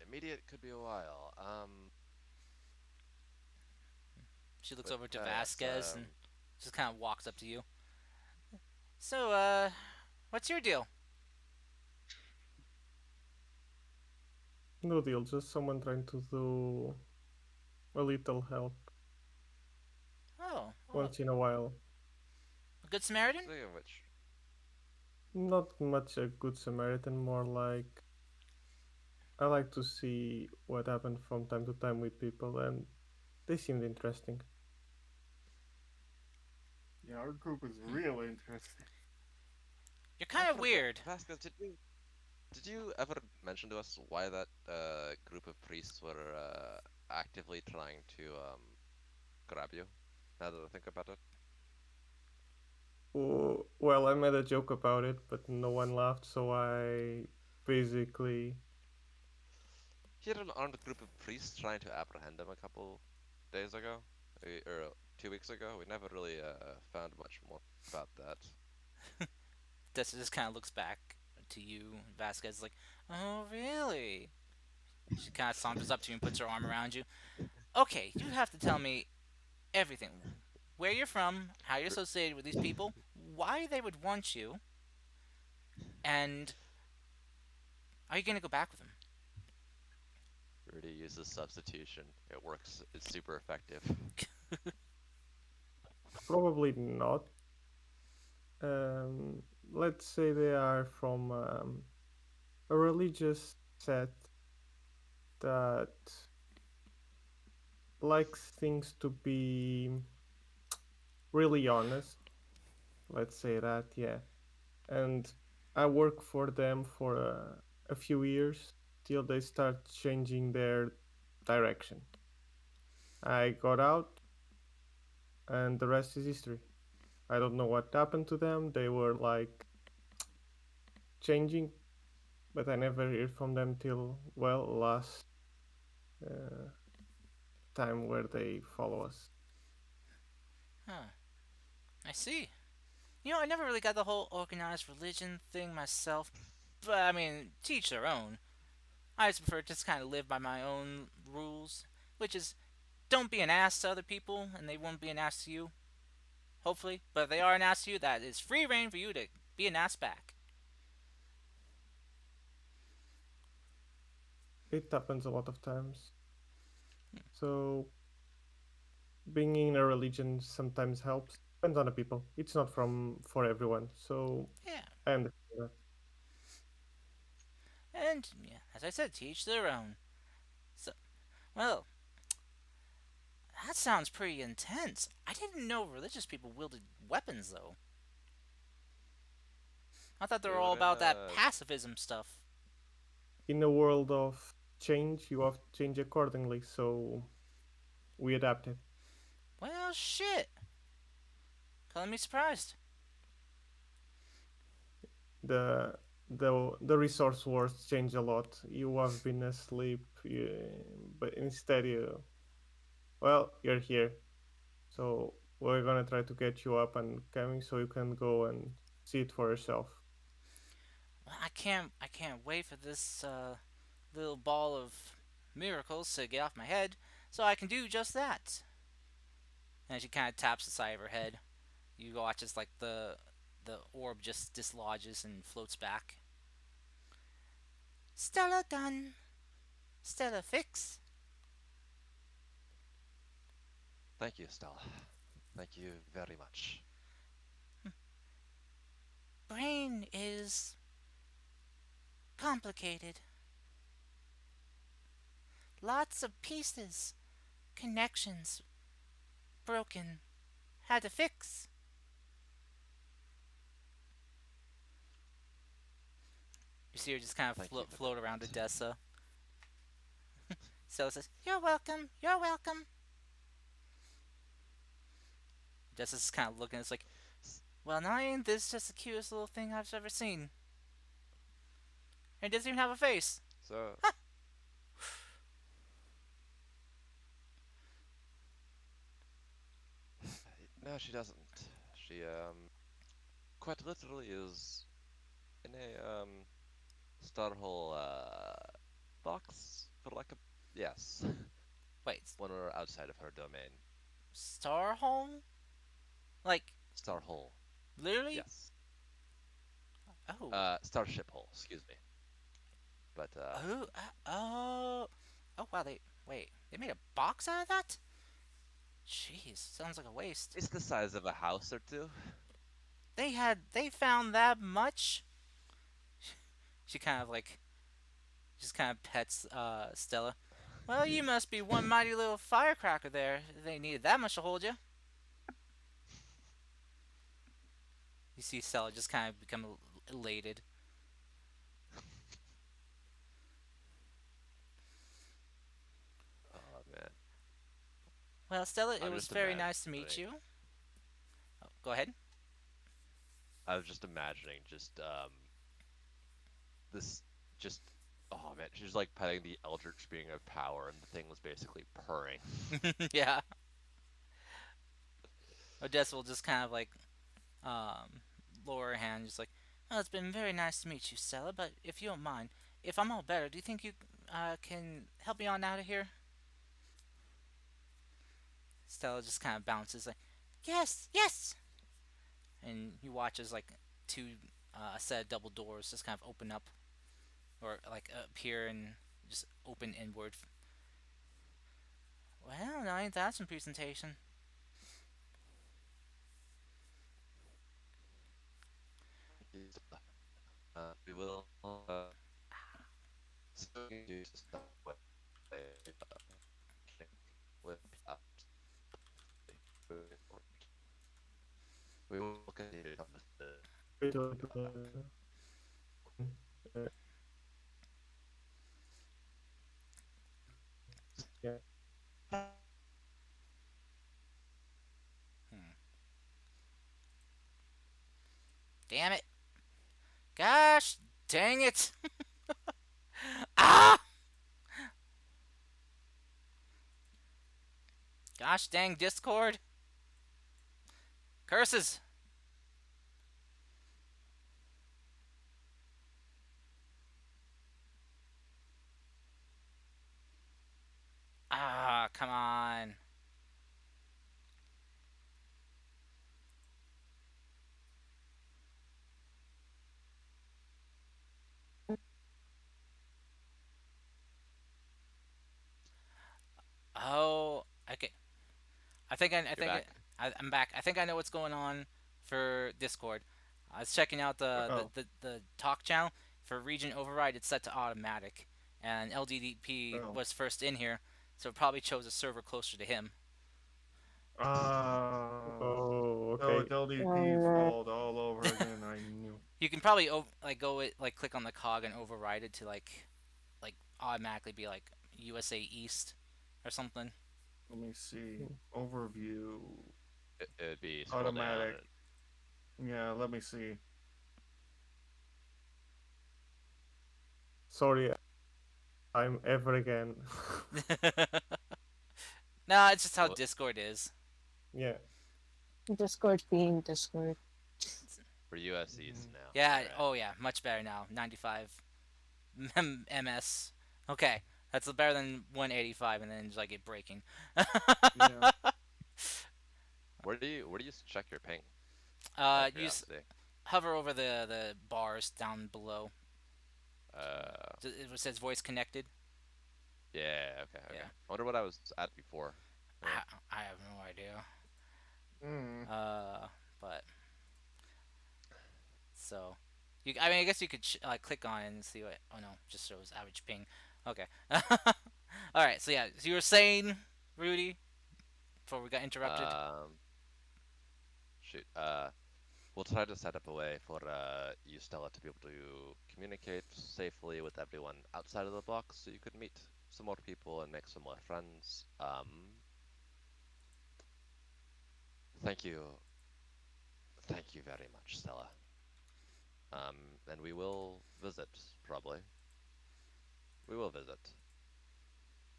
immediate, could be a while. She looks But over to yes, Vasquez and just kind of walks up to you. So, what's your deal? No deal, just someone trying to do a little help Oh, once in a while. a good Samaritan? speaking of which, Not much a good Samaritan, more like I like to see what happened from time to time with people, and they seemed interesting. Yeah, our group is real interesting. You're I kind of forgot. weird. Vasquez, did you ever mention to us why that group of priests were actively trying to grab you? Now that I think about it, Oh, well, I made a joke about it, but no one laughed, so I basically. he had an armed group of priests trying to apprehend him a couple days ago, or 2 weeks ago. We never really found much more about that. Dessa just kind of looks back to you. Vasquez is like, oh, really? She kind of saunters up to you and puts her arm around you. Okay, you have to tell me everything. Where you're from, how you're R- associated with these people, why they would want you, and are you going to go back with them? Rudi uses substitution. It works. It's super effective. Probably not. Let's say they are from a religious set that likes things to be really honest. Let's say that, yeah. And I work for them for a few years till they start changing their direction. I got out, and the rest is history. I don't know what happened to them. They were like changing, but I never heard from them till, well, last uh, time where they follow us. Huh, I see. I never really got the whole organized religion thing myself, but I mean, teach their own. I just prefer to just kind of live by my own rules, which is don't be an ass to other people, and they won't be an ass to you, hopefully. But if they are an ass to you, that is free reign for you to be an ass back. It happens a lot of times. So being in a religion sometimes helps. Depends on the people. It's not from for everyone. So Yeah, I understand that. and yeah, as I said, teach their own. So, well, that sounds pretty intense. I didn't know religious people wielded weapons, though. I thought they We were all were in about that pacifism stuff. In a world of change, you have to change accordingly. So we adapted. Well, shit. Calling me surprised. The the resource wars change a lot. You have been asleep, but instead you're here. So we're gonna try to get you up and coming so you can go and see it for yourself. Well, I can't wait for this little ball of miracles to get off my head, so I can do just that. And she kind of taps the side of her head. You watch as like the orb just dislodges and floats back. Stella done. Stella fix. Thank you, Stella. Thank you very much. Brain is complicated. Lots of pieces, connections broken. Had to fix. You see her just kind of Thank you for float around that. Odessa. Stella says, "You're welcome. You're welcome." Odessa's just kind of looking. It's like, S- well, not ain't this just the cutest little thing I've ever seen. And it doesn't even have a face. So no, she doesn't. She quite literally is in a Starhole box for like a yes, Wait, one or outside of her domain. Star Home? Like, Starhole, literally? yes. Oh. Starship hole, excuse me. But Oh. Oh. Oh, wow, they made a box out of that? Jeez, sounds like a waste. it's the size of a house or two. They found that much? She kind of like, just kind of pets, Stella. Well, you must be one mighty little firecracker there. They needed that much to hold you. You see Stella just kind of become elated. Oh man, Well, Stella, it I'm was just very nice to meet imagining. you. Oh, go ahead. I was just imagining this just oh man, she's like petting the eldritch being of power, and the thing was basically purring. Yeah. Odessa will just kind of like um, lower her hand, just like, "Well, it's been very nice to meet you, Stella. But if you don't mind, if I'm all better, do you think you can help me on out of here?" Stella just kind of bounces like, "Yes, yes." And you watch as like two a set of double doors just kind of open up or like appear and just open inward. Well, now ain't that some presentation? We will so we can do stuff with with moving forward. We will continue to with the Wait, wait, uh, yeah. Hmm. Damn it! Gosh, dang it! Ah! Gosh dang Discord! Curses! Ah, come on. Oh, okay. I you're think back. I'm back. I think I know what's going on for Discord. I was checking out Oh, the talk channel for region override. It's set to automatic, and LDDP oh, was first in here, so it probably chose a server closer to him. ah. Oh, So it's okay. LDP's fault all over again. I knew. You can probably like like click on the cog and override it to like automatically be like USA East or something. Let me see. Overview. It'd be scroll down Automatic. and Yeah, let me see. Sorry, I'm ever again. Nah, it's just how well, Discord is. Yeah. Discord being Discord. for US East Mhm. now. All Yeah. right. Oh yeah. Much better now. 95 ms. Okay. That's better than 185, and then just like it breaking. Yeah. Where do you check your ping? Out of You curiosity. hover over the bars down below. Uh, It says voice connected. yeah. Okay. Okay. Yeah. I wonder what I was at before. Yeah. I have no idea. Mm. Uh, but so I mean, I guess you could click on it and see what. Oh no, just shows average ping. Okay. All right. So yeah, so you were saying, Rudy, before we got interrupted. Um. Shoot. We'll try to set up a way for you, Stella, to be able to communicate safely with everyone outside of the box, so you could meet some more people and make some more friends. Thank you, thank you very much, Stella. And we will visit probably. We will visit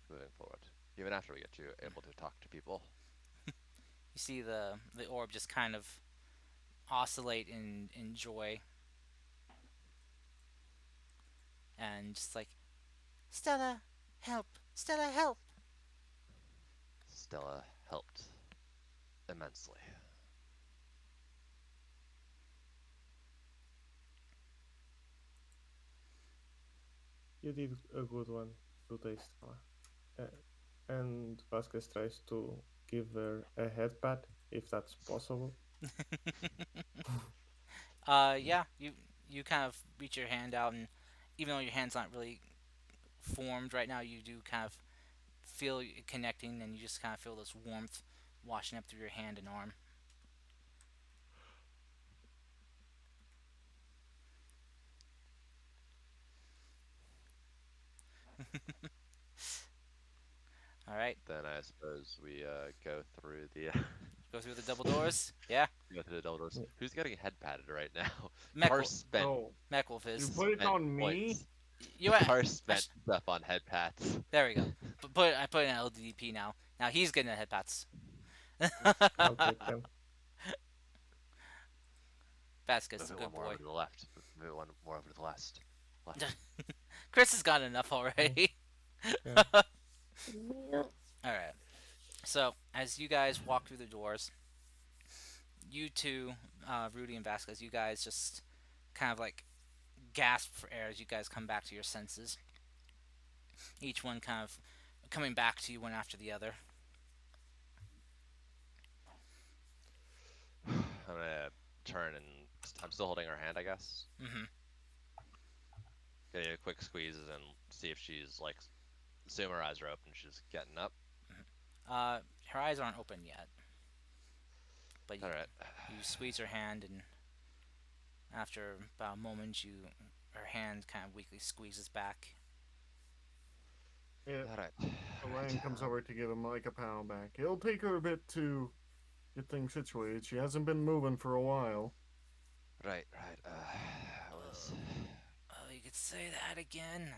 moving forward, even after we get you able to talk to people. You see the orb just kind of oscillate in joy and just like, Stella, help! Stella, help! Stella helped immensely. You did a good one today, Stella. Uh, and Vasquez tries to give her a head pat, if that's possible. Yeah, you kind of reach your hand out, and even though your hand's not really formed right now, you do kind of feel it connecting, and you just kind of feel this warmth washing up through your hand and arm. All right, Then I suppose we go through the go through the double doors. Yeah, go through the double doors. Who's getting head patted right now? Car Meckwolf, spent Oh, Meckwolf you is. put it spent on me? points. You, I, Car I spent stuff on head pats. there we go. I put in LDP now. Now he's getting the headpats. I'll take them. Vasquez, a Move it one good more over boy. to the left. Move it one more over to the left. Left. Chris has got enough Mm, already. yeah. Yeah. All right. So as you guys walk through the doors, you two, Rudy and Vasquez, you guys just kind of like gasp for air as you guys come back to your senses. Each one kind of coming back to you one after the other. I'm gonna turn and I'm still holding her hand, I guess. Mm-hmm. Get a quick squeeze and see if she's like, assume her eyes are open. She's getting up. Her eyes aren't open yet, but All right. you squeeze her hand, and after about a moment, her hand kind of weakly squeezes back. Yeah, All right. All Orion right. comes over to give him like a pound back. It'll take her a bit to get things situated. She hasn't been moving for a while. Right. Right. That was. Oh, you could say that again.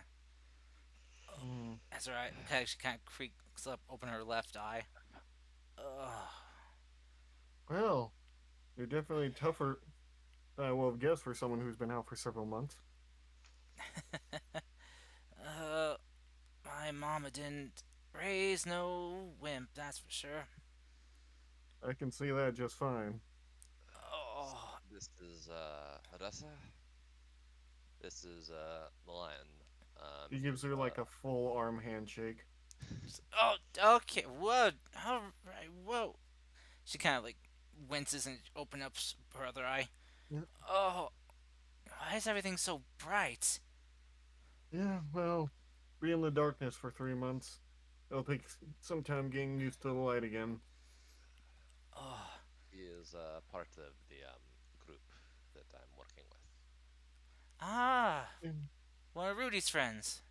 Mm. That's alright. Okay, she kind of creaks up, open her left eye. Ugh. Well, you're definitely tougher than I would have guessed for someone who's been out for several months. uh, my mama didn't raise no wimp, that's for sure. I can see that just fine. Oh, This is Haressa. This is the lion. He gives her like a full arm handshake. oh, okay. Whoa. All right. Whoa. She kind of like winces and opens up her other eye. Yeah, Oh, why is everything so bright? yeah, well, be in the darkness for 3 months. It'll take some time getting used to the light again. Oh, He is part of the group that I'm working with. ah, Mm. one of Rudy's friends.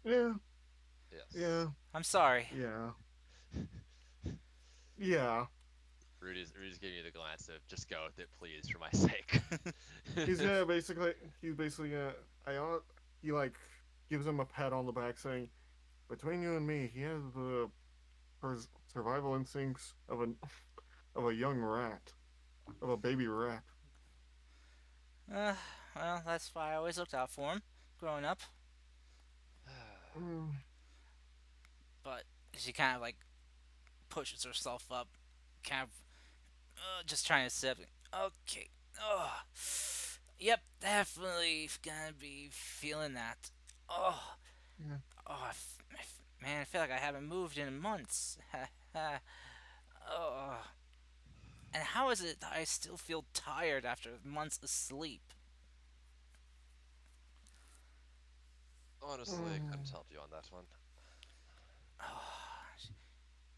Yeah, Yes. yeah, I'm sorry. yeah, yeah. Rudy's giving you the glance of just go with it, please, for my sake. He's basically he like gives him a pat on the back, saying, "Between you and me, he has the survival instincts of a young rat, of a baby rat." Uh, well, that's why I always looked out for him, growing up. Mm, But she kind of like pushes herself up, kind of just trying to sip. Okay. Oh, yep, definitely gonna be feeling that. Oh, yeah. man, I feel like I haven't moved in months. Oh, and how is it that I still feel tired after months of sleep? Honestly, I couldn't Mm, help you on that one. Oh,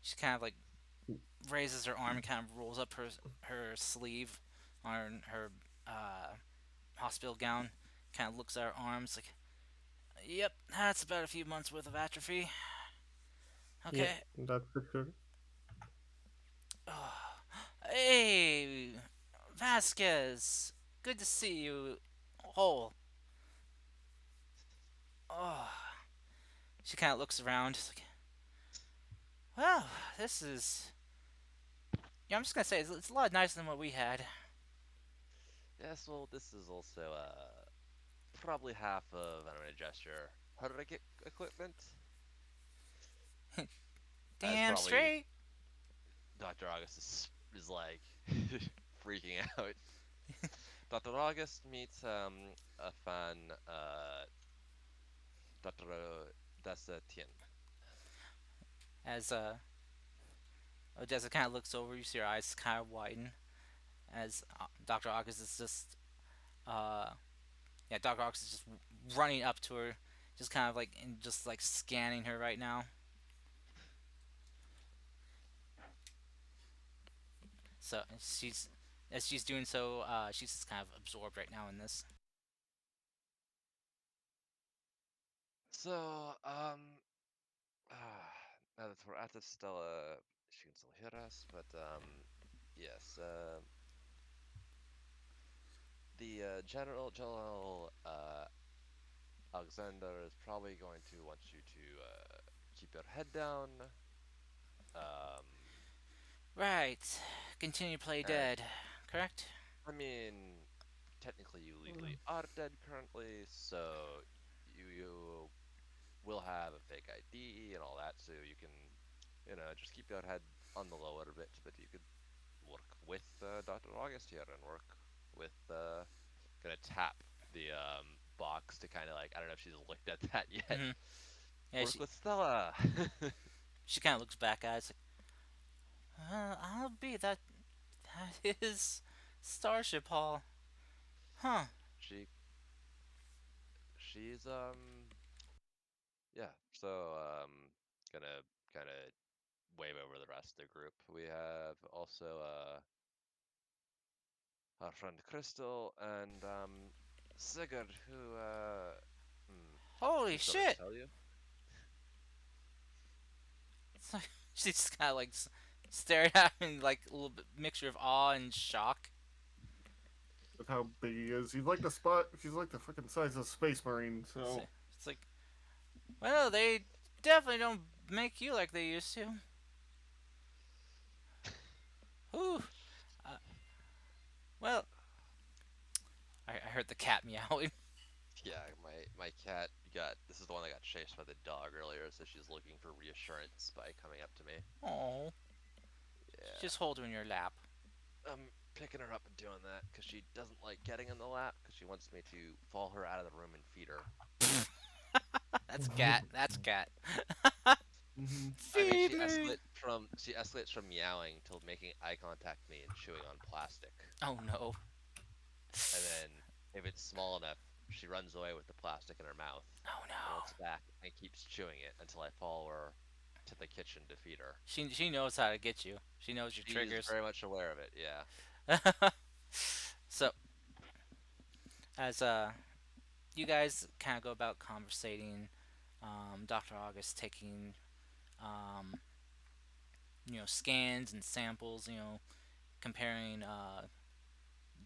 she kind of like raises her arm and kind of rolls up her sleeve. on her uh, hospital gown. Kind of looks at her arms like, "Yep, that's about a few months worth of atrophy." Yep, Okay. that's for sure. Hey, Vasquez. Good to see you whole. Oh, she kind of looks around. She's like, well, this is. Yeah, I'm just gonna say it's a lot nicer than what we had. Yes, well, this is also probably half of I'm gonna gesture Hurricane equipment, as Damn probably straight. Dr. August is like freaking out. Dr. August meets a fan, Dr. Dasatien. As Odessa kind of looks over, you see her eyes kind of widen. As Doctor August is just uh yeah, Doctor August is just running up to her, just kind of like and just like scanning her right now. So she's as she's doing so, she's just kind of absorbed right now in this. So, now that we're at it, Stella, she can still hear us, but yes, the General Alexander is probably going to want you to keep your head down. Um, Right. Continue to play and dead. Correct. I mean, technically you legally are dead currently, so you will have a fake ID and all that, so you can, just keep your head on the low a little bit, but you could work with Dr. August here and work with gonna tap the box to kind of like, I don't know if she's looked at that yet. Mm-hmm. Yeah, Work she with Stella. she kind of looks back at us like, I'll be that. That is Starship Hall, huh? she she's yeah, so gonna kind of wave over the rest of the group. We have also our friend Crystal and Sigurd, who Holy he's gonna shit! tell you. It's like, she's just kind of like staring at him like a little bit mixture of awe and shock. With how big he is. He's like the spot. He's like the fucking size of Space Marine. So So it's like, well, they definitely don't make you like they used to. Whew. Uh, well, I heard the cat meowing. Yeah, my cat got this is the one that got chased by the dog earlier, so she's looking for reassurance by coming up to me. Oh, Yeah, just hold her in your lap. I'm picking her up and doing that because she doesn't like getting in the lap because she wants me to fall her out of the room and feed her. That's cat. That's cat. hmm I mean, Feed me. she escalates from meowing to making eye contact with me and chewing on plastic. Oh no. And then if it's small enough, she runs away with the plastic in her mouth Oh and no. looks back and keeps chewing it until I follow her to the kitchen to feed her. She knows how to get you. She knows your She's triggers. very much aware of it, yeah. So as you guys kind of go about conversating, Dr. August taking um, scans and samples, comparing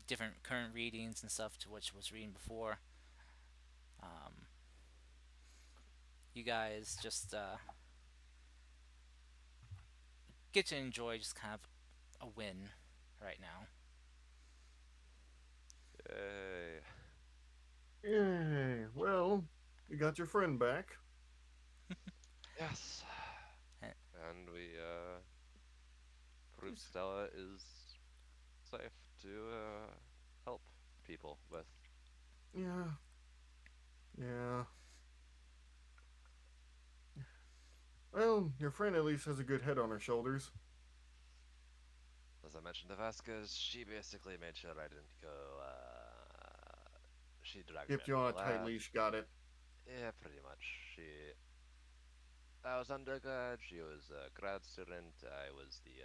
different current readings and stuff to what she was reading before. Um, you guys just get to enjoy just kind of a win right now. Yay. Yay. Well, you got your friend back. Yes. Eh, And we prove Stella is safe to help people with. Yeah. Yeah. Well, your friend at least has a good head on her shoulders. As I mentioned to Vasquez, she basically made sure I didn't go. She dragged me Kept you into on the a tight lab. leash. Got it. Yeah, pretty much. I was undergrad. She was a grad student. I was the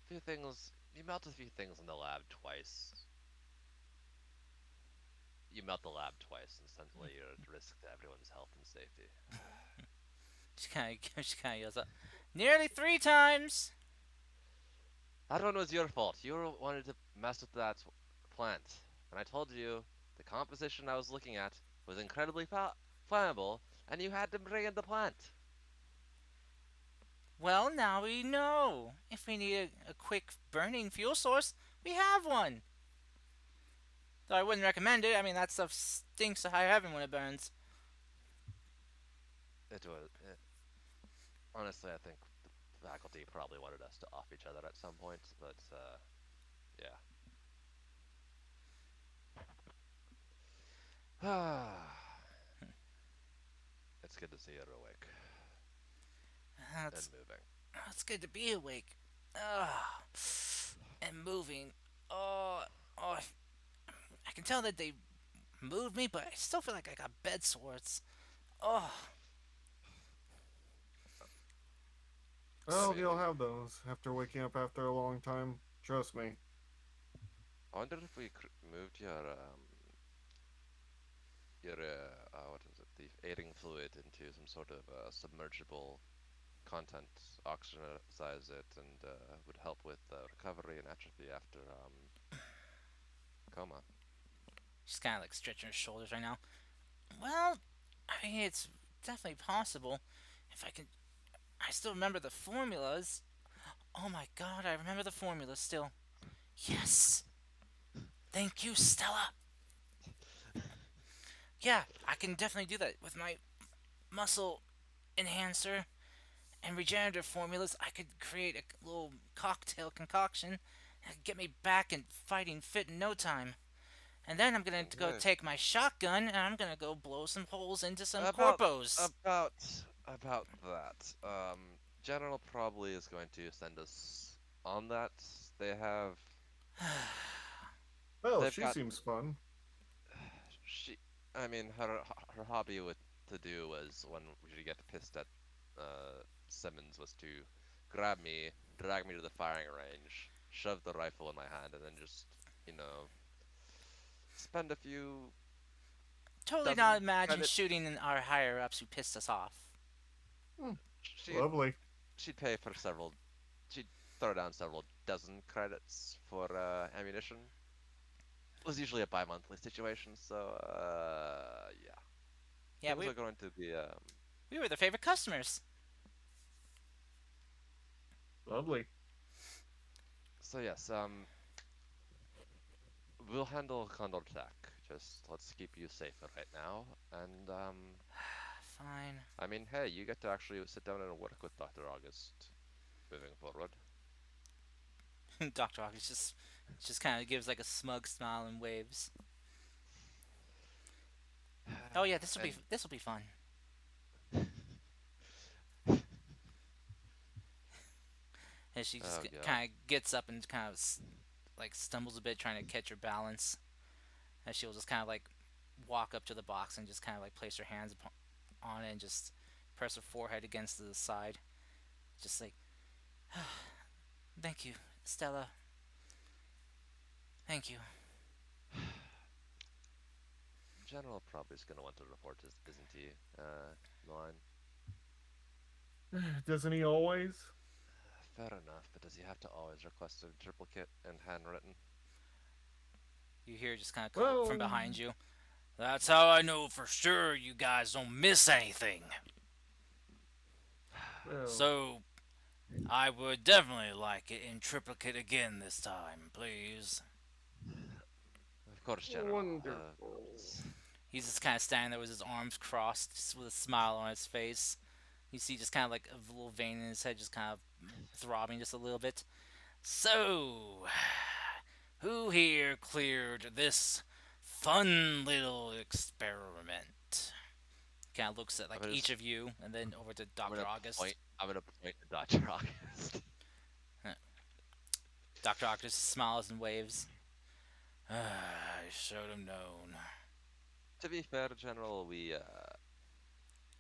few things You melt a few things in the lab twice. You melt the lab twice, and suddenly you're at risk to everyone's health and safety. She kind of yells out, "Nearly 3 times!" That one was your fault. You wanted to mess with that plant, and I told you the composition I was looking at was incredibly flammable, and you had to bring in the plant. Well, now we know. If we need a quick burning fuel source, we have one. Though I wouldn't recommend it. I mean, that stuff stinks to high heaven when it burns. It was honestly, I think the faculty probably wanted us to off each other at some point, but yeah. It's good to see you're awake and That's moving. it's good to be awake. Ugh. And moving. Oh, oh, I can tell that they moved me, but I still feel like I got bed sores. Oh, I Well, mean, you'll have those after waking up after a long time. Trust me. I wonder if we moved your what is it, the aiding fluid into some sort of submergible content, oxygenicize it, and would help with recovery and atrophy after coma. she's kind of like stretching her shoulders right now. Well, I mean, it's definitely possible. If I can, I still remember the formulas. Oh my god, I remember the formulas still. Yes! Thank you, Stella! Yeah, I can definitely do that with my muscle enhancer and regenerative formulas. I could create a little cocktail concoction that could get me back and fighting fit in no time. And then I'm gonna go Okay. take my shotgun and I'm gonna go blow some holes into some About corpos. about that. General probably is going to send us on that. They have Well, they've she got seems fun. she. I mean, her hobby with to do was when she get pissed at Simmons was to grab me, drag me to the firing range, shove the rifle in my hand, and then just you know spend a few Totally not dozen imagine credits. shooting our higher ups who pissed us off. Hmm, She'd lovely. she'd pay for several. She'd throw down several dozen credits for ammunition. It was usually a bi-monthly situation, so yeah, Yeah, things we are going to be we were their favorite customers. Lovely. so yes, we'll handle Condor Tech. Just let's keep you safe for right now. And Fine. I mean, hey, you get to actually sit down and work with Dr. August moving forward. Dr. August just kind of gives like a smug smile and waves. Oh yeah, And this will be fun. And she just oh god, kind of gets up and kind of like stumbles a bit trying to catch her balance. And she'll just kind of like walk up to the box and just kind of like place her hands on it and just press her forehead against the side. Just like, thank you, Stella. Thank you. General probably is gonna want to report, isn't he? Line. Doesn't he always? Fair enough, but does he have to always request a triplicate and handwritten? You hear just kind of call from Well, behind you. That's how I know for sure you guys don't miss anything. well, So, I would definitely like it in triplicate again this time, please. Of course, General. wonderful. He's just kind of standing there with his arms crossed, just with a smile on his face. You see just kind of like a little vein in his head just kind of throbbing just a little bit. So, who here cleared this fun little experiment? Kind of looks at I'm like gonna each just, of you and then over to I'm Dr. gonna August. point. I'm gonna point to Dr. August. Dr. August smiles and waves. I should have known. To be fair, General, we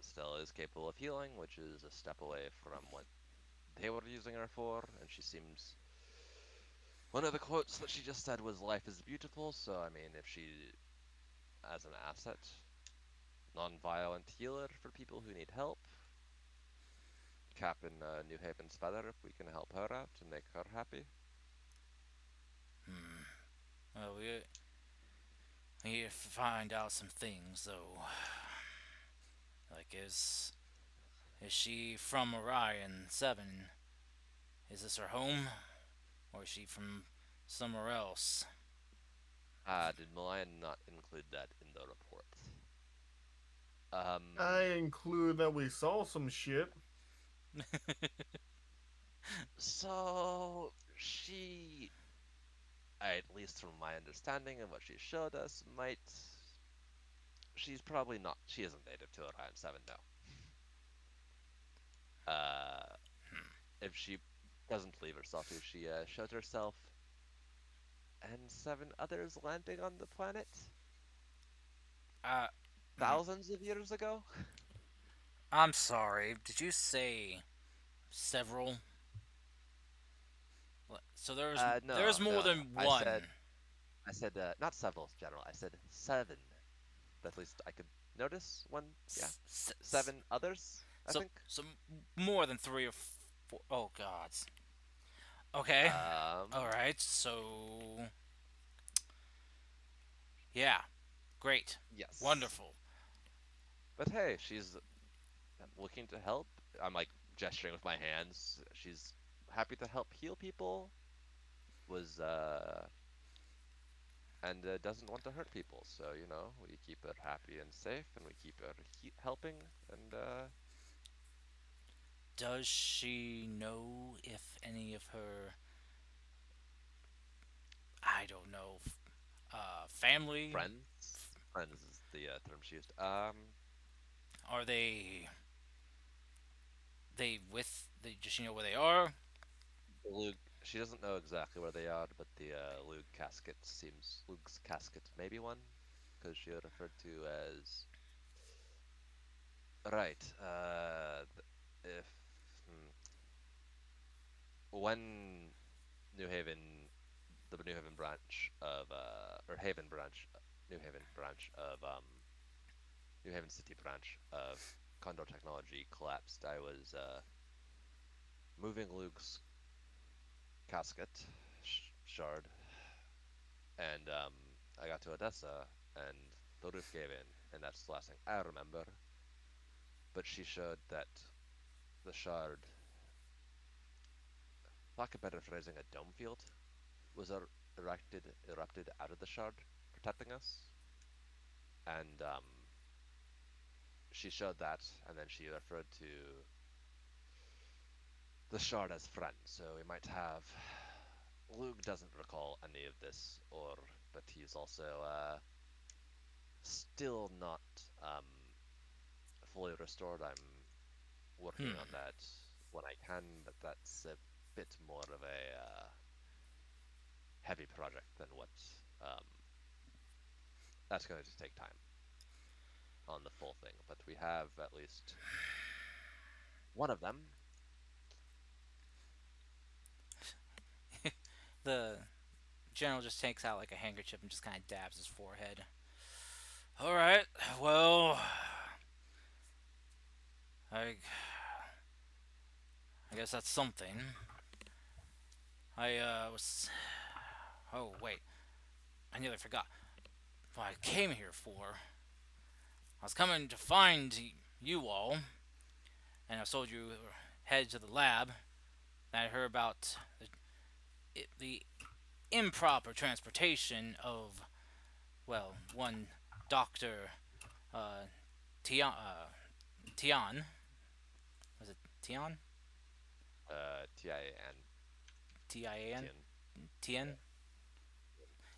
Stella is capable of healing, which is a step away from what they were using her for, and she seems One of the quotes that she just said was "Life is beautiful." So I mean, if she, as an asset, non-violent healer for people who need help, Captain New Haven's feather, if we can help her out and make her happy. Well, we need to find out some things though. Like, is she from Orion 7? Is this her home, or is she from somewhere else? Did Malayan not include that in the report? I Um, include that we saw some shit. so she, at least from my understanding of what she showed us, might. She's probably not. She isn't native to Orion 7, no. Uh, if she doesn't leave herself here, she showed herself and 7 others landing on the planet Uh, thousands of years ago. I'm sorry. Did you say several? So there's No, more no, no. than I said, one. I said, not several, General. I said 7. That at least I could notice one. Yeah, S- s- s- 7 others. I so think. so more than 3 or 4. Oh gods. Okay. All Um, right. So yeah, great, yes. wonderful. But hey, she's looking to help. I'm like gesturing with my hands. She's happy to help heal people. Was and doesn't want to hurt people. So we keep her happy and safe, and we keep her helping. And Does she know if any of her, I don't know, family, friends is the term she used. are they with? Does she know where they are? Luke. She doesn't know exactly where they are, but the Luke's casket maybe one, because she referred to as right. If hmm, when New Haven, the New Haven branch of or Haven branch, New Haven branch of New Haven City branch of Condor Technology collapsed, I was moving Luke's casket shard, and I got to Odessa, and the roof gave in, and that's the last thing I remember. But she showed that the shard, lack of better phrasing, a dome field was erupted out of the shard, protecting us, and she showed that, and then she referred to the shard as friend. So we might have. Luke doesn't recall any of this, but he's also still not fully restored. I'm working Hmm. on that when I can, but that's a bit more of a heavy project than what um, that's going to take time on the full thing. But we have at least one of them. The general just takes out like a handkerchief and just kind of dabs his forehead. All right. Well, I I guess that's something. I was. Oh wait, I nearly forgot what I came here for. I was coming to find you all, and I told you head to the lab. And I heard about the improper transportation of, well, one Doctor uh, Tian. Tian, was it Tian? TIA and Tian? Tien. Yeah. Tien?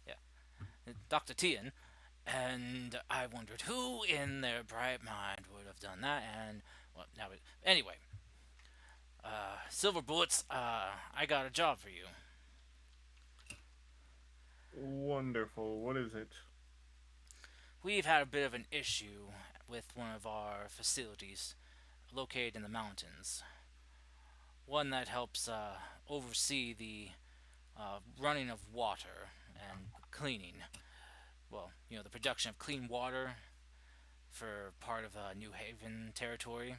Yeah, Doctor Tian. And I wondered who in their bright mind would have done that. And well, now, anyway, Silver Bullets. I got a job for you. Wonderful. What is it? We've had a bit of an issue with one of our facilities located in the mountains. One that helps oversee the running of water and cleaning. Well, the production of clean water for part of New Haven territory.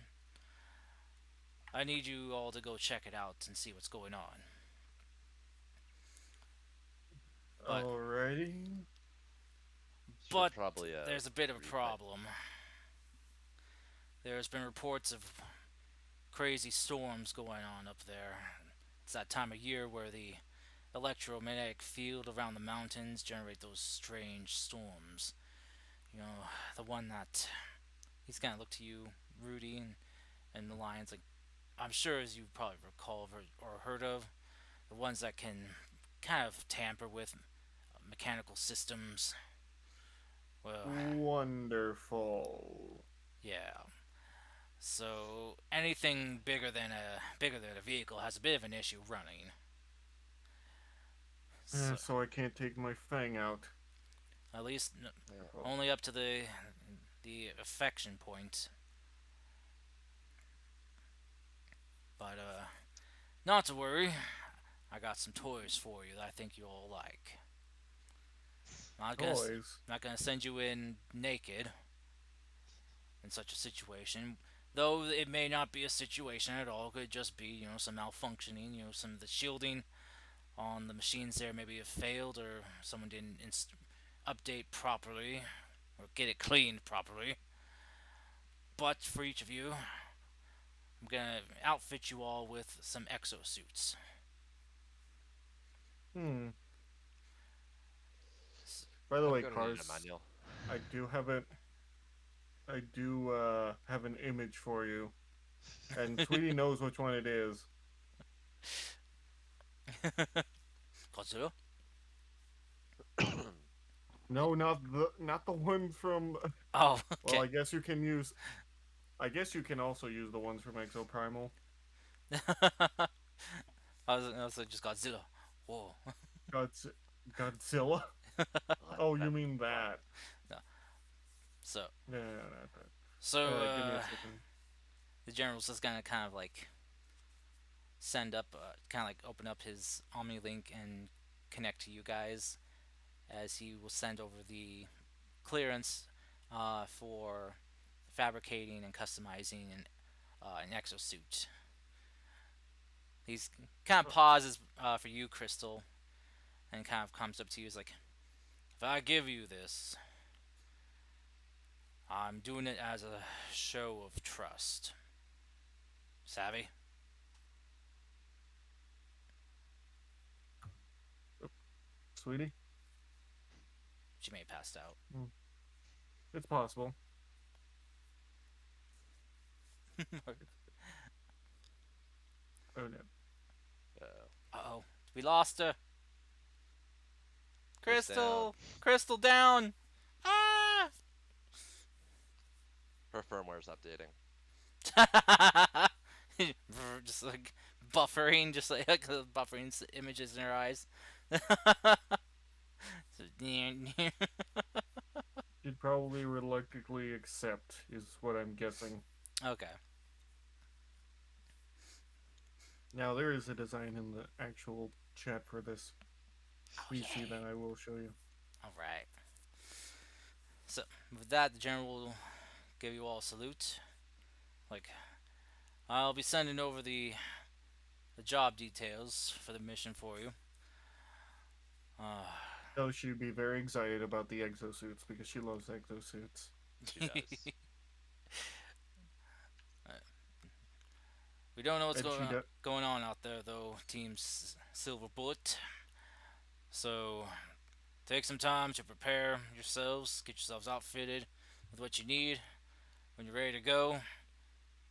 I need you all to go check it out and see what's going on. But Alrighty. Should but probably there's a bit of a replay. problem. There's been reports of crazy storms going on up there. It's that time of year where the electromagnetic field around the mountains generate those strange storms. The one that he's gonna look to you, Rudy, and the lions. Like I'm sure, as you probably recall or heard of, the ones that can kind of tamper with mechanical systems. Well, Wonderful. yeah. So anything bigger than a vehicle has a bit of an issue running. So So I can't take my fang out. at least Yeah. Oh, only up to the affection point. But not to worry. I got some toys for you that I think you'll like. I'm toys. not gonna send you in naked in such a situation. Though it may not be a situation at all, it could just be, some malfunctioning, some of the shielding on the machines there maybe have failed or someone didn't update properly or get it cleaned properly. But for each of you, I'm gonna outfit you all with some exosuits. Hmm. By the I'm way, gonna need a Cars, manual. I do have it. I do have an image for you, and Tweety knows which one it is. Godzilla? No, not the one from. Oh, Well, okay. I guess you can also use the ones from Exoprimal. I was like, just Godzilla. Whoa. God's Godzilla. Oh, you mean Godzilla. that? No. So, No, no, not that. so Give me a second. the general's just gonna kind of like kind of like open up his Omni Link and connect to you guys, as he will send over the clearance for fabricating and customizing an exosuit. He's kind of Oh, pauses for you, Crystal, and kind of comes up to you. He's like, "If I give you this, I'm doing it as a show of trust. Savvy?" sweetie. She may have passed out. Hmm. It's possible. It's, oh no. Uh, Uh oh, we lost her. what's down? Crystal, Crystal down. Ah! Her firmware's updating. Just like buffering, just like buffering images in her eyes. So, She'd probably reluctantly accept, is what I'm guessing. okay. Now there is a design in the actual chat for this Oh PC that yay! I will show you. All right. So with that, the general will give you all a salute. Like I'll be sending over the job details for the mission for you. Uh, So she'd be very excited about the exosuits because she loves exosuits. She does. we don't know what's And she does. going on out there though, Team Silver Bullet. So take some time to prepare yourselves, get yourselves outfitted with what you need. When you're ready to go,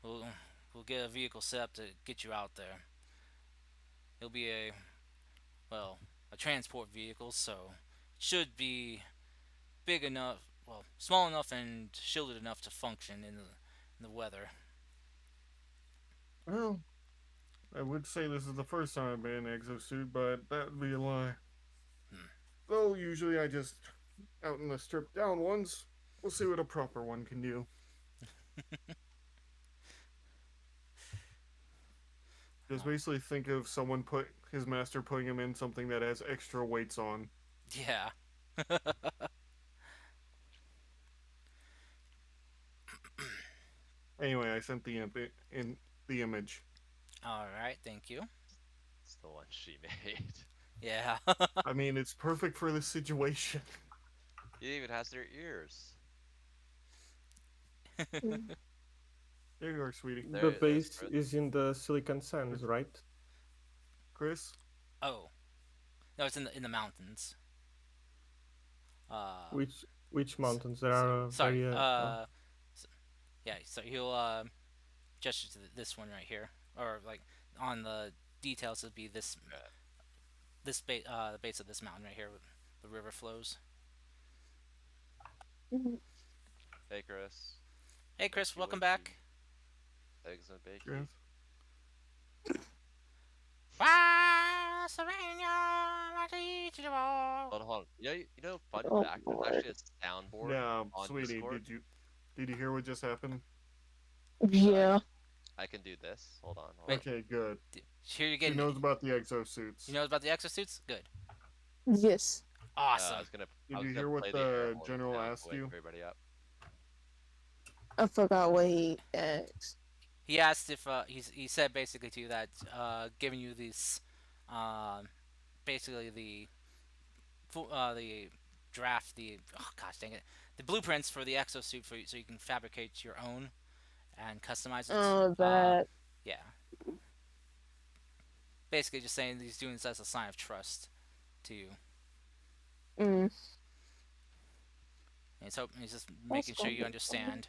we'll we'll get a vehicle set up to get you out there. It'll be a transport vehicle, so it should be big enough, well, small enough and shielded enough to function in the weather. Well, I would say this is the first time I've been in an exosuit, but that would be a lie. Hmm. Though usually I just out in the stripped down ones. We'll see what a proper one can do. Just Oh. basically think of someone his master putting him in something that has extra weights on. Yeah. Anyway, I sent in the image. All right. Thank you. It's the one she made. Yeah. I mean, it's perfect for this situation. It even has their ears. Mm. There you are, sweetie. The There's base Chris. is in the Silicon Sands, right? Chris, Oh no, it's in the mountains. Uh, Which mountains? There so, are sorry. very S yeah. So he'll gesture to this one right here, or like on the details, it'd be Okay. the base of this mountain right here. The river flows. Mm. Hey, Chris. Hey, Chris, Wakey welcome wakey. back. Eggs and bakey. Chris. Hold on, hold on. Fun Oh fact. There's boy. actually a soundboard Yeah, on sweetie, Discord. did you hear what just happened? So I Yeah. I can do this. Hold on, hold Wait, on. Okay, good. here you're She getting. knows about the You exosuits. know about the exosuits? Good. Yes. I Awesome. was gonna I Did was you gonna hear what play the air the horn general sound to asked wake you? everybody up. I forgot what he asked. He asked if he said basically to you that giving you these um basically the draft oh gosh dang it, the blueprints for the exosuit for you, so you can fabricate your own and customize it. Oh, that. Yeah, basically just saying he's doing this as a sign of trust to you. Mm, And he's just that's making sure gonna you be fun. understand.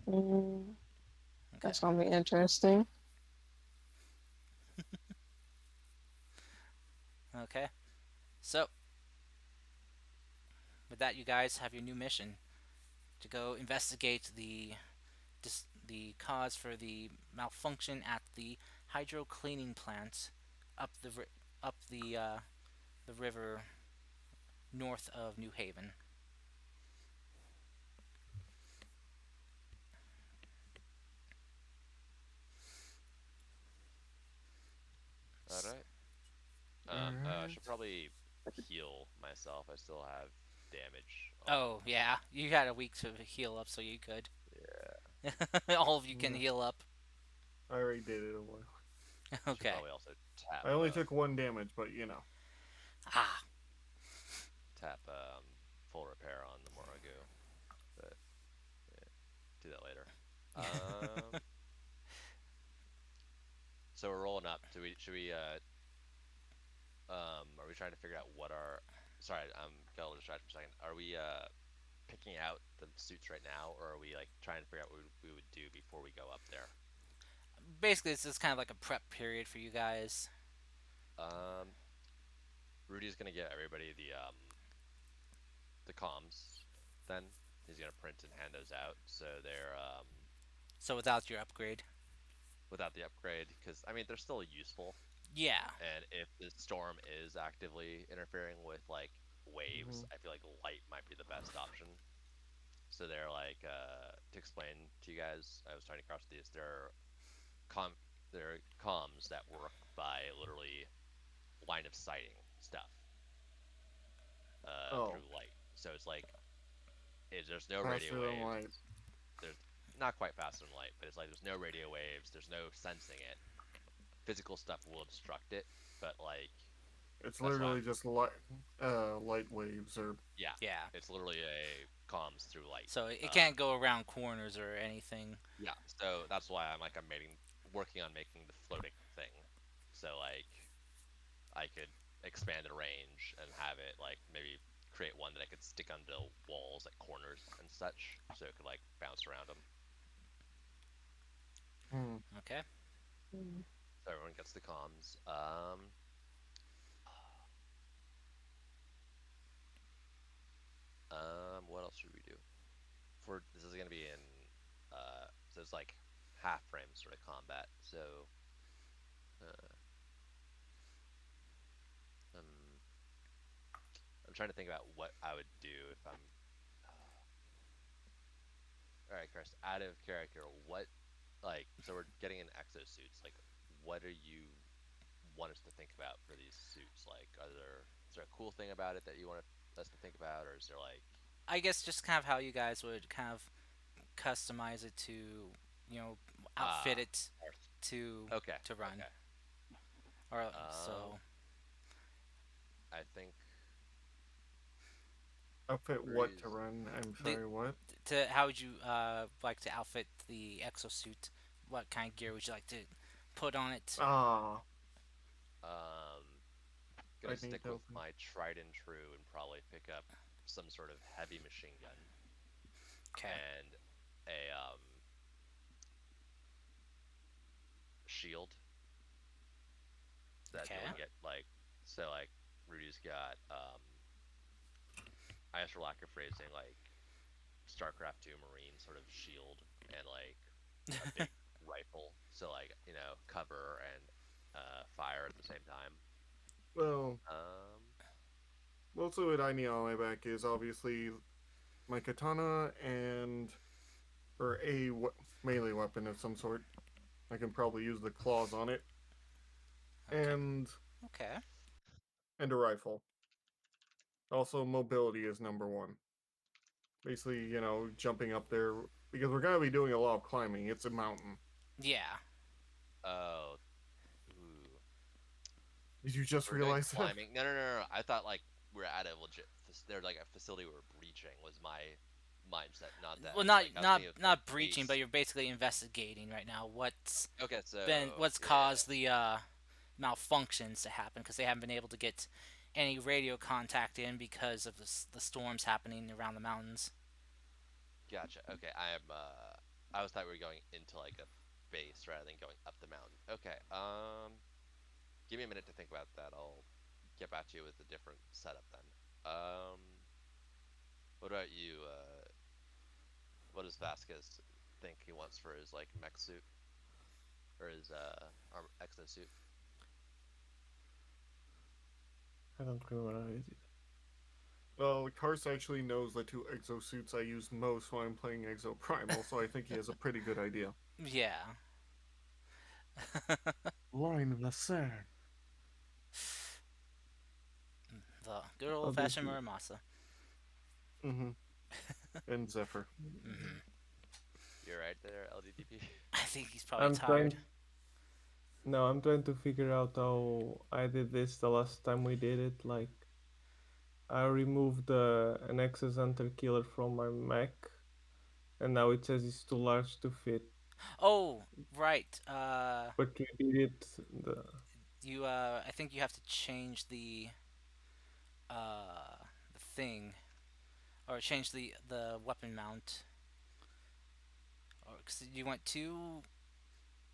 Mm, Okay. that's gonna be interesting. Okay. So with that, you guys have your new mission to go investigate the cause for the malfunction at the hydro cleaning plant up the river north of New Haven. All right. I should Alright. probably heal myself. I still have damage on. Oh yeah, you had a week to heal up, so you could. Yeah. All of you can Yeah, heal up. I already did it a while. Should Okay. probably also tap I only took one damage, but you know. Ah. tap full repair on the Moragu, but yeah, do that later. Um. So we're rolling up. Should we are we trying to figure out what our sorry, got a little distracted for a second. Are we picking out the suits right now, or are we like trying to figure out what we would do before we go up there? Basically, it's just kind of like a prep period for you guys. Um, Rudy's gonna get everybody the comms. Then he's gonna print and hand those out, so they're So without your upgrade. without the upgrade, because I mean they're still useful. Yeah. And if the storm is actively interfering with like waves, Hmm. I feel like light might be the best option. So they're like to explain to you guys, I was trying to cross these. Com there are comms that work by literally line of sighting stuff Oh, through light. So it's like there's no radio faster than waves. light. There's not quite faster than light, but it's like there's no radio waves. There's no sensing it. Physical stuff will obstruct it, but like It's that's why literally I'm just light waves or yeah. Yeah. It's literally a comms through light. So it Um, can't go around corners or anything. yeah. So that's why working on making the floating thing. So like I could expand the range and have it like maybe create one that I could stick onto walls at corners and such, so it could like bounce around them. hmm. Okay. Mm. So everyone gets the comms. What else should we do? For this is gonna be in so it's like half frame sort of combat. So uh, um, I'm trying to think about what I would do if I'm. All right, Chris. Out of character, what like so we're getting in exosuits. Like, what are you want us to think about for these suits? Like, is there a cool thing about it that you want us to think about, or is there like I guess just kind of how you guys would kind of customize it to, you know, outfit ah, it or, to okay, run, okay. or Um, so I think Outfit what to Rudy's. run? I'm the sorry, what? to how would you like to outfit the exosuit? What kind of gear would you like to put on it? Ah, Um, I gonna need stick to with open. my tried and true and probably pick up some sort of heavy machine gun Okay, and a shield that okay, you'll get like so like Rudy's got I guess for lack of phrasing like StarCraft 2 Marine sort of shield and like a big rifle so like cover and fire at the same time. Well, Um mostly what I need on my back is obviously my katana and or melee weapon of some sort. I can probably use the claws on it, okay, and okay. a rifle. Also, mobility is number one. Basically, jumping up there because we're gonna be doing a lot of climbing. It's a mountain. Yeah. oh ooh. Did you just We're going realize that? climbing. No. I thought like we're at a legit. There's like a facility we're breaching was my mindset. Not that Well, not like I was not thinking it was like not breaching, but base. you're basically investigating right now Okay, so what's yeah, caused the malfunctions to happen because they haven't been able to get any radio contact in because of the storms happening around the mountains. gotcha. Okay, I am. I was thought we were going into like a base rather than going up the mountain. Okay. Give me a minute to think about that. I'll get back to you with a different setup then. What about you? What does Vasquez think he wants for his like mech suit or his exosuit? I don't remember how it is. Well, Karst actually knows the two exosuits I use most when I'm playing Exo Primal, so I think he has a pretty good idea. Yeah. Line of LANCER. The good old fashioned Obviously, Muramasa. Mm-hmm. And Zephyr. Hmm. You're right there, LDDP. I think he's probably I'm tired. trying. No, I'm trying to figure out how I did this the last time we did it. Like, I removed an Nexus Hunter Killer from my Mac, and now it says it's too large to fit. Oh, right. But we did it. You I think you have to change uh the thing or change the weapon mount. Or cause you want two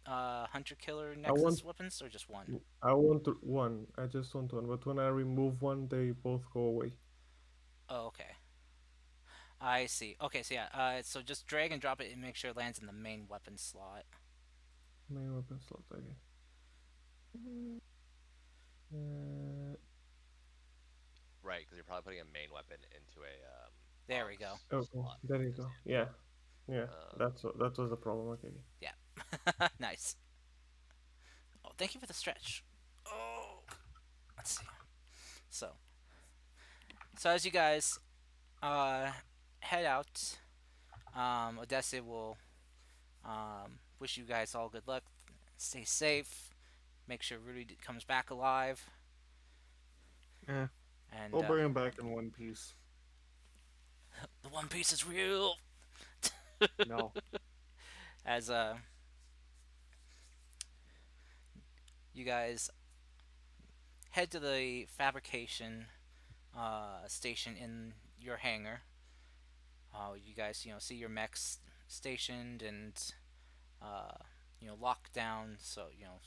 hunter killer I want. nexus weapons or just one? I want one. I just want one. But when I remove one, they both go away. Oh, okay. I see. Okay, so yeah, so just drag and drop it and make sure it lands in the main weapon slot. Main weapon slot. Okay. Mhm. Uh, Right, because you're probably putting a main weapon into a There we go. aux okay. slot There you is the go. answer. Yeah. Yeah. Um, That was the problem. Okay. Yeah. Nice. Oh, thank you for the stretch. Oh, let's see. So, so as you guys uh head out, Odessa will wish you guys all good luck. Stay safe. Make sure Rudy comes back alive. Eh, And we'll bring him back in one piece. the One Piece is real. No. As you guys head to the fabrication station in your hangar. You guys, see your mechs stationed and uh, locked down, so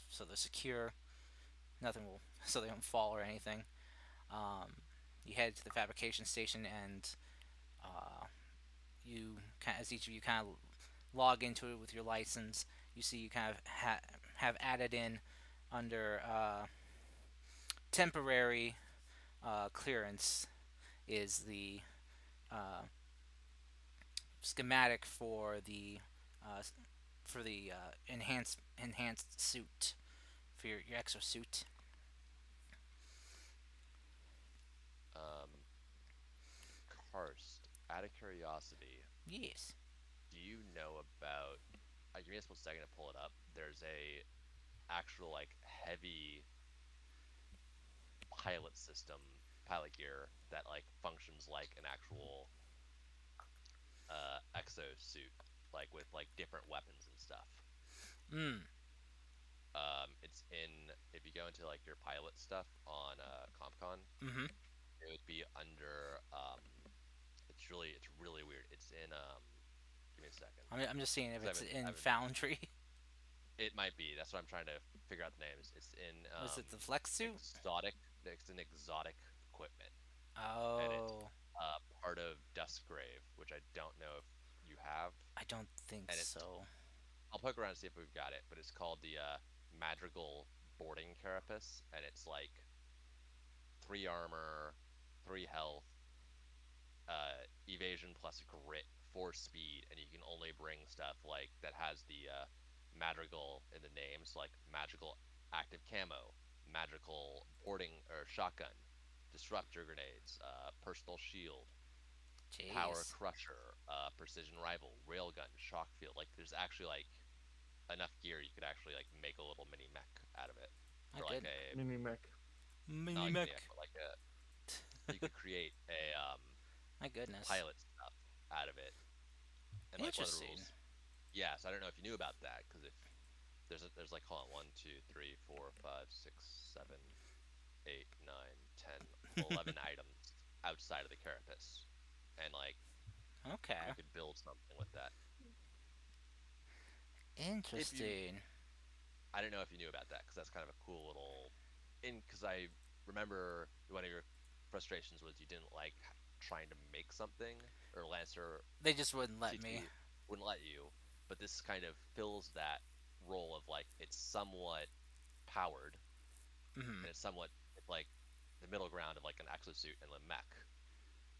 so they're secure. Nothing will, so they don't fall or anything. Um, you head to the fabrication station, and uh, as each of you kind of log into it with your license, you see you kind of have added in under temporary clearance is the uh, schematic uh, for the enhanced suit for your exosuit. Um, Karst, out of curiosity, Yes. do you know about? Give me a split second to pull it up. There's a actual like heavy pilot system, pilot gear that like functions like an actual exosuit, like with like different weapons and stuff. Mm. It's in if you go into like your pilot stuff on CompCon, Mm-hmm. it would be under it's really weird. It's in give me a second I'm just seeing if because it's I in haven't Foundry. it might be that's what I'm trying to figure out the names. It's in Was it the flex suit? exotic. It's an exotic equipment, and it's Oh, part of Duskgrave, which I don't know if you have, I don't think and it's so. I'll poke around and see if we've got it, but it's called the Madrigal Boarding Carapace, and it's like 3 armor, 3 health, evasion plus grit, 4 speed, and you can only bring stuff like that has the Madrigal in the name, so like magical active camo, magical boarding or shotgun, disruptor grenades, personal shield, power Jeez. crusher, precision rifle, railgun, shock field. Like there's actually like enough gear you could actually like make a little mini mech out of it, My or like good. a Mini mech. not Mini like a mini mech, mech. but like a you could create a My goodness. pilot stuff out of it. And like one of the Interesting. rules, yeah. So I don't know if you knew about that because if there's like hold on 1, 2, 3, 4, 5, 6, 7, 8, 9, 10, 11 items outside of the carapace, and like Okay. you could build something with that. If you Interesting. I don't know if you knew about that because that's kind of a cool little in because I remember one of your frustrations was you didn't like trying to make something or Lancer They just wouldn't let me. TT wouldn't let you, but this kind of fills that role of like it's somewhat powered Hmm. and it's like the middle ground of like an exosuit and a mech.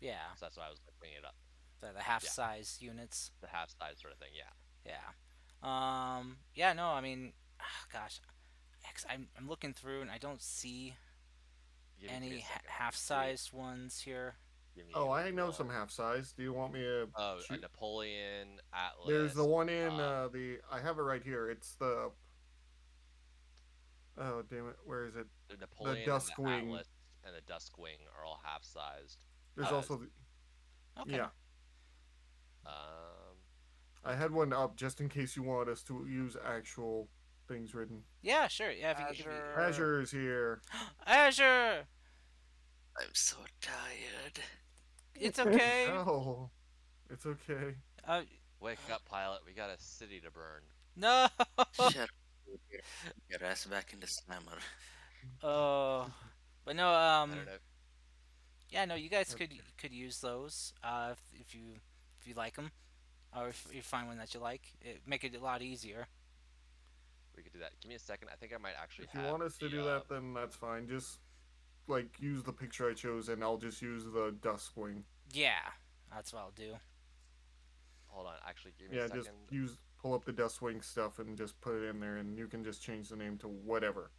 Yeah. So that's why I was like bringing it up. The half Yeah, size units. the half size sort of thing. Yeah, Yeah. Yeah. No. I mean, gosh. I'm looking through and I don't see give me any a second. half See, sized ones here. give me Oh, I know some one. half size. Do you want me to Oh, a shoot? Napoleon There's the Atlas. one in Um, the. I have it right here. It's the. Oh damn it! Where is it? the The Napoleon and the Duskwing. Atlas and the Duskwing are all half sized. There's Oh. also the. Okay. Yeah, Um, I had one up just in case you want us to use actual things written. Yeah. Sure. Yeah. If you Azure. Azure is here. Azure. I'm so tired. It's okay. Oh, it's okay. Uh. Wake up, pilot. We got a city to burn. No. Shut up. Get your ass back in the slammer. Oh. But no. I don't know. Yeah. No. You guys Okay. could use those. If you like them, or if you find one that you like, make it a lot easier. We could do that. Give me a second. I think I might actually If you have want us to the do that, then that's fine. Just like use the picture I chose, and I'll just use the Duskwing. Yeah. That's what I'll do. hold on. Actually, give me a Yeah, just second. use pull up the Duskwing stuff and just put it in there, and you can just change the name to whatever.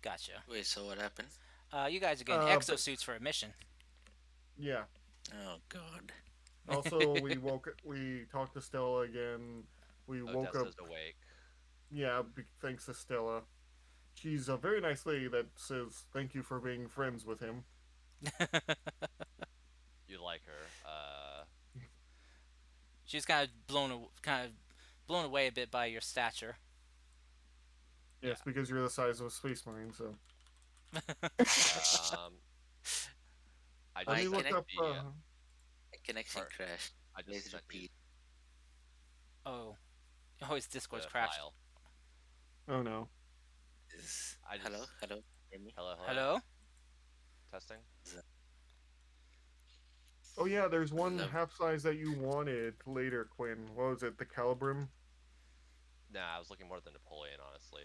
Gotcha. Wait, so what happened? You guys are getting But exosuits for a mission. yeah. Oh god. Also, we talked to Stella again. We woke up. Odessa's awake. Yeah, thanks to Stella. She's a very nice lady that says thank you for being friends with him. You like her. She's kind of blown away a bit by your stature. Yeah. Yes, because you're the size of a space marine. So Um, I let just My me sent look you up. connection, the my connection part. crashed. I just Please sent you repeat. Oh, oh, his Discord's the crashed. file. Oh no. I just Hello? Hello? Hear me? hello. Hello? Testing. Z- Oh yeah, there's one Love. half size that you wanted later, Quinn. What was it? The Calibrim. Nah, I was looking more at the Napoleon, honestly.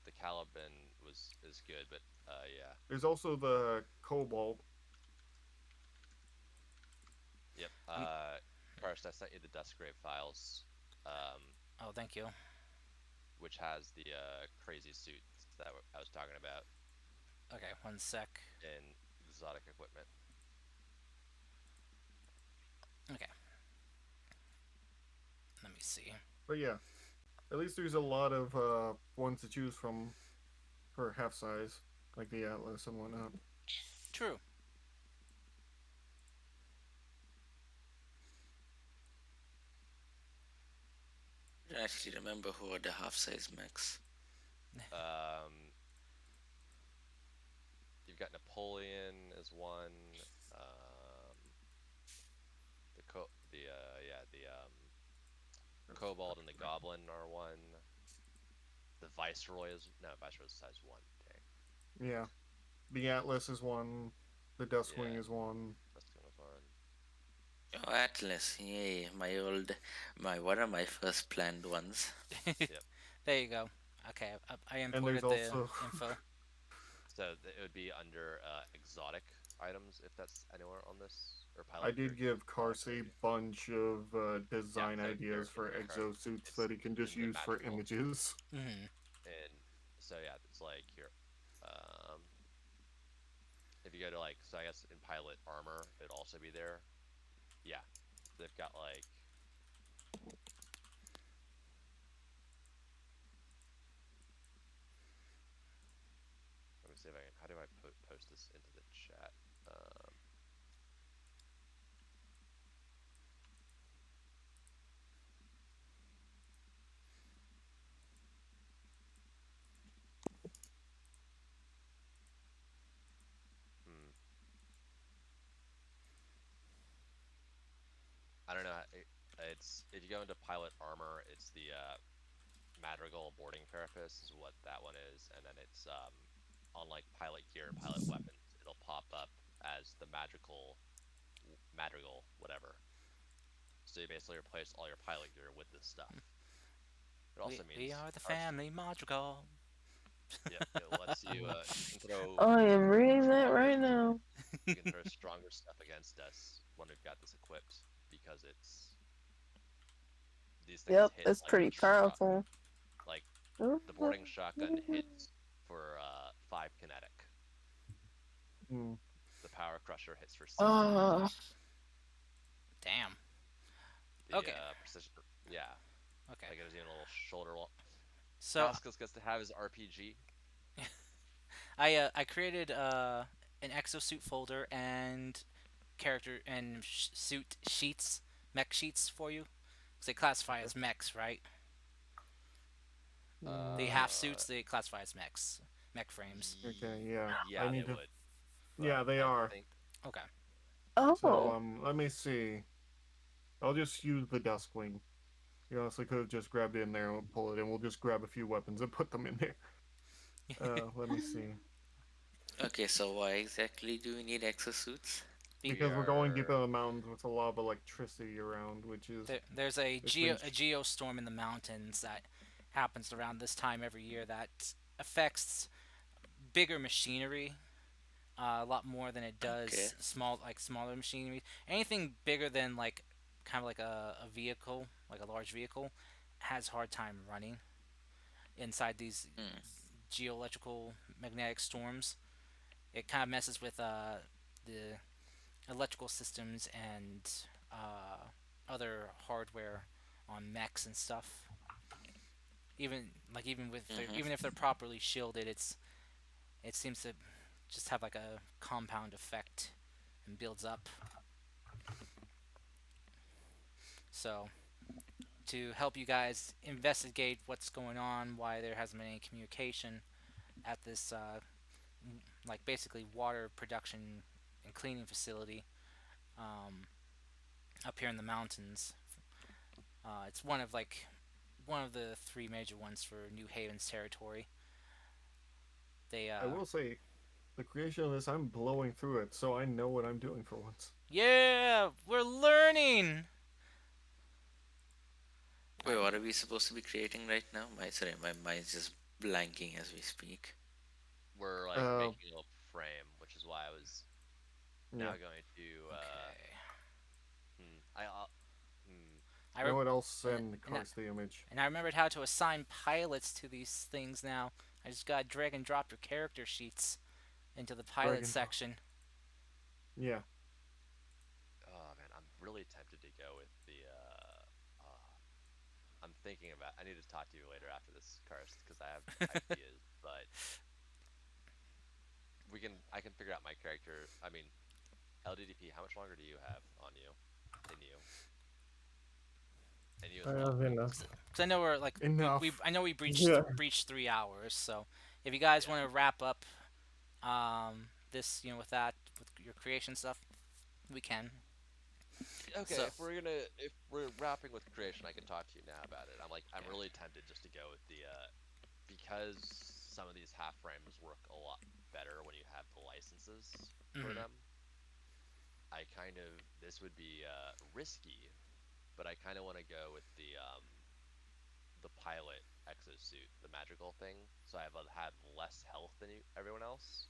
The Caliban is good, but yeah. There's also the Cobalt. Yep. Um, First, I sent you the Dustgrave files, oh, thank you. which has the crazy suits that I was talking about Okay, one sec. in exotic equipment. Let me see. But yeah, at least there's a lot of ones to choose from for half size, like the Atlas and whatnot. True. I don't actually remember who are the half size mechs. Um, you've got Napoleon as one. The Kobold and the Goblin are one. The Viceroy is no Viceroy is size one tank. Yeah, the Atlas is one. The Duskwing Yeah, is one. that's gonna was one. Oh, Atlas, yay! My one of my first planned ones. Yep. There you go. Okay, I And there's imported the also info. So it would be under exotic items if that's anywhere on this, or I pilot gear. did give Exotic Kars a maybe. bunch of Yeah, design so here ideas in for your card, exosuits it's that he can just in the use for magical, images. Hmm. and so yeah, it's like here. Um, if you go to like, so I guess in pilot armor, it'd also be there. Yeah, so they've got like, let me see if I can. How do I post this into the chat? Um, hmm. I don't know. It's if you go into pilot armor, it's the Madrigal boarding carapace is what that one is, and then it's on like pilot gear and pilot weapons, it'll pop up as the magical Madrigal whatever. So you basically replace all your pilot gear with this stuff. It also We means are the our family Madrigal. yep, it lets you you can throw I am reading that stronger right now. you can throw stronger stuff against us when we've got this equipped because it's these things Yep, hit that's like a pretty truck. powerful. Like the boarding shotgun hits for 5 kinetic. Mm. The power crusher hits for 6 kinetic. Ah, Damn. The Okay. precision, yeah, Okay. like it was even a little shoulder. So Pascal's gets to have his RPG. I created an exosuit folder and character and suit sheets, mech sheets for you. Because they classify Okay. as mechs, right? The half Mm. suits they classify as mechs, mech frames. Okay, yeah. I Yeah, they need to. would, Yeah, but they I are. think Okay. So oh, let me see. I'll just use the Duskwing. You honestly could have just grabbed it in there and pull it in. We'll just grab a few weapons and put them in there. Let me see. Okay, so why exactly do we need exosuits? Be- we Because we're going deep in are. the mountains with a lot of electricity around, there's which means a geostorm in the mountains that happens around this time every year that affects bigger machinery a lot more than it Okay. does smaller machinery. Anything bigger than like kind of like a vehicle, like a large vehicle, has hard time running inside these Hmm. geoelectrical magnetic storms. It kind of messes with the electrical systems and other hardware on mechs and stuff. Mm-hmm. Even if they're properly shielded, it seems to just have like a compound effect and builds up. So to help you guys investigate what's going on, why there hasn't been any communication at this like basically water production and cleaning facility um, up here in the mountains. It's one of the three major ones for New Haven's territory. They I will say the creation of this, I'm blowing through it, so I know what I'm doing for once. yeah, we're learning. All Wait, right, what are we supposed to be creating right now? My mind's just blanking as we speak. We're like Uh, making a frame, which is why I was yeah. now going to. okay. I hmm. I You know re- what? I'll send and Cars the image. I remembered how to assign pilots to these things now. I just got to drag and drop your character sheets into the Drag pilot and drop. section. Yeah. Oh man, I'm really tempted to go with the. thinking about. I need to talk to you later after this, Karst, because I have ideas. But we can. I can figure out my character. I mean, LDDP. How much longer do you have on you? In you, and you I as well, have enough. Minx. Because I know we're like we Enough. I know we Yeah. breached 3 hours. So if you guys Yeah. want to wrap up this with that with your creation stuff, we can. Okay, So if we're wrapping with creation, I can talk to you now about it. I'm okay. really tempted just to go with the because some of these half frames work a lot better when you have the licenses for Hmm. them. I kind of this would be risky, but I kind of want to go with the pilot exosuit, the magical thing, so have less health than everyone else,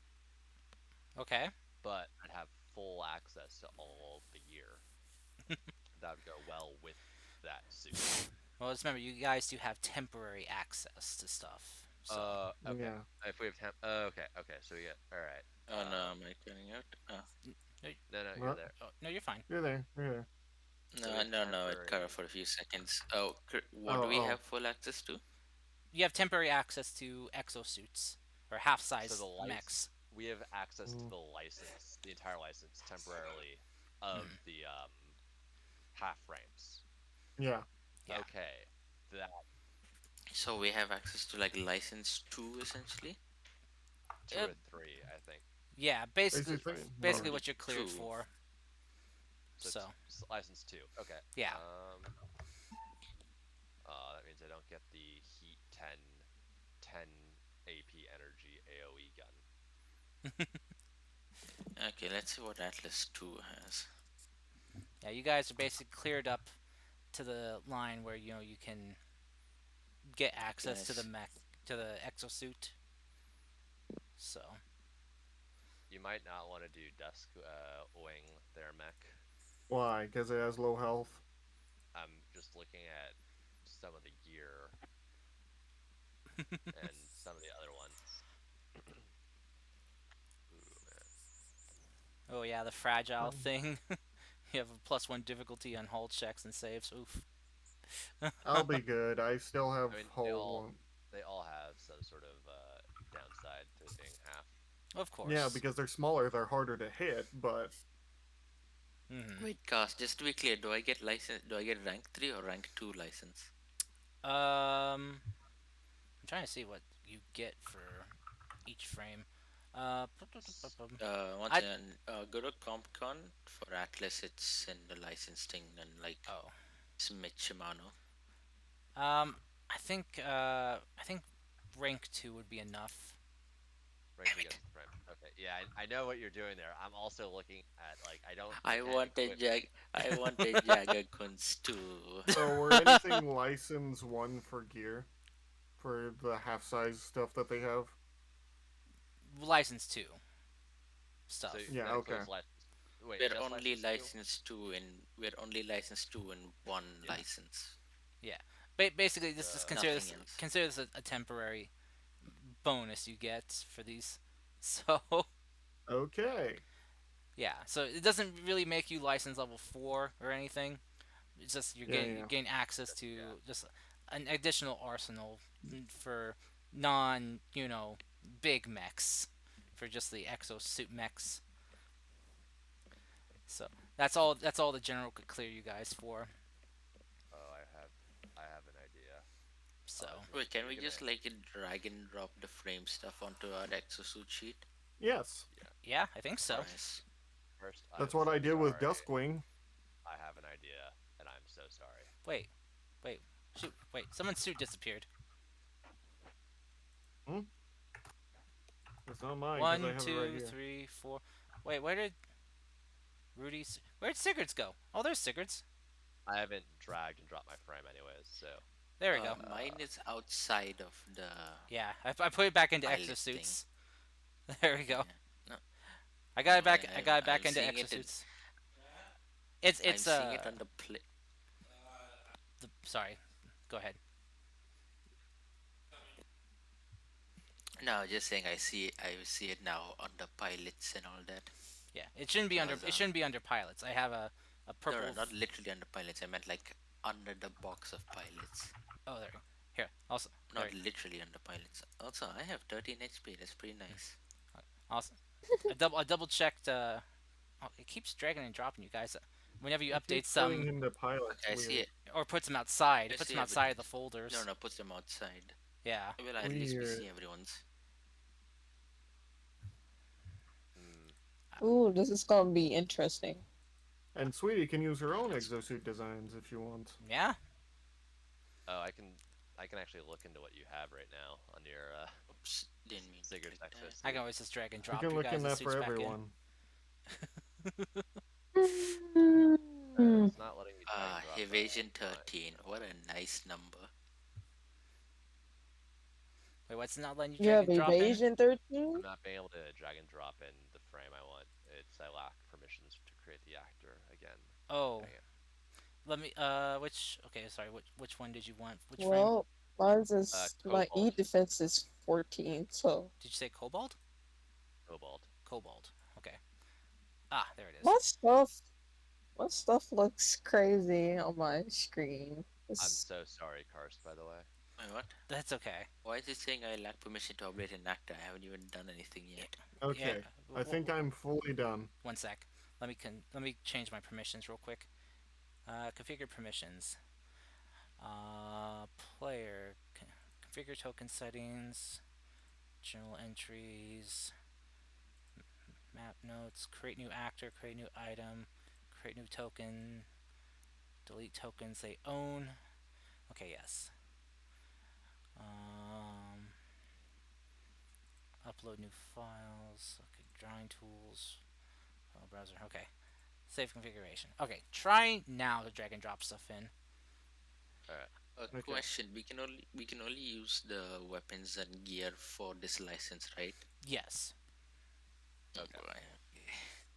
Okay. but I'd have full access to all the gear. That would go well with that suit. Well, just remember, you guys do have temporary access to stuff. So Okay. Yeah. If we have temp, okay. So we get all right. Oh no, am I cutting out? Oh. no, No, you're What? there. oh, no, you're fine. You're there. You're there. So we have No, it cut off temporary. for a few seconds. Oh, what do Oh, we oh. have full access to? You have temporary access to exosuits or So the half-size license, mechs. we have access to Mm, the license, the entire license temporarily of Hmm. the half frames. yeah. Yeah. Okay, that So we have access to like license 2 essentially? two Uh, or three, I think, yeah. license Basically, frame. Basically no. what you're cleared 2. for. So So license two. Okay. yeah. That means I don't get the heat 10 AP energy AOE gun. Okay, let's see what Atlas 2 has. Yeah. You guys are basically cleared up to the line where you can get access to the Guys, mech to the exosuit. So You might not want to do Dusk Wing their mech. Why? Because it has low health. I'm just looking at some of the gear and some of the other ones. Ooh, man. oh yeah, the fragile Um, thing. You have a +1 difficulty on hull checks and saves. Oof. I'll be good. I still I have mean, hull one. they all have some sort of downside to being half. Of Yeah, course. because they're smaller, they're harder to hit, but Hmm. wait, Cast, just to be clear, do I get license? Do I get rank 3 or rank 2 license? I'm trying to see what you get for each frame. Once I again, go to CompCon for Atlas. It's in the license thing and like oh Smith Shimano. I think rank 2 would be enough. Rank two gets the frame. Okay, yeah, I know what you're doing there. I'm also looking at like I don't I can't want a equip. I want a Jagger Kunst too. so we're anything license one for gear for the half size stuff that they have. License 2 So stuff. Yeah, that okay. includes license. Wait, We're just only license two? licensed to in we're only licensed to in one Yeah. license. Yeah. Basically, this just Nothing else. consider this a temporary bonus you get for these. So Okay. yeah. So it doesn't really make you license level 4 or anything. It's just Yeah, you yeah. gain access Yeah. to just an additional arsenal for non big mechs for just the exosuit mechs. So that's all the general could clear you guys for. Oh, I have an idea. So Wait, can We're we gonna just like drag and drop the frame stuff onto our exosuit sheet? Yes. yeah. yeah, I think so. Nice. First, That's I'm what so I did with sorry. Duskwing. I have an idea, and I'm so sorry. Wait, wait, shoot, wait. Someone's suit disappeared. Hmm? It's not mine because I One, have it right two, here. three, four. Wait, where did Rudy's? Where did Sigurd's go? Oh, there's Sigurd's. I haven't dragged and dropped my frame anyways, so There we go. Mine is outside of the Yeah, I put it back into pilot thing. exosuits. There we go. Yeah. No, I got it no, back. I got it I'm back into seeing it in. exosuits. It's I'm it's seeing it on the play. sorry. Go ahead. No, just saying. I see it now on the pilots and all that. Yeah, it shouldn't be under. Cause It shouldn't be under pilots. I have a no, purple. not literally under pilots. I meant like under the box of pilots. Oh, there. Here. Also, there. Not literally under pilots. Also, I have 13 HP. That's pretty nice. Also, I double checked. Oh, it keeps dragging and dropping you guys. Whenever you It update keeps putting some him to pilot. Okay, It's I see weird. it. or puts them outside, I it puts them see outside of the everything's. No, folders. no, puts them outside. Yeah. Well, at least we Weird. see everyone's. Hmm. Ooh, this is gonna be interesting. And Sweetie can use her own That's. exosuit designs if you want. Yeah. Oh, I can actually look into what you have right now on your Oops, didn't mean to Sigurd's click that. I can exosuit. always just drag and You drop can your look in guys' that for suits back in. everyone. Hmm. It's not letting me drag and drop Evasion mine. 13. What a nice number. Wait, what's not letting you You drag have and drop in? evasion 13? I'm not being able to drag and drop in the frame I want. It's I lack permissions to create the actor again. Oh, Dang it. let me. Which? Okay, sorry. Which one did you want? Which frame? Well, mine's is my E Cobalt. defense is 14, so Did you say cobalt? Cobalt. Cobalt. Okay. Ah, there it is. my stuff my stuff looks crazy on my screen. I'm It's so sorry, Karst, by the way. Wait, what? That's okay. Why is it saying I lack permission to operate an actor? I haven't even done anything yet. Yeah. Okay. I think I'm fully done. One sec. Let me change my permissions real quick. Configure permissions. Player. Configure token settings. Journal entries. Map notes. Create new actor. Create new item. Create new token. Delete tokens they own. Okay, yes. Um, upload new files. Okay, drawing tools. File browser. Okay. Save configuration. Okay, try now to drag and drop stuff in. Alright. A Okay. question: we can only use the weapons and gear for this license, right? Yes. Okay. Right, okay.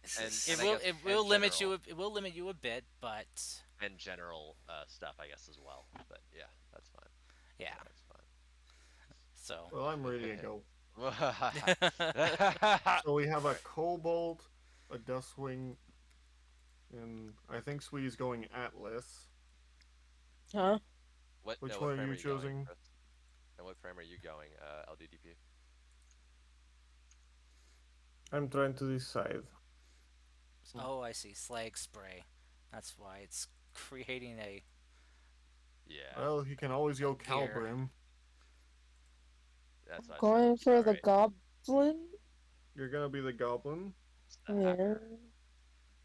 This And- is It I will guess it in will limit general- you it will limit you a bit, but And general stuff, I guess, as well. But yeah, that's fine. yeah. That's So Well, I'm ready to go. fine. So we have a Alright. Cobalt, a Dustwing, and I think Sweetie's going Atlas. huh? What Which what one are frame you are you going, choosing? Chris? And what frame are you going, LDDP? I'm trying to decide. oh, I see. Slag spray. That's why it's creating a Yeah, Well, he can always go gear. Calbrim. that's what I said. Going for the Alright. goblin? You're gonna be the Goblin. It's the Yeah. hacker.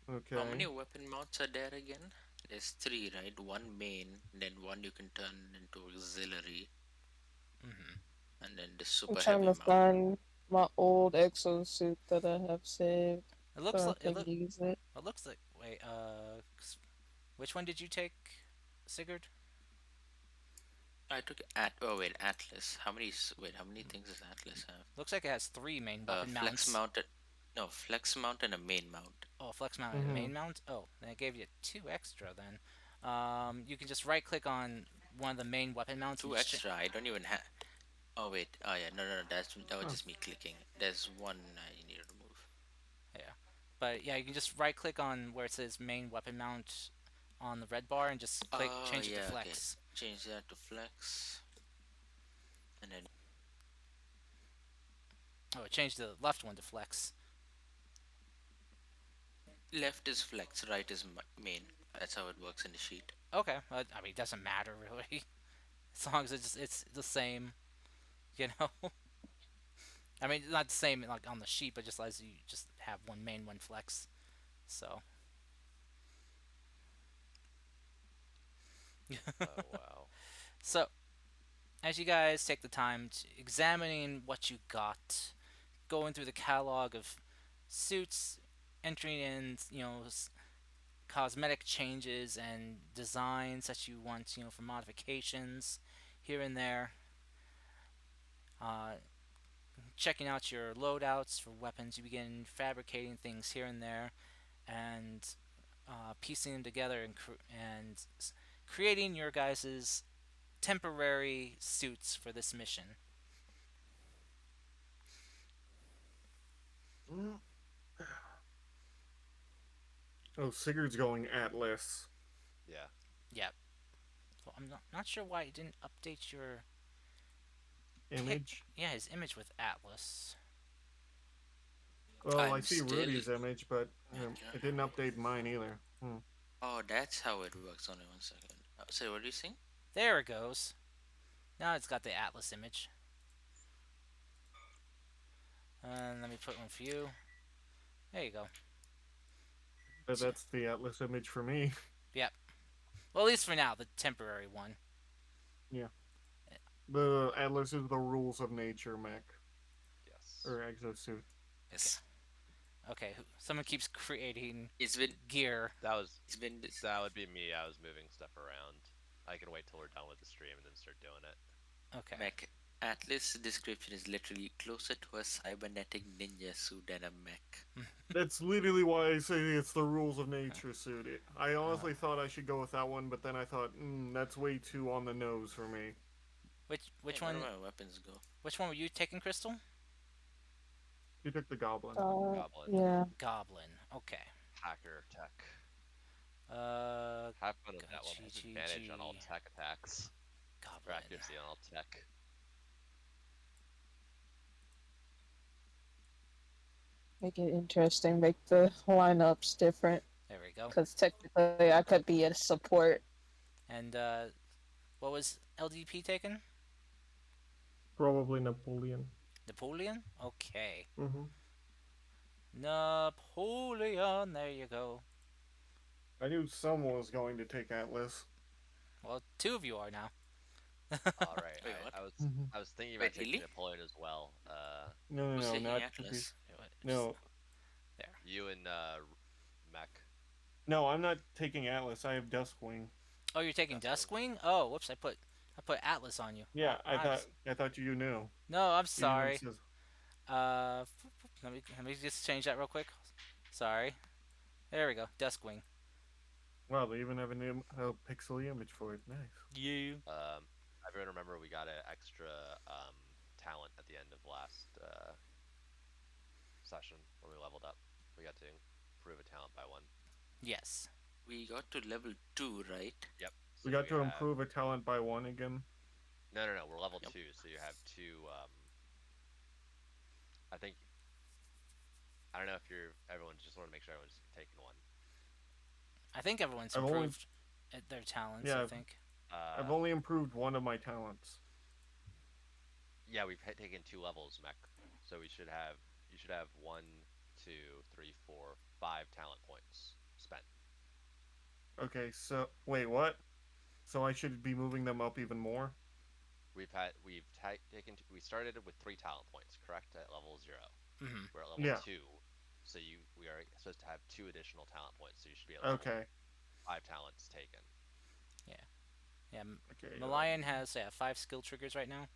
Okay. How many weapon mounts are there again? There's three, right? One main, then one you can turn into auxiliary, Hmm. and then the I'm super trying heavy to mount. find my old exosuit that I have saved It looks so like I can use it. it looks like wait, which one did you take, Sigurd? I took Atlas. How many things does Atlas have? Looks like it has three main weapon Flex mounts. mounted. No, flex mount and a main mount. Oh, flex mount and main mount. Oh, then it gave you two extra. Then, you can just right click on one of the main weapon mounts and Two just extra. I don't even have. Oh wait. Oh yeah. No, no, no. That was Huh. just me clicking. There's one I need to remove. yeah. But yeah, you can just right click on where it says main weapon mount on the red bar and just click Oh change it to yeah. Okay. flex. Change that to flex, and then Oh, it changed the left one to flex. left is flex, right is main. That's how it works in the sheet. Okay, I mean it doesn't matter really, as long as it's the same, you know. I mean not the same like on the sheet, but just as you just have one main, one flex. So Oh wow. so as you guys take the time to examining what you got, going through the catalog of suits, entering in cosmetic changes and designs that you want for modifications here and there, uh, checking out your loadouts for weapons, you begin fabricating things here and there and piecing them together and creating your guys' temporary suits for this mission. Mm. Oh, Sigurd's going Atlas. Yeah. Yep. Well, I'm not sure why it didn't update your pic. Image. Yeah, his image with Atlas. Well, I I'm see still. Rudy's image, but Okay. it didn't update mine either. Oh, that's how it works. Only one second. So, what do you think? There it goes. Now it's got the Atlas image. And let me put one for you. There you go. But that's the Atlas image for me. Yep. Well, at least for now, the temporary one. Yeah. The Atlas is the rules of nature mech Yes. or exosuit. Yes. Okay, someone keeps creating It's been. gear. That was It's been. This. that would be me. I was moving stuff around. I can wait till we're done with the stream and then start doing it. Okay. Mech. Atlas description is literally closer to a cybernetic ninja suit than a mech. That's literally why I say it's the rules of nature suit. I honestly thought I should go with that one, but then I thought, that's way too on the nose for me. Which Hey, where one? do my weapons go? Which one were you taking, Crystal? You took the goblin. Goblin, Yeah. Goblin. Okay. hacker, tech. Uh, Have fun with that one. G Has G advantage on all G. tech attacks. Or Goblin. accuracy on all tech. Make it interesting. Make the lineups different. There we go. Because technically, I could be a support. And what was LDP taken? Probably Napoleon. Napoleon. Okay. Mm-hmm. Napoleon. There you go. I knew someone was going to take Atlas. Well, two of you are now. All right. Wait, what? I was thinking Wait, about taking really? Napoleon as well. No, Who's taking not Atlas? no, You and Mech. no. I'm not taking Atlas. I have Duskwing. Oh, you're taking Duskwing. Duskwing? Oh, whoops! I put Atlas on you. Yeah, I'm I thought you knew. no, I'm You even sorry. says, Let me just change that real quick. Sorry. There we go. Duskwing. wow, they even have a pixely image for it. Nice. You. Everyone remember we got an extra talent at the end of last session when we leveled up. We got to improve a talent by one. Yes. We got to level 2, right? Yep. So We got to have... improve a talent by one again. No. We're level Yep. 2, so you have two. I think. I don't know if everyone just want to make sure everyone's taking one. I think everyone's I've only- improved at their talents. Yeah. I think. I've only improved one of my talents. Yeah, we've taken 2 levels, Mech. So you should have 1, 2, 3, 4, 5 talent points spent. Okay, so wait, what? So I should be moving them up even more? We started with 3 talent points, correct? At level 0. Mm-hmm. We're at level Yeah. 2, so we are supposed to have 2 additional talent points. So you should be at level Okay. 5 talents taken. Yeah. Okay. Malayan has 5 skill triggers right now.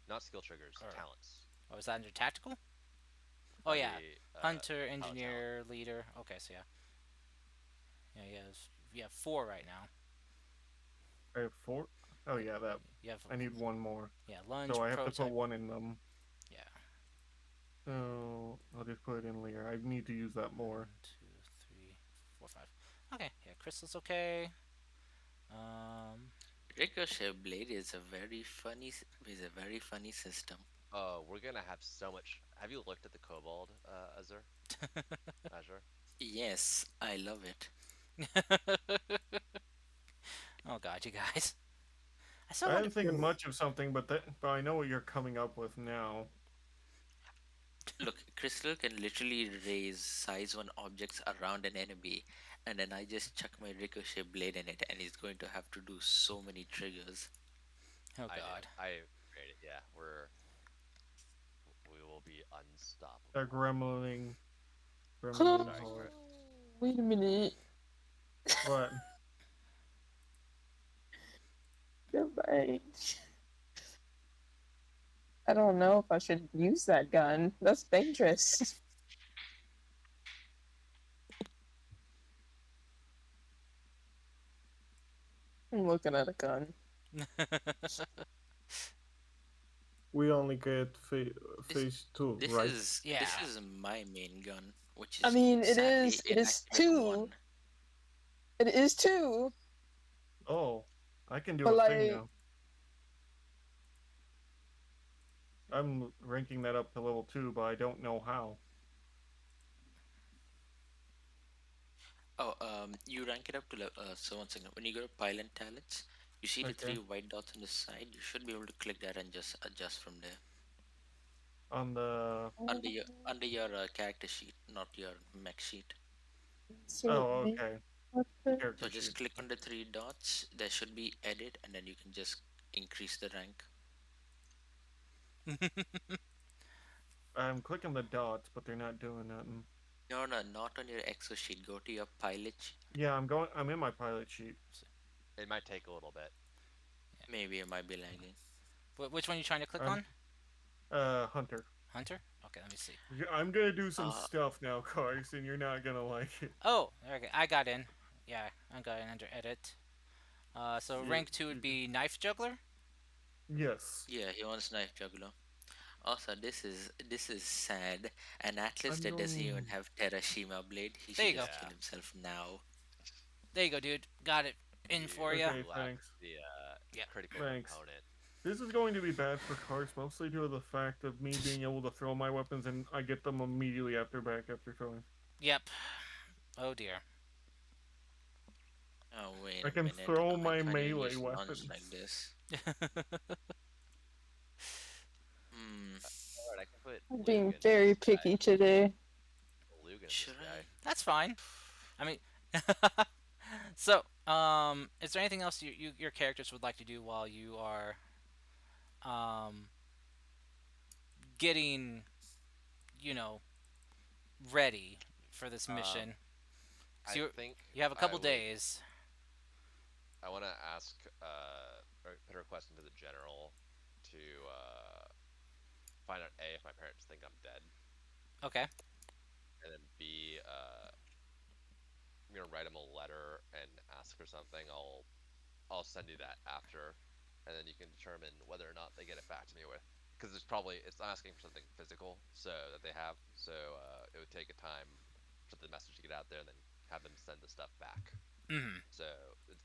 Not skill triggers, Or- talents. Oh, is that under tactical? Oh yeah. The, Hunter, talent. engineer, leader. Okay, so yeah. Yeah, you have 4 right now. I have 4. Oh yeah, that. You have I need one more. yeah, lunge, So I have to prototype. put one in them. Yeah. So I'll just put it in later. I need to use that more. 1, 2, 3, 4, 5. Okay, yeah, Crystal's okay. Ricochet Blade is a very funny system. Oh, we're gonna have so much. Have you looked at the Kobold, Azure? Azure? Yes, I love it. Oh god, you guys. I I still didn't wonder. think much of something, but I know what you're coming up with now. Look, Crystal can literally raise size 1 objects around an enemy, and then I just chuck my Ricochet Blade in it, and he's going to have to do so many triggers. Oh I god. did. I created. Yeah, we will be unstoppable. That gremlin. Oh. Gremlin Sorry, hard. Wait a minute. What? Never mind. I don't know if I should use that gun. That's dangerous. I'm looking at a gun. We only get phase 2, This right? is Yeah. this is my main gun, which is I mean, it sadly is. It is inactivate 2. 1. It is 2. Oh, I can do But a thing like, now. I'm ranking that up to level 2, but I don't know how. Oh, you rank it up to so one second. When you go to pilot talents, you see the three Okay. white dots on the side. You should be able to click that and just adjust from there. On the. Under your character sheet, not your mech sheet. Oh, okay. So Character just sheet. click on the three dots. There should be edit, and then you can just increase the rank. I'm clicking the dots, but they're not doing nothing. No, no, not on your Excel sheet. Go to your pilot. Yeah, I'm going. I'm in my pilot sheet. It might take a little bit. Maybe it might be lagging. Which one are you trying to click I'm on? Hunter. Hunter? Okay, let me see. I'm gonna do some Uh, stuff now, Cars, and you're not gonna like it. Oh, okay, I got in. Yeah, I got in under edit. So You, rank 2 would you, be knife juggler. yes. yeah, he wants knife juggler. Also, this is sad. An Atlas I'm that doesn't even going. have Terashima blade. He There should you go. just Yeah. kill himself now. There you go, dude. Got it in for You you. Okay, left thanks. the Yeah. critical Thanks. component. This is going to be bad for Cars, mostly due to the fact of me being able to throw my weapons and I get them immediately after throwing. Yep. Oh dear. Oh, wait I a can minute. throw I my can't even melee use launch like weapons. this. Hmm. Alright, I can put I'm being Lug into very this guy. picky today. Lug into this Should guy. I? That's fine. I mean, so is there anything else your characters would like to do while you are um getting you know ready for this Um, mission? Because I you think you have a I couple would. days. I want to ask, or put a request into the general to find out A, if my parents think I'm dead, Okay. and then B, I'm gonna write them a letter and ask for something. I'll send you that after, and then you can determine whether or not they get it back to me with. Because it's I'm asking for something physical, so that they have. So it would take a time for the message to get out there, and then have them send the stuff back. Mm-hmm. So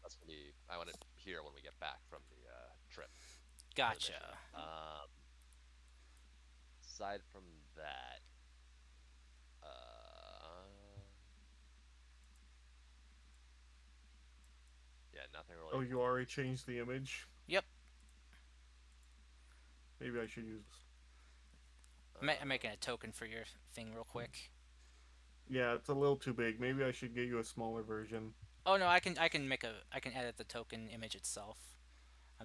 that's gonna be. I want to hear when we get back from the trip or the mission. Gotcha. Aside from that, uh, yeah, nothing Oh, really you comes. already changed the image? Yep. Maybe I should use this. I'm making a token for your thing real quick. Yeah, it's a little too big. Maybe I should get you a smaller version. Oh no, I can edit the token image itself.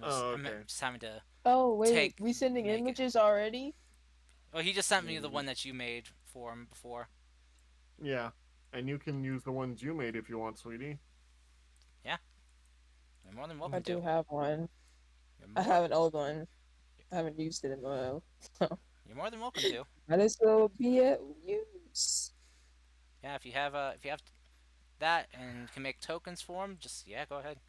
Oh, I'm okay. just having to Oh wait, take we sending make it. images already? Well, he just sent me the Mm, one that you made for him before. yeah. And you can use the ones you made if you want, sweetie. Yeah, you're more than I welcome do to. have one. You're I more have an old one. I haven't used it in a while. So you're more than welcome to. might as well be at use. Yeah, if you have that and can make tokens for him, just yeah, go ahead.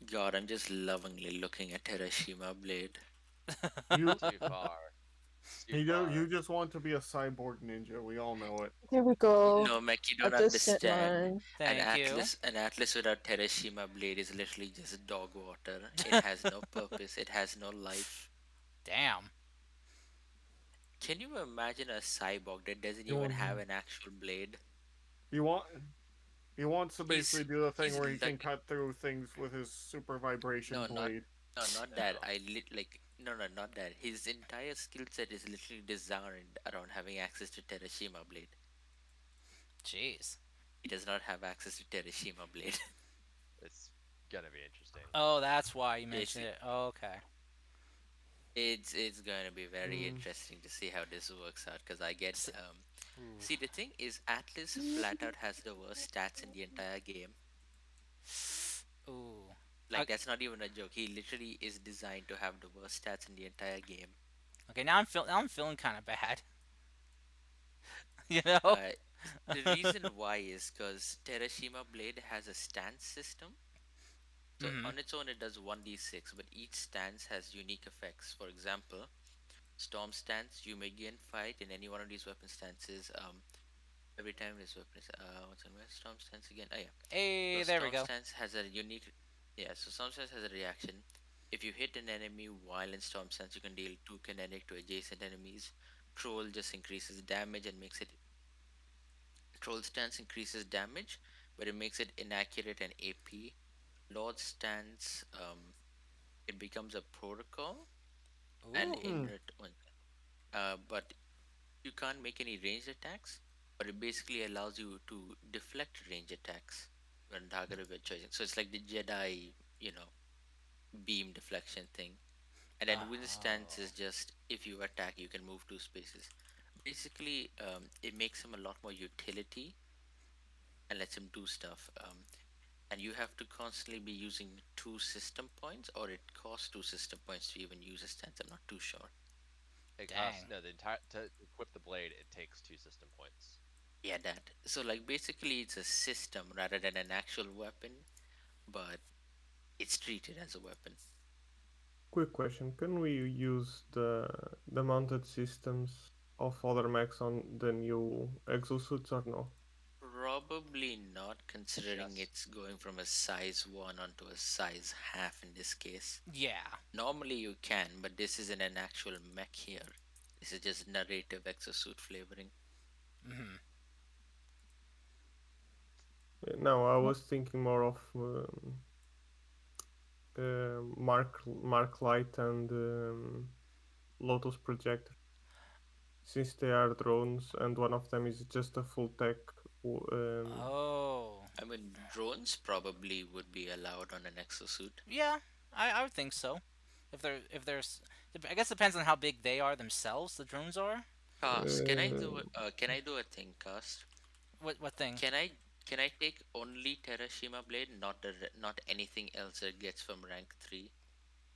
God, I'm just lovingly looking at Terashima blade. You Too far. Too you far. just want to be a cyborg ninja. We all know it. Here we go. No, Mech, you I don't just sent understand. mine. An Thank you. Atlas, an Atlas without Terashima blade is literally just dog water. It has no purpose. It has no life. Damn. Can you imagine a cyborg that doesn't You even want have an actual blade? you want he wants to He's basically do the thing he's where he can like cut through things with his super vibration no, not blade. no, not that. No. No, not that. His entire skill set is literally designed around having access to Terashima blade. Jeez. He does not have access to Terashima blade. It's gonna be interesting. Oh, that's why you It's mentioned it. Okay. it's going to be very Mm, interesting to see how this works out because I get S- Ooh. see the thing is Atlas flat out has the worst stats in the entire game. Ooh. Like that's not even a joke. He literally is designed to have the worst stats in the entire game. Okay, now I'm feeling kind of bad. You know? Uh, the reason why is because Terashima Blade has a stance system. So Mm-hmm. on its own it does 1d6, but each stance has unique effects. For example, Storm stance, you may gain fight in any one of these weapon stances. Every time this weapon is what's in my Storm stance again? Oh yeah. So Hey, there we Storm go. stance has a unique. Yeah, so Storm Sense has a reaction. If you hit an enemy while in Storm Sense, you can deal 2 kinetic to adjacent enemies. Troll just increases damage and makes it. Troll Stance increases damage, but it makes it inaccurate and AP. Lord Stance, it becomes a protocol, and Ooh. in Hmm. return, but you can't make any ranged attacks. But it basically allows you to deflect range attacks when target of your choosing. So it's like the Jedi, beam deflection thing. And then wind stance Oh. is just if you attack, you can move 2 spaces. Basically, it makes him a lot more utility and lets him do stuff. And you have to constantly be using 2 system points, or it costs 2 system points to even use a stance. I'm not too sure. It costs Dang. no the entire to equip the blade. It takes 2 system points. Yeah, that. So like basically, it's a system rather than an actual weapon, but it's treated as a weapon. Quick question: can we use the mounted systems of other mechs on the new exosuits or no? Probably not, considering Yes. it's going from a size 1 onto a size half in this case. Yeah. Normally you can, but this isn't an actual mech here. This is just narrative exosuit flavoring. Hmm. No, I was thinking more of Mark Light and Lotus Projector, since they are drones and one of them is just a full tech. Oh. I mean, drones probably would be allowed on an exosuit. Yeah. I would think so. If there's, I guess it depends on how big they are themselves. The drones are. Cast, Uh, can I do a thing, Cast? What thing? Can I take only Terashima Blade, not anything else that gets from rank 3?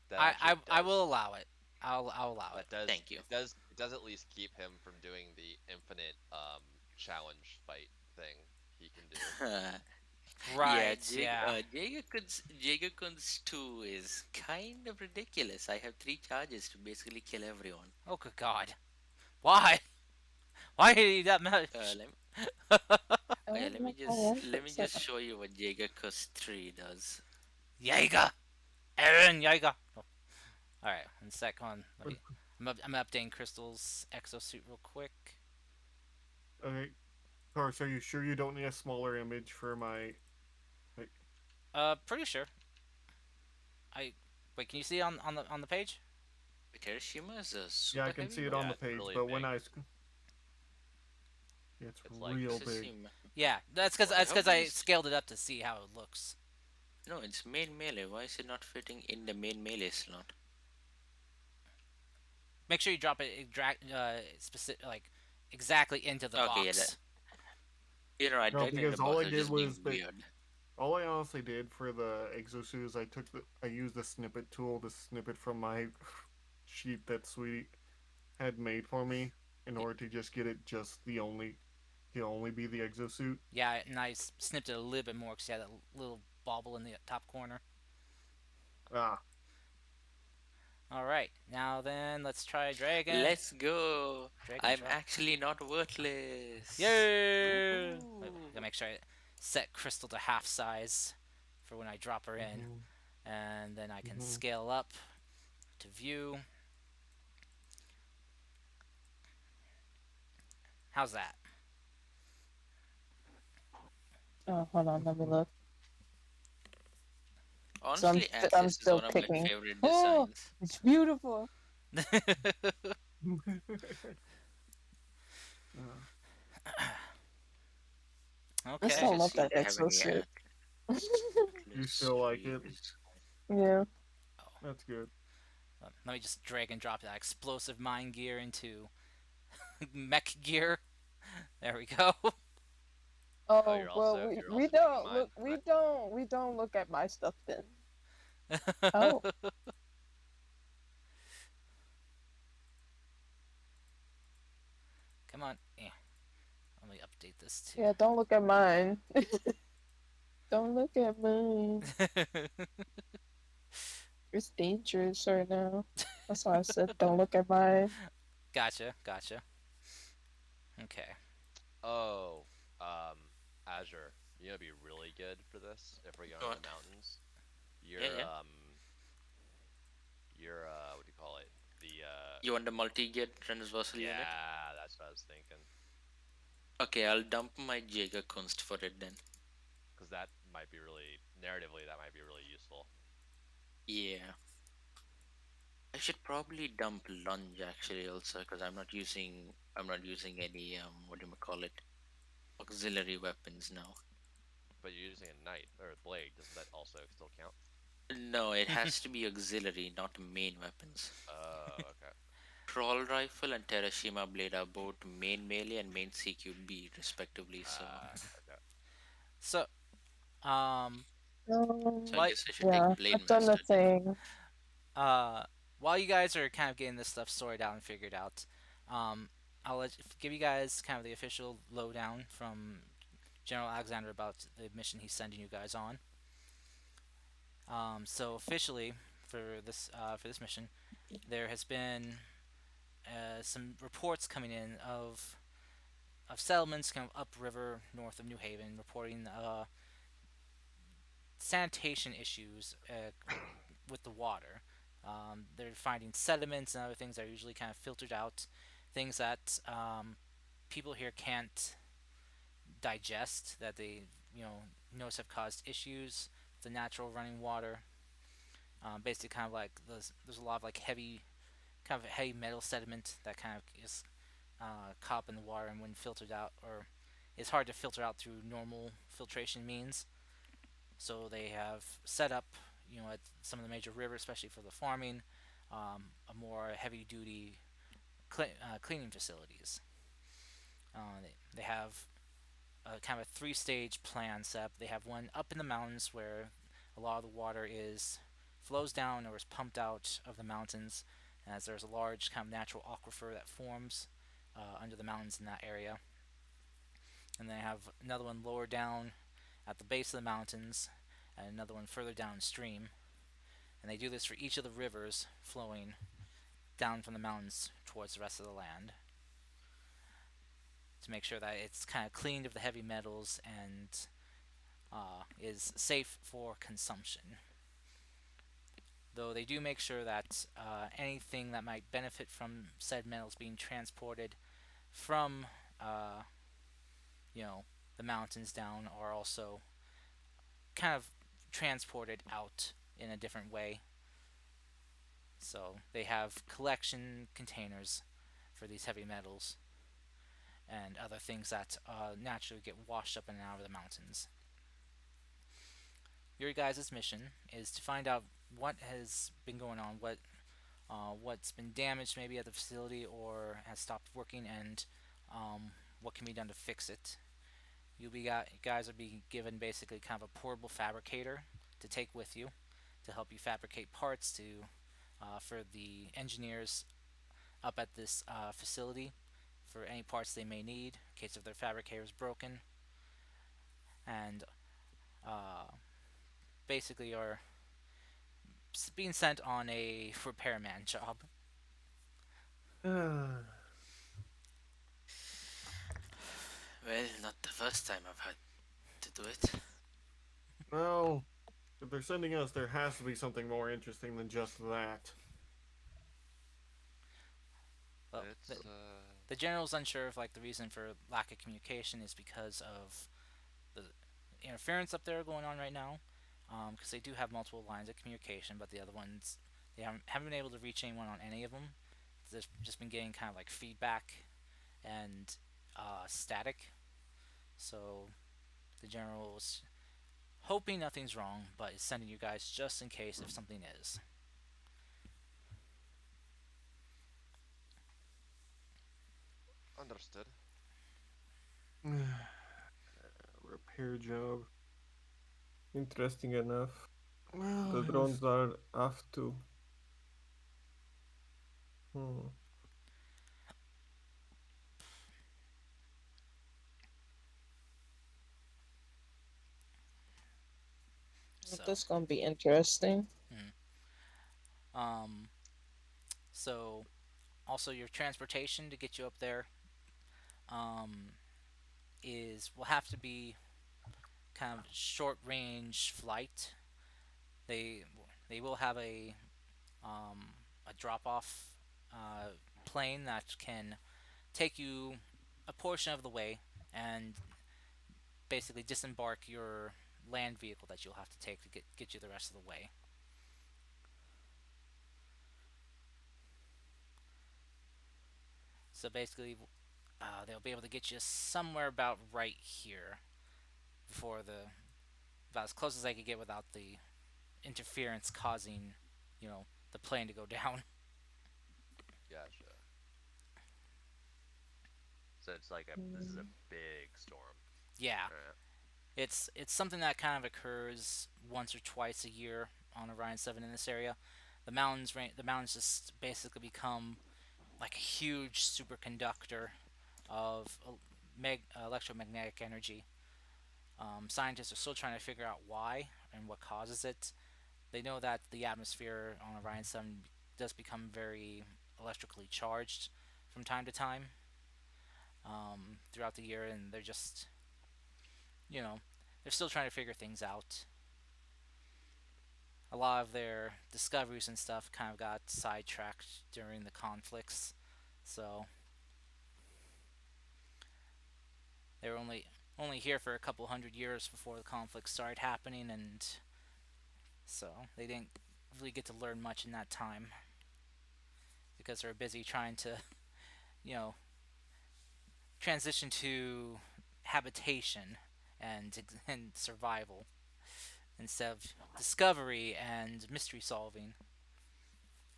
That actually I will does. allow it. I'll allow it. That does. Thank you. It does at least keep him from doing the infinite challenge fight thing he can do. Yeah, Right. Yeah. Jagerkun's 2 is kind of ridiculous. I have 3 charges to basically kill everyone. Oh good God. Why? Why did he that Uh, much? let, yeah, Oh let my me just god, let me just show you what Jagerkun's 3 does. Jaeger. Aaron Jaeger. Oh, all right. One sec. On. Let me. I'm updating Crystal's exosuit real quick. Okay, of course. Are you sure you don't need a smaller image for my? Like, Pretty sure. I wait. Can you see it on the page? Hiroshima is a yeah, I super can see it heavyweight. on Yeah, the it's page, really but when big. it's It's like real Let's just big. see. Yeah. what? That's How because big I is? scaled it up to see how it looks. No, it's main melee. Why is it not fitting in the main melee slot? Make sure you drop it drag specific like exactly into the Okay, yeah, box. I No, dragged it in the because all box. I I was did just was being but weird. all I honestly did for the exosuit is I used the snippet tool to snip it from my sheet that Sweetie had made for me in order to just get it just the only to only be the exosuit. Yeah, and I snipped it a little bit more because you had a little bauble in the top corner. Ah, All right, now then, let's try dragon. Let's go. Dragon I'm drop. actually not worthless. Yay! Wait, Woohoo. gotta make sure I set Crystal to half size for when I drop her in, mm-hmm, and then I can mm-hmm. scale up to view. How's that? oh, hold on, let me look. So Honestly, I'm Axis is still one of my picking. favorite Oh, designs. it's beautiful. uh, I Let's still Okay. just love see if that they have any exosuit. you Atlas still like it? trees. Yeah. Oh, That's good. let me just drag and drop that explosive mine gear into mech gear. There we go. Oh, Oh well, we you're we also taking don't mine. look. We don't look at my stuff then. Oh Come on. Let me update this too. yeah, don't look at mine. Don't look at mine. It's dangerous right now. That's why I said don't look at mine. Gotcha, gotcha. Okay. Oh, Azure. You know, be really good for this if we're going in the What? mountains. Yeah, your yeah. what do you call it? The You want the multi-geared transversal unit? yeah, that's what I was thinking. Okay, I'll dump my Jaeger Kunst for it then. Because that might be really narratively that might be really useful. Yeah. I should probably dump lunge actually also because I'm not using any what do you call it, auxiliary weapons now. But you're using a knight or a blade. Doesn't that also still count? No, it has to be auxiliary, not main weapons. Oh, okay. Troll rifle and Terashima blade are both main melee and main CQB respectively. Okay. So, um, So I Um, while guess I should yeah, take Blade I've done the Master then. thing. uh, while you guys are kind of getting this stuff sorted out and figured out, um, give you guys kind of the official lowdown from General Alexander about the mission he's sending you guys on. So officially, for this mission, there has been some reports coming in of settlements kind of upriver north of New Haven reporting sanitation issues with the water. They're finding sediments and other things that are usually kind of filtered out, things that people here can't digest that they notice have caused issues with the natural running water. Basically, kind of like there's a lot of like heavy metal sediment that kind of is caught up in the water, and when filtered out, or it's hard to filter out through normal filtration means. So they have set up, at some of the major rivers, especially for the farming, a more heavy-duty cleaning facilities. They have kind of a three-stage plan set up. They have one up in the mountains where a lot of the water is flows down or is pumped out of the mountains, as there's a large kind of natural aquifer that forms under the mountains in that area. And they have another one lower down at the base of the mountains, and another one further downstream. And they do this for each of the rivers flowing down from the mountains towards the rest of the land to make sure that it's kind of cleaned of the heavy metals and is safe for consumption. Though they do make sure that anything that might benefit from said metals being transported from, uh, you know, the mountains down are also kind of transported out in a different way. So they have collection containers for these heavy metals and other things that naturally get washed up in and out of the mountains. Your guys' mission is to find out what has been going on, what's been damaged maybe at the facility or has stopped working, and what can be done to fix it. Guys will be given basically kind of a portable fabricator to take with you to help you fabricate parts to for the engineers up at this facility for any parts they may need in case if their fabricator is broken, and uh, basically are being sent on a repairman job. Well, not the first time I've had to do it. Well, if they're sending us, there has to be something more interesting than just that. Well, It's the general's unsure if like the reason for lack of communication is because of the interference up there going on right now, because they do have multiple lines of communication, but the other ones they haven't been able to reach anyone on any of them. They've just been getting kind of like feedback and static. So the general is hoping nothing's wrong, but is sending you guys just in case if something is. understood. Repair job. Interesting enough. Well, The I drones just are off too. Hmm. So, This gonna be interesting. mm. um, so also your transportation to get you up there um, will have to be kind of short range flight. They they will have a drop off plane that can take you a portion of the way and basically disembark your land vehicle that you'll have to take to get you the rest of the way. So basically, they'll be able to get you somewhere about right here before about as close as I could get without the interference causing, the plane to go down. Gotcha. So it's like this is a Mm. big storm. Yeah, All right. it's something that kind of occurs once or twice a year on Orion 7 in this area. The mountains just basically become like a huge superconductor of electromagnetic energy. Scientists are still trying to figure out why and what causes it. They know that the atmosphere on Orion 7 does become very electrically charged from time to time throughout the year, and you know, they're still trying to figure things out. A lot of their discoveries and stuff kind of got sidetracked during the conflicts, so they were only here for a couple hundred years before the conflicts started happening, and so they didn't really get to learn much in that time because they were busy trying to, you know, transition to habitation and survival instead of discovery and mystery solving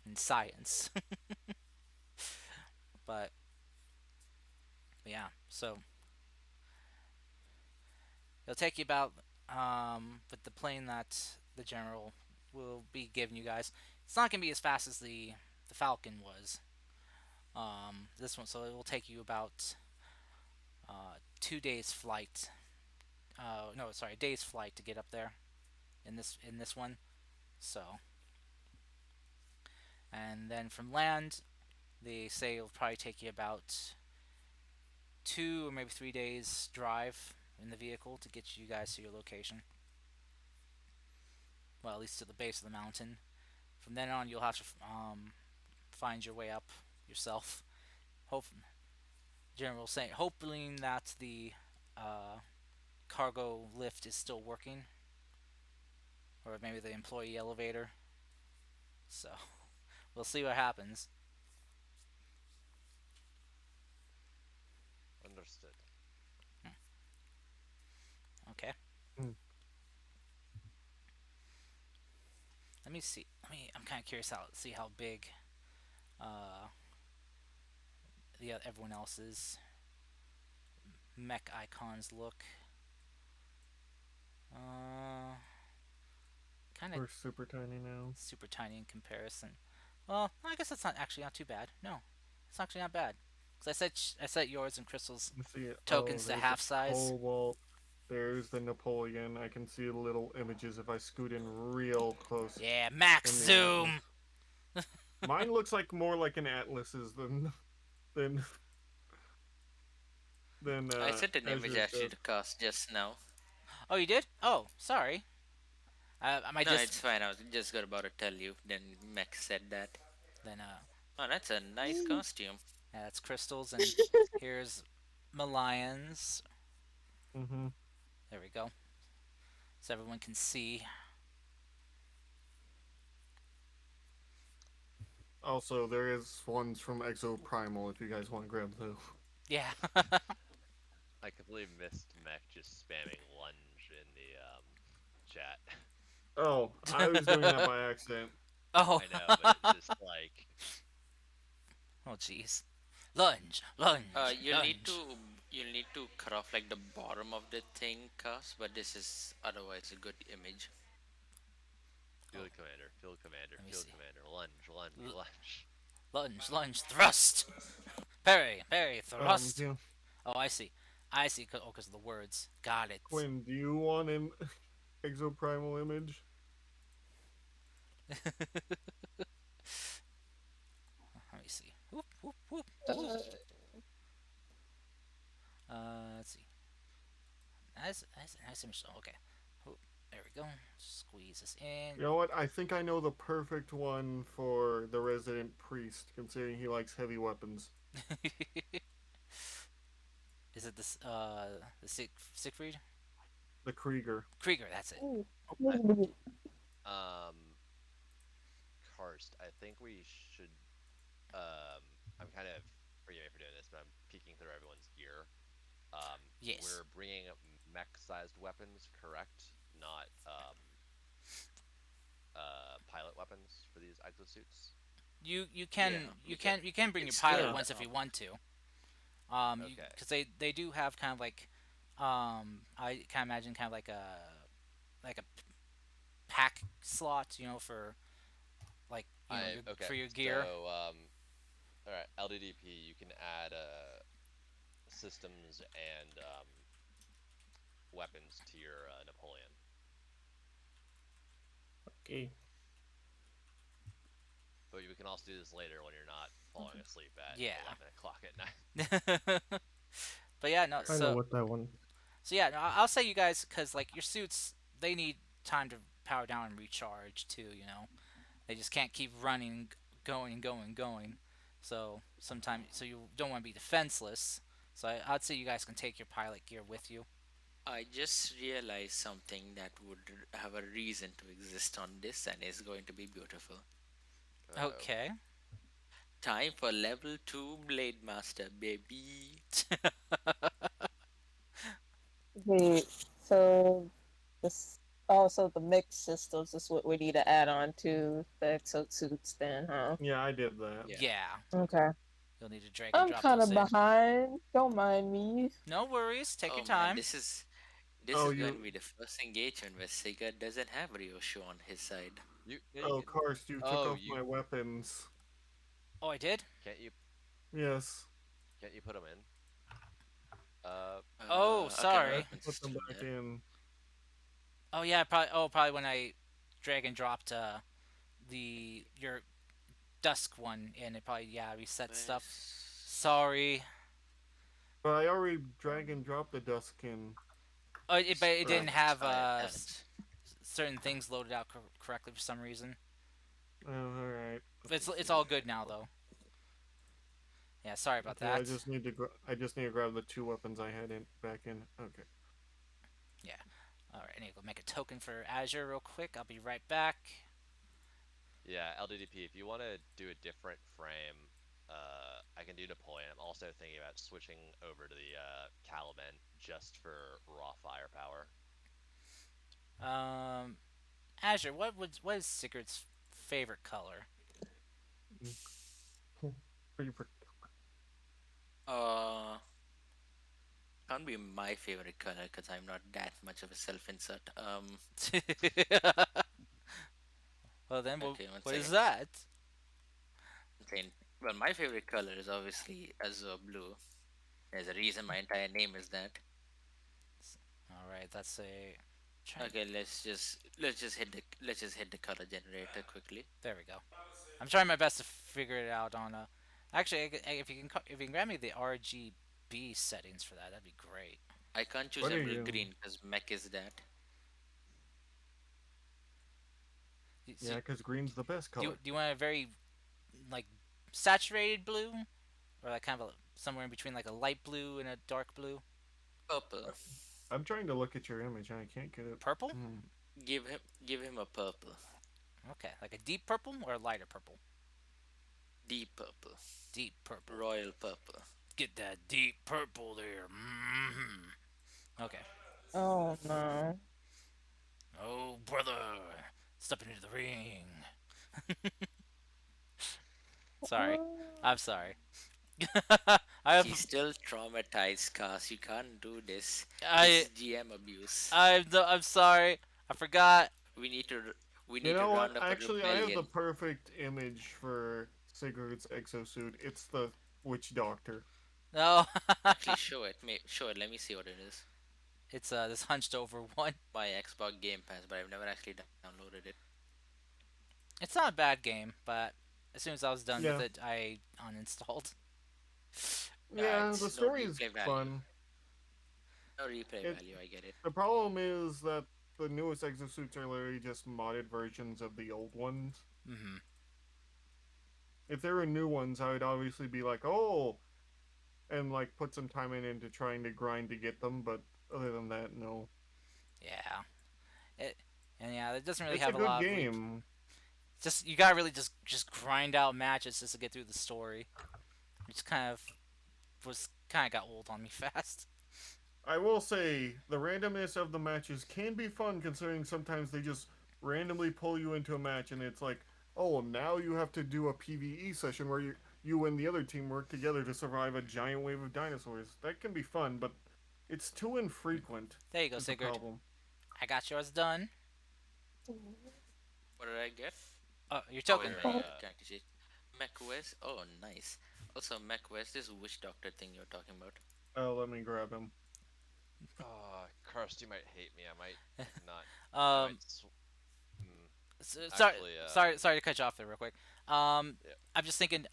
and science. but, but yeah, so it'll take you about with the plane that the general will be giving you guys. It's not gonna be as fast as the Falcon was. This one, so it will take you about 2 days flight. No, sorry, a day's flight to get up there in this one. So, and then from land, they say it'll probably take you about 2 or maybe 3 days drive in the vehicle to get you guys to your location. Well, at least to the base of the mountain. From then on, you'll have to find your way up yourself. Hope General saying, hoping that the uh, cargo lift is still working, or maybe the employee elevator. So we'll see what happens. Understood. Okay. Mm. Let me see. I'm kind of curious see how big uh, everyone else's mech icons look. Uh, kind of We're super tiny now. super tiny in comparison. Well, I guess that's not too bad. No, it's actually not bad. Cause I set yours and Crystal's Let's see. Oh, tokens to there's the half size. cobalt. There's the Napoleon. I can see little images if I scoot in real close Yeah, max in the zoom. atlas. Mine looks like more like an atlas's than than I sent an image Ezra's actually does. to cast just now. Oh, you did? Oh, sorry. I might No, just it's fine. I was just got about to tell you. Then Mech said that. then Oh, that's a nice costume. yeah, that's Crystal's, and here's Malion's. Mm-hmm. There we go, so everyone can see. Also, there is ones from Exo Primal if you guys want to grab those. Yeah. I completely missed Mech just spamming lunge in the chat. Oh, I was doing that by accident. oh. I know, but it's just like oh, jeez. Lunge, lunge, You'll need lunge. to cut off like the bottom of the thing, cast. But this is otherwise a good image. Oh, field commander, field commander, let me field see. commander, lunge, lunge, L- lunge. lunge, lunge, thrust. Parry, parry, thrust. Yeah. Oh, I see. I see. Oh, because of the words. Got it. Quinn, do you want an Exo Primal image? Let me see. Whoop, whoop, whoop, whoop. Uh, Let's see. Nice image. Oh, okay. Whoop. There we go. Squeeze this in. You know what? I think I know the perfect one for the resident priest, considering he likes heavy weapons. Is it this the Siegfried? The Krieger. Krieger, that's it. Ooh. I, Ooh. Karst, I think we should. Um, I'm kind of forgive me for doing this, but I'm peeking through everyone's gear. Yes. We're bringing mech-sized weapons, correct? Not pilot weapons for these exosuits. You Yeah. can you Because can you can bring your It's pilot Yeah. still ones if you want to. okay, Because they do have kind of like I can imagine kind of like a pack slot, for like I your okay. for your gear. So all right, LDDP. You can add systems and weapons to your Napoleon. Okay. But we can also do this later when you're not falling asleep at Yeah. 11 o'clock at night. But yeah, no. I know So what I want. yeah, no, I'll say you guys because like your suits, they need time to power down and recharge too. They just can't keep running, going and going and going. So sometimes, so you don't want to be defenseless. So I'd say you guys can take your pilot gear with you. I just realized something that would have a reason to exist on this and is going to be beautiful. Uh-oh. Okay. Time for level 2 Blade Master, baby. Wait, so this also the mix systems is what we need to add on to the exosuits then, huh? Yeah, I did that. Yeah. Yeah. Okay. You'll need to drag and I'm drop kind those of in. behind. Don't mind me. No worries. Take your Oh man, time. this Oh, is going to you. be the first engagement where Sega doesn't have Ryoshu on his side. You Oh, can. Karst, you took Oh, off my weapons. Oh, I did. can't you Yes. can't you put them in? Uh, Oh, Okay, I my have sorry. to weapons put is them still back there. in. Oh yeah, probably. Oh, probably when I drag and dropped the your dusk one in, it probably reset stuff. Where's Sorry. But I already drag and dropped the Dustkin. But it Or, didn't Damn have it, damn it. certain things loaded out correctly for some reason. alright. Let me It's see. all good now though. Yeah, sorry about Okay, I that. just need to. I just need to grab the two weapons I had in back in. Okay. Yeah. All right, I need to go make a token for Azure real quick. I'll be right back. yeah, LDDP. If you want to do a different frame, I can do Napoleon. I'm also thinking about switching over to the Caliban just for raw firepower. Um, Azure, what is Sigurd's favorite color? Pretty. Uh, can't be my favorite color because I'm not that much of a self-insert. Well then, Okay, one what is second. that? Okay, well, my favorite color is obviously azure blue. There's a reason my entire name is that. All right, that's a. Trying. Okay, let's just hit the color generator quickly. There we go. I'm trying my best to figure it out on Actually, if you can if you can grab me the RGB settings for that, that'd be great. I can't choose What are emerald you? green because mech is that. So, Yeah, because green's the best color. do you want a very like saturated blue, or like kind of somewhere in between like a light blue and a dark blue? Purple. I'm trying to look at your image and I can't get it. Purple? Hmm. Give him a purple. Okay, like a deep purple or a lighter purple? Deep purple. Deep purple. Royal purple. Get that deep purple there. Okay. Oh no. Oh brother, step into the ring. Sorry, I'm sorry. I He's have still traumatized, Cast. You can't do this. This I is GM abuse. I'm sorry. I forgot. We need to we You need to know what? round up a Actually, I have the rebellion. perfect image for Sigurd's exosuit. It's the witch doctor. No, Actually, show it. Show it. Let me see what it is. it's this hunched over one. My Xbox Game Pass, but I've never actually downloaded it. It's not a bad game, but as soon as I was done with Yeah. it, I uninstalled. Yeah, the It's no story is replay value. fun. No replay It value. I get it. the problem is that the newest exosuits are literally just modded versions of the old ones. Mm-hmm. If there were new ones, I would obviously be like, oh, and like put some time into trying to grind to get them. But other than that, no. Yeah. It and yeah, it doesn't really It's a have a good lot of game. just you gotta really just grind out matches just to get through the story, which kind of got old on me fast. I will say the randomness of the matches can be fun, considering sometimes they just randomly pull you into a match, and it's like, oh, now you have to do a PVE session where you and the other team work together to survive a giant wave of dinosaurs. That can be fun, but it's too infrequent. There you go, Is the Sigurd. problem. I got yours done. What did I get? Oh, your Oh, token. your Character sheet. MacWest. Oh, nice. Also, MacWest is witch doctor thing you're talking about. Oh, let me grab him. Karst, you might hate me. I might not. I Um, might. Mm, sorry, actually, sorry to cut you off there real quick. yeah, I'm just thinking.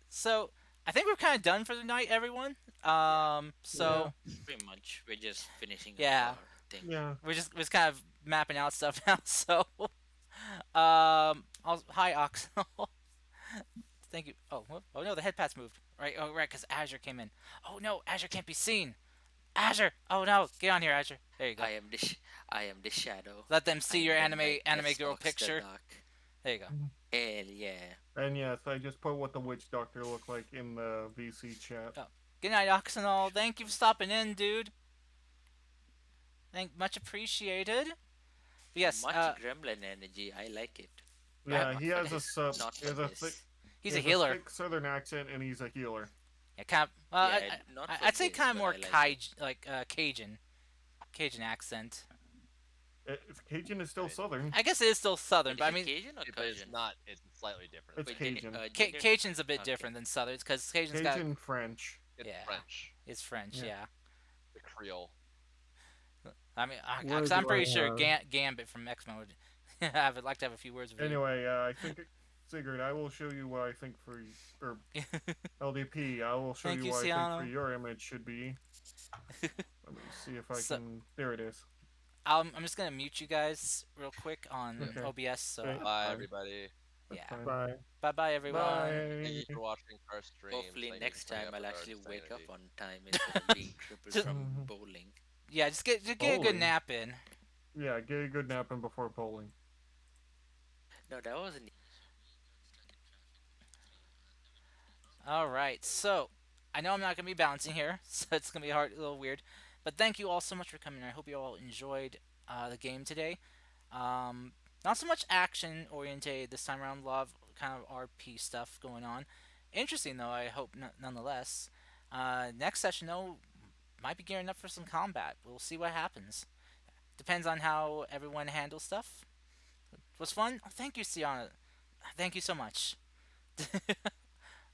So I think we're kind of done for the night, everyone. Yeah, Yeah, So pretty much. We're just finishing up yeah, our thing. yeah. we're just kind of mapping out stuff now. So hi Oxnell. Thank you. Oh no, the head pat's moved. Right, oh right, because Azure came in. Oh no, Azure can't be seen. Azure. Oh no, get on here, Azure. There you go. I am I am the shadow. Let them I see your am the night anime that girl stalks the picture. dark. There you go. Hell yeah. And yes, I just put what the witch doctor looked like in the VC chat. Oh, good night, Oxnell. Thank you for stopping in, dude. Much appreciated. But yes, Much gremlin energy. I like it. I, Yeah, Not he for has a this. sub. Not He for has a thick. this. he's He a has a healer. thick Southern accent, and he's a healer. Yeah, kind of. Yeah, not for I'd say this, kind of but more I like it. Cajun accent. Cajun is I still mean, Southern. I guess it is still Southern, Wait, but is I it mean, Cajun or but it's Cajun? not. It's slightly different. It's It's Cajun. Cajun's a bit Okay. different than Southern because Cajun's got Cajun French. it's yeah, French, it's French. Yeah. Yeah, the Creole. I mean, Where cause do I'm pretty I sure have? Gambit from X Mode. I would like to have a few words with Anyway, I think Sigurd, I will show you what I think for or you. LDP. I will show Thank you you, what I think for Ciano. your image should be. Let me see if I So can. There it is. I'm just gonna mute you guys real quick on Okay. OBS. So Okay. Bye, Fine. everybody. That's yeah, fine. Bye. bye bye everyone. Thank you Bye. for watching our streams. Hopefully Thank you next for putting time up I'll with our actually wake up insanity. on time instead of being crippled Just from Mhm. bowling. yeah, just get a good Bowling. nap in. Yeah, get a good nap in before bowling. No, that wasn't. All right, so I know I'm not gonna be bouncing here, so it's gonna be a little weird. But thank you all so much for coming. I hope you all enjoyed the game today. Not so much action oriented this time around. A lot of kind of RP stuff going on. Interesting though. I hope nonetheless. Next session though might be gearing up for some combat. We'll see what happens. Depends on how everyone handles stuff. Was fun. Oh, thank you, Sienna. Thank you so much.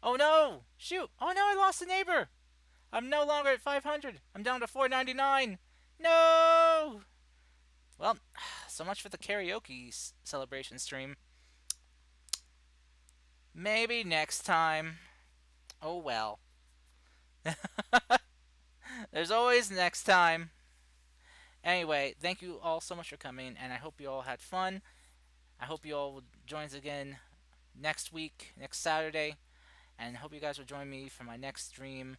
Oh no! Shoot! Oh no! I lost a neighbor. I'm no longer at 500. I'm down to 499. No! Well, so much for the karaoke celebration stream. Maybe next time. Oh well. There's always next time. Anyway, thank you all so much for coming, and I hope you all had fun. I hope you all will join us again next week, next Saturday, and hope you guys will join me for my next stream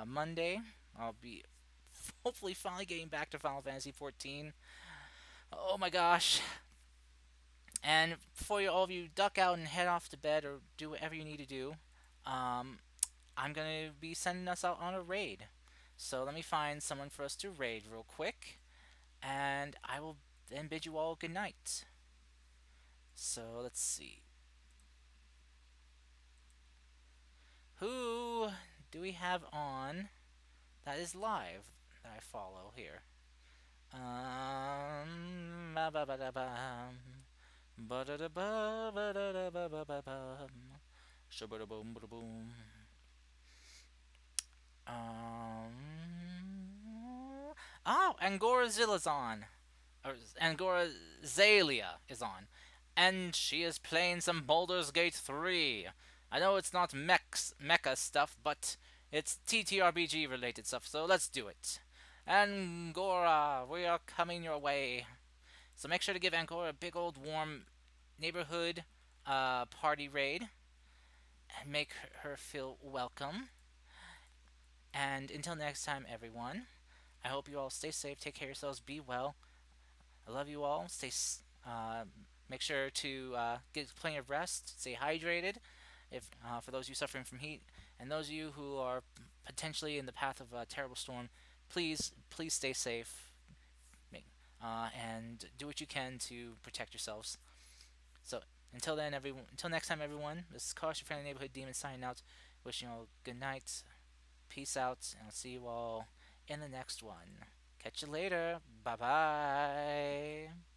Monday. I'll be hopefully finally getting back to Final Fantasy 14. Oh my gosh. And before all of you duck out and head off to bed or do whatever you need to do, um, I'm going to be sending us out on a raid. So let me find someone for us to raid real quick, and I will then bid you all good night. So let's see. Who do we have on that is live that I follow here? Ba ba ba da bum. Ba da da ba ba da da ba ba ba bum. Shabba da boom ba boom. Oh, Angora Zilla's on. Or Angora Zalia is on. And she is playing some Baldur's Gate 3. I know it's not mecha stuff, but it's TTRPG related stuff, so let's do it. Angora, we are coming your way. So make sure to give Angora a big old warm neighborhood party raid and make her feel welcome. And until next time, everyone, I hope you all stay safe, take care of yourselves, be well. I love you all. Uh, make sure to get plenty of rest, stay hydrated. If for those of you suffering from heat, and those of you who are potentially in the path of a terrible storm, please stay safe. And do what you can to protect yourselves. So until next time, everyone. This is Carlos, your friendly neighborhood demon, signing out. Wishing you all good night, peace out, and I'll see you all in the next one. Catch you later. Bye bye.